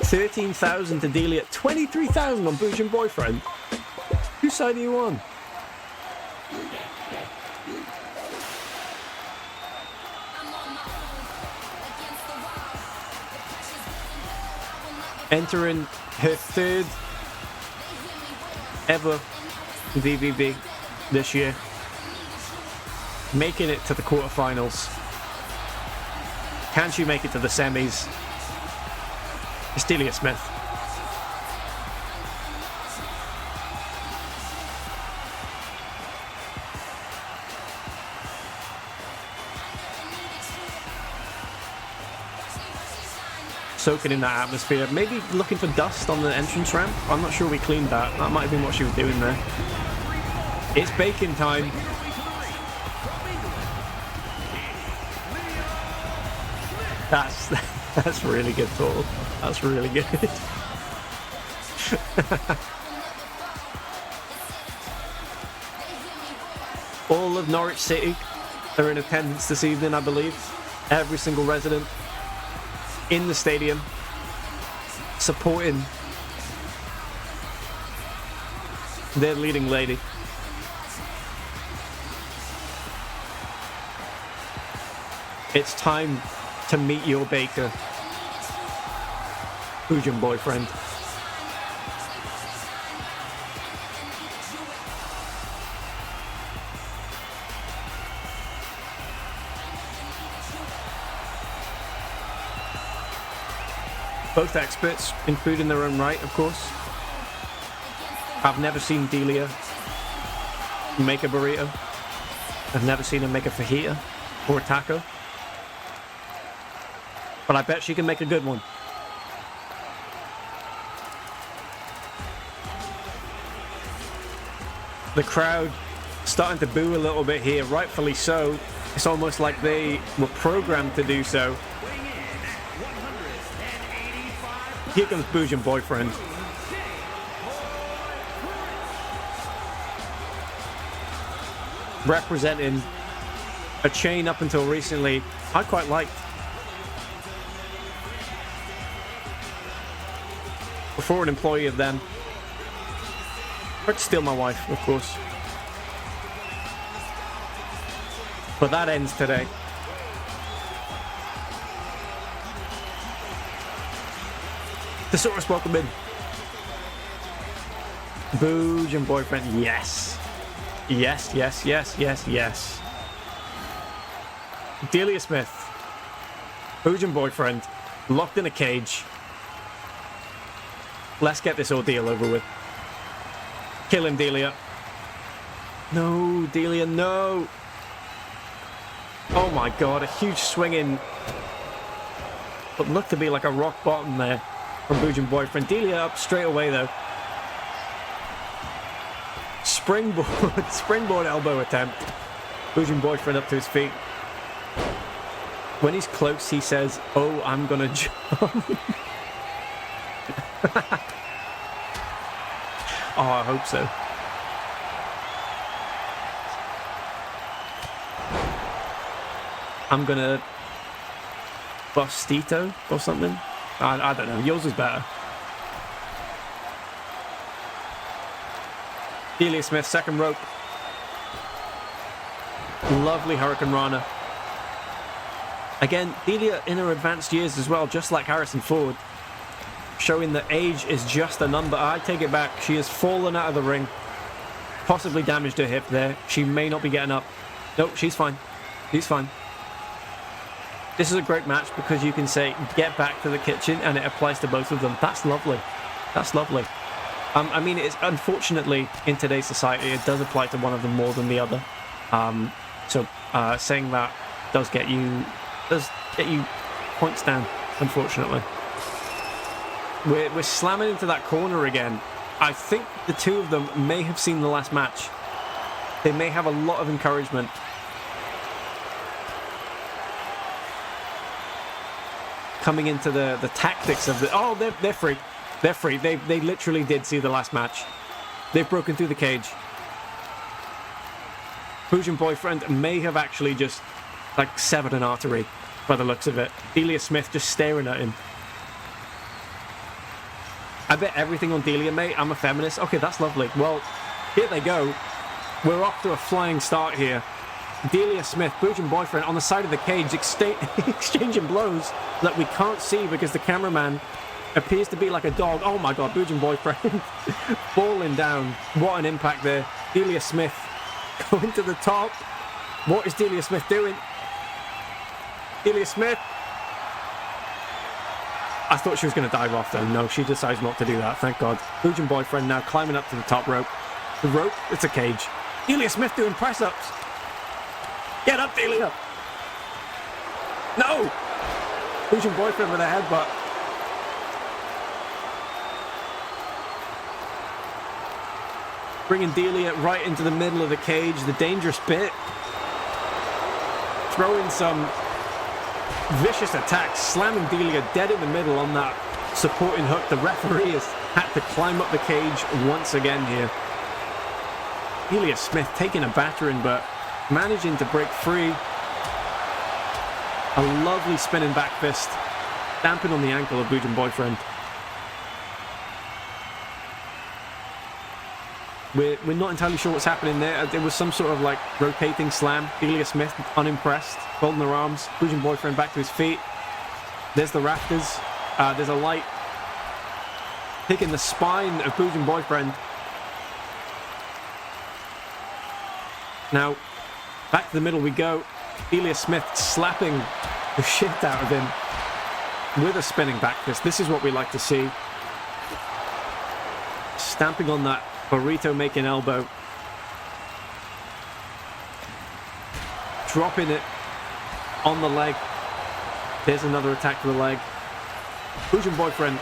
13,000 to Delia, 23,000 on Boojum boyfriend. Whose side are you on? Entering her third ever VVV this year, making it to the quarterfinals. Can she make it to the semis? It's Delia Smith. Soaking in that atmosphere, maybe looking for dust on the entrance ramp. I'm not sure we cleaned that. That might have been what she was doing there. It's baking time. That's really good, Paul. That's really good. All of Norwich City are in attendance this evening, I believe. Every single resident in the stadium supporting their leading lady. It's time to meet your baker, Boojum boyfriend. Both experts in food in their own right, of course. I've never seen Delia make a burrito. I've never seen her make a fajita or a taco. But I bet she can make a good one. The crowd starting to boo a little bit here, rightfully so. It's almost like they were programmed to do so. Here comes Boojum boyfriend. Representing a chain up until recently I quite liked. Before an employee of them. Tried to steal my wife, of course. But that ends today. Thesaurus, welcome in. Boojum boyfriend, yes. Yes, yes, yes, yes, yes. Delia Smith. Boojum boyfriend. Locked in a cage. Let's get this ordeal over with. Kill him, Delia. No, Delia, no. Oh my god, a huge swing in. But looked to be like a rock bottom there from Bujin Boyfriend. Delia up straight away though. Springboard elbow attempt. Bujin Boyfriend up to his feet. When he's close, he says, "Oh, I'm gonna jump." Oh, I hope so. I'm gonna bustito or something. I don't know. Yours was better. Delia Smith, second rope. Lovely Hurricane Rana. Again, Delia in her advanced years as well, just like Harrison Ford, showing that age is just a number. I take it back. She has fallen out of the ring, possibly damaged her hip there. She may not be getting up. Nope, she's fine. She's fine. This is a great match because you can say, get back to the kitchen, and it applies to both of them. That's lovely. That's lovely. I mean, it's unfortunately, in today's society, it does apply to one of them more than the other. So saying that does get you points down, unfortunately. We're slamming into that corner again. I think the two of them may have seen the last match. They may have a lot of encouragement. Coming into the tactics of the... Oh, they're free. They're free. They literally did see the last match. They've broken through the cage. Bujin Boyfriend may have actually just like severed an artery by the looks of it. Delia Smith just staring at him. I bet everything on Delia, mate. I'm a feminist. Okay, that's lovely. Well, here they go. We're off to a flying start here. Delia Smith, Bujin Boyfriend on the side of the cage, exchanging blows that we can't see because the cameraman appears to be like a dog. Oh my god, Bujin Boyfriend falling down. What an impact there. Delia Smith going to the top. What is Delia Smith doing? Delia Smith. I thought she was going to dive off though. No, she decides not to do that. Thank God. Bujin Boyfriend now climbing up to the top rope. The rope? It's a cage. Delia Smith doing press-ups. Get up, Delia. No. Bujin Boyfriend with a headbutt. Bringing Delia right into the middle of the cage, the dangerous bit. Throwing some vicious attacks, slamming Delia dead in the middle on that supporting hook. The referee has had to climb up the cage once again here. Delia Smith taking a battering, but managing to break free. A lovely spinning back fist, damping on the ankle of Bujin Boyfriend. We're not entirely sure what's happening there. There was some sort of like rotating slam. Delia Smith unimpressed, folding her arms. Bujin Boyfriend back to his feet. There's the rafters. There's a light hitting the spine of Bujin Boyfriend. Now, back to the middle we go. Delia Smith slapping the shit out of him with a spinning back fist. This is what we like to see. Stamping on that burrito making elbow. Dropping it on the leg. There's another attack to the leg. Bujin Boyfriend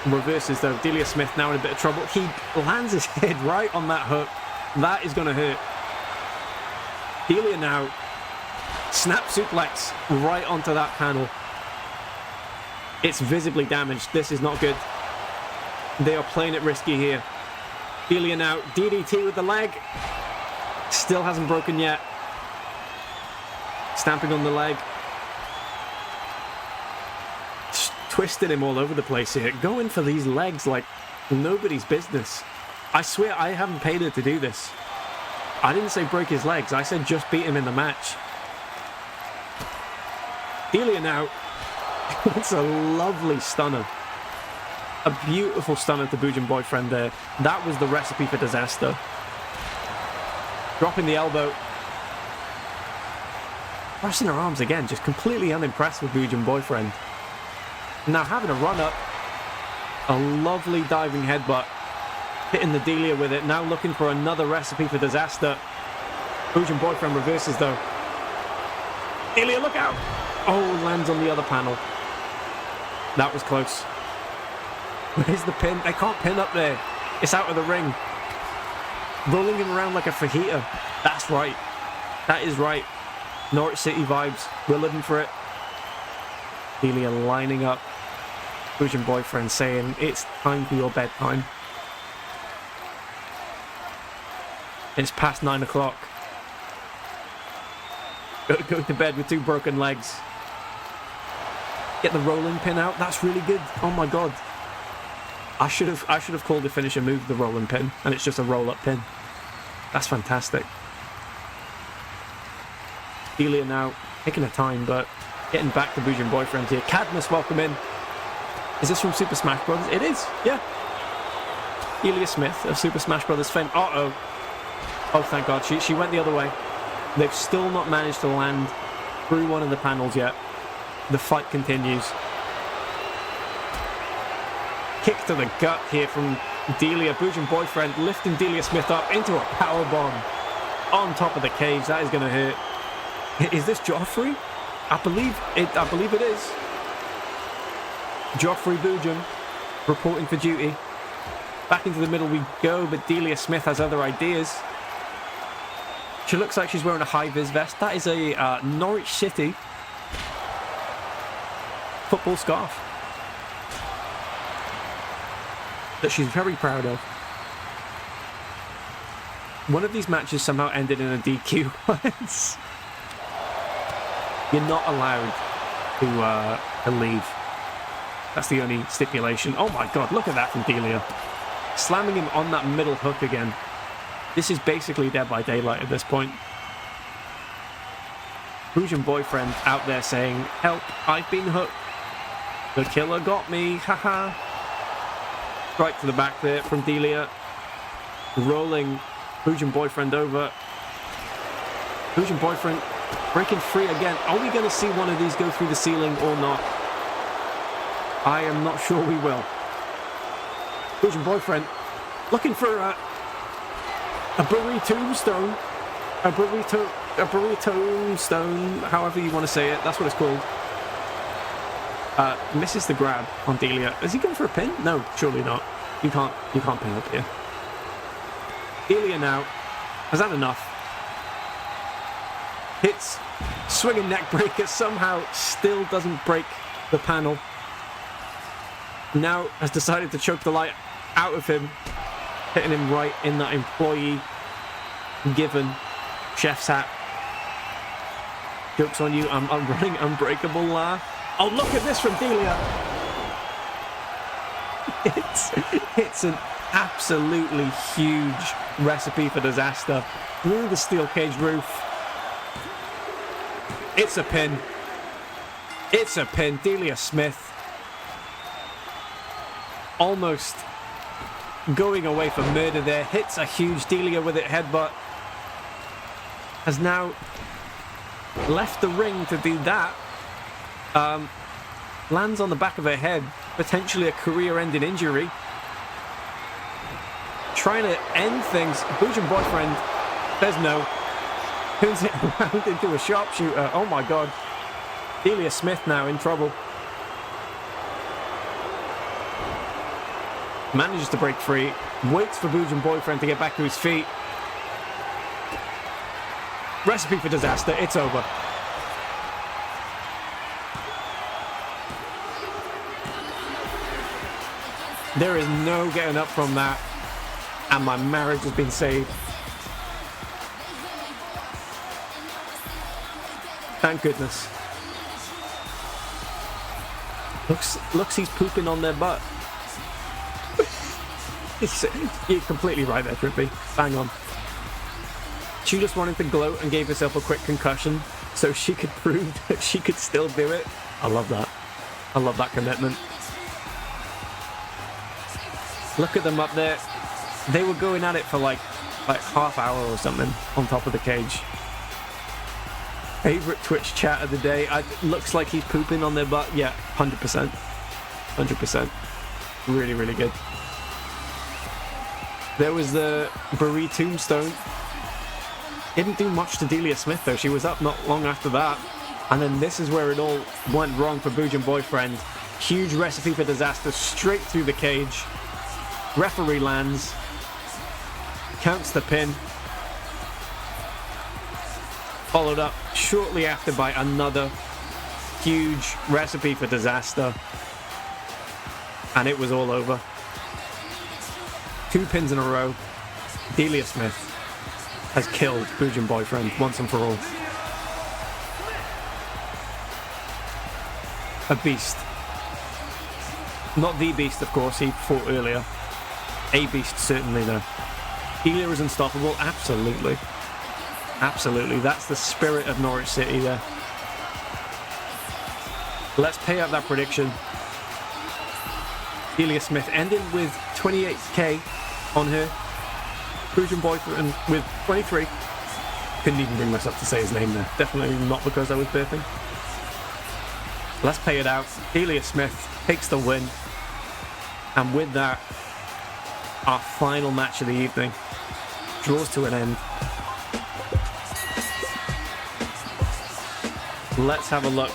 reverses though. Delia Smith now in a bit of trouble. He lands his head right on that hook. That is going to hurt. Delia now snap suplex right onto that panel. It's visibly damaged. This is not good. They are playing it risky here. Delia now DDT with the leg. Still hasn't broken yet. Stamping on the leg. Just twisted him all over the place here. Going for these legs like nobody's business. I swear I haven't paid her to do this. I didn't say break his legs. I said just beat him in the match. Delia now. It's a lovely stunner. A beautiful stunner to Bujin Boyfriend there. That was the recipe for disaster. Dropping the elbow. Pressing her arms again. Just completely unimpressed with Bujin Boyfriend. Now having a run up. A lovely diving headbutt. Hitting the Delia with it. Now looking for another recipe for disaster. Boojum Boyfriend reverses though. Delia, look out! Oh, lands on the other panel. That was close. Where's the pin? They can't pin up there. It's out of the ring. Rolling him around like a fajita. That's right. That is right. Norwich City vibes. We're living for it. Delia lining up. Boojum Boyfriend saying, it's time for your bedtime. It's past 9 o'clock. Go to bed with 2 broken legs. Get the rolling pin out. That's really good. Oh my god. I should have called the finisher move the rolling pin, and it's just a roll-up pin. That's fantastic. Delia now taking her time, but getting back to Boojum Boyfriend here. Cadmus, welcome in. Is this from Super Smash Bros? It is, yeah. Delia Smith of Super Smash Bros. Fame. Uh-oh. Oh, thank God. She went the other way. They've still not managed to land through one of the panels yet. The fight continues. Kick to the gut here from Delia. Boojum Boyfriend lifting Delia Smith up into a power bomb on top of the cage. That is going to hurt. Is this Joffrey? I believe it is. Joffrey Boojum reporting for duty. Back into the middle we go, but Delia Smith has other ideas. She looks like she's wearing a high-vis vest. That is a Norwich City football scarf that she's very proud of. One of these matches somehow ended in a DQ once. You're not allowed to leave. That's the only stipulation. Oh my god, look at that from Delia. Slamming him on that middle hook again. This is basically Dead by Daylight at this point. Boojum Boyfriend out there saying, help, I've been hooked. The killer got me, haha. Right to the back there from Delia. Rolling Boojum Boyfriend over. Boojum Boyfriend breaking free again. Are we going to see one of these go through the ceiling or not? I am not sure we will. Boojum Boyfriend looking for a burrito stone. A burrito stone, however you want to say it. That's what it's called. Misses the grab on Delia. Is he going for a pin? No, surely not. You can't pin up here. Delia now has had enough. Hits swinging neck breaker, somehow still doesn't break the panel. Now has decided to choke the light out of him, hitting him right in that employee given chef's hat. Joke's on you, I'm running unbreakable laugh. Oh, look at this from Delia. It's an absolutely huge recipe for disaster. Through the steel cage roof. It's a pin. It's a pin. Delia Smith almost going away for murder there. Hits a huge Delia with it headbutt. Has now left the ring to do that. Lands on the back of her head, potentially a career-ending injury. Trying to end things. Boojum Boyfriend says no. Turns it around into a sharpshooter. Oh my god. Delia Smith now in trouble. Manages to break free. Waits for Boojum Boyfriend to get back to his feet. Recipe for disaster. It's over. There is no getting up from that. And my marriage has been saved. Thank goodness. Looks he's pooping on their butt. You're completely right there, Trippy. Bang on. She just wanted to gloat and gave herself a quick concussion so she could prove that she could still do it. I love that. I love that commitment. Look at them up there. They were going at it for like half hour or something on top of the cage. Favorite Twitch chat of the day. Looks like he's pooping on their butt. Yeah, 100%. 100%. Really, really good. There was the Brie Tombstone. Didn't do much to Delia Smith, though. She was up not long after that. And then this is where it all went wrong for Boojin Boyfriend. Huge recipe for disaster straight through the cage. Referee lands. Counts the pin. Followed up shortly after by another huge recipe for disaster. And it was all over. 2 pins in a row. Delia Smith has killed Boojin Boyfriend once and for all. A beast. Not the beast, of course, he fought earlier. A beast, certainly, though. Delia is unstoppable, absolutely. Absolutely, that's the spirit of Norwich City there. Let's pay out that prediction. Delia Smith ended with 28k on her. Boojin Boyfriend with 23. Couldn't even bring myself to say his name there. Definitely not because I was burping. Let's pay it out. Delia Smith takes the win. And with that, our final match of the evening draws to an end. Let's have a look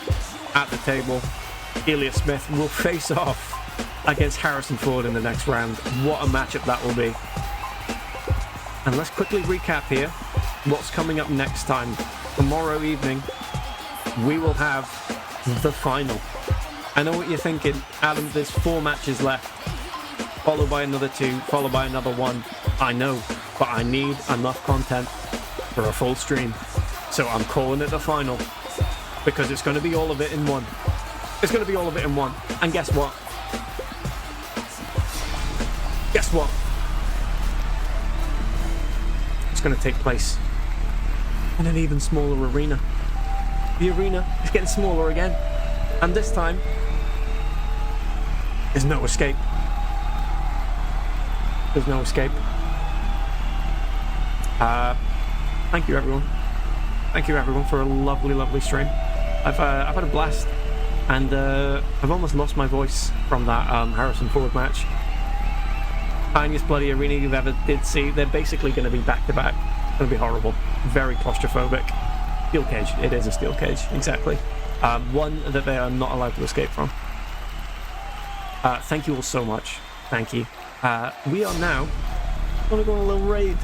at the table. Delia Smith will face off against Harrison Ford in the next round. What a matchup that will be. And let's quickly recap here what's coming up next time. Tomorrow evening, we will have the final. I know what you're thinking, Adam, there's 4 matches left, followed by another 2, followed by another 1. I know, but I need enough content for a full stream. So I'm calling it the final, because it's going to be all of it in one. It's going to be all of it in one. And guess what? Guess what? It's going to take place in an even smaller arena. The arena is getting smaller again. And this time, there's no escape. There's no escape. Thank you, everyone. Thank you, everyone, for a lovely, lovely stream. I've had a blast. And I've almost lost my voice from that Harrison Ford match. Tiniest bloody arena you've ever did see. They're basically going to be back-to-back. It's going to be horrible. Very claustrophobic. Steel cage. It is a steel cage, exactly. One that they are not allowed to escape from. Thank you all so much. Thank you. We are now going to go on a little raid.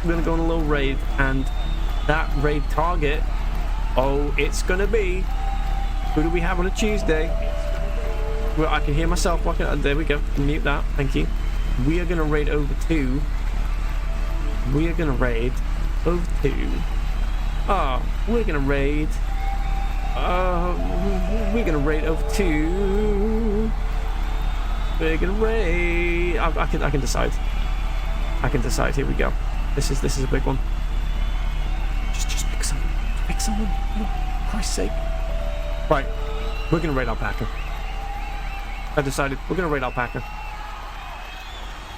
We're going to go on a little raid, and that raid target, oh, it's going to be... Who do we have on a Tuesday? Well, I can hear myself walking. There we go. Mute that. Thank you. We are going to raid over to... We are going to raid over to... Oh, we're going to raid... we're going to raid over to... We're going to raid... I can decide. I can decide. Here we go. This is a big one. Just pick someone. Pick someone. For Christ's sake. Right, we're going to raid Alpaca. I decided we're going to raid Alpaca.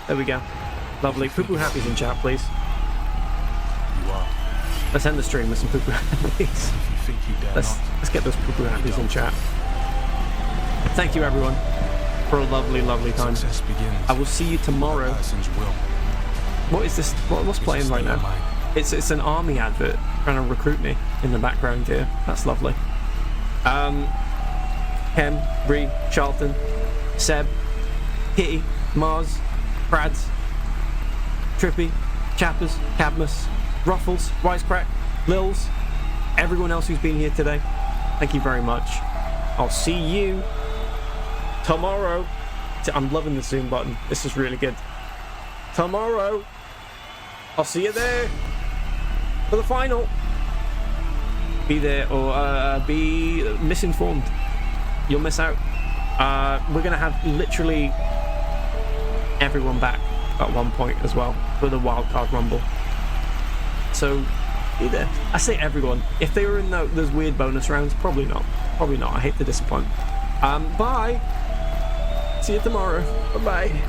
There we go. Lovely. Poo Poo Happy's in chat, please. You are. Let's end the stream with some Poo Poo Happy's. Let's get those Poo Poo Happy's in chat. Thank you, everyone, for a lovely, lovely time. I will see you tomorrow. What is this? What's playing right now? It's an army advert trying to recruit me in the background here. That's lovely. Kem, Bree, Charlton, Seb, Kitty, Mars, Prads, Trippy, Chappers, Cadmus, Ruffles, Wisecrack, Lils, everyone else who's been here today. Thank you very much. I'll see you tomorrow. I'm loving the zoom button. This is really good. Tomorrow. I'll see you there for the final. Be there or be misinformed. You'll miss out. We're gonna have literally everyone back at one point as well for the wildcard rumble. So be there. I say everyone. If they were in those weird bonus rounds, probably not. Probably not. I hate to disappoint. Bye. See you tomorrow. Bye bye.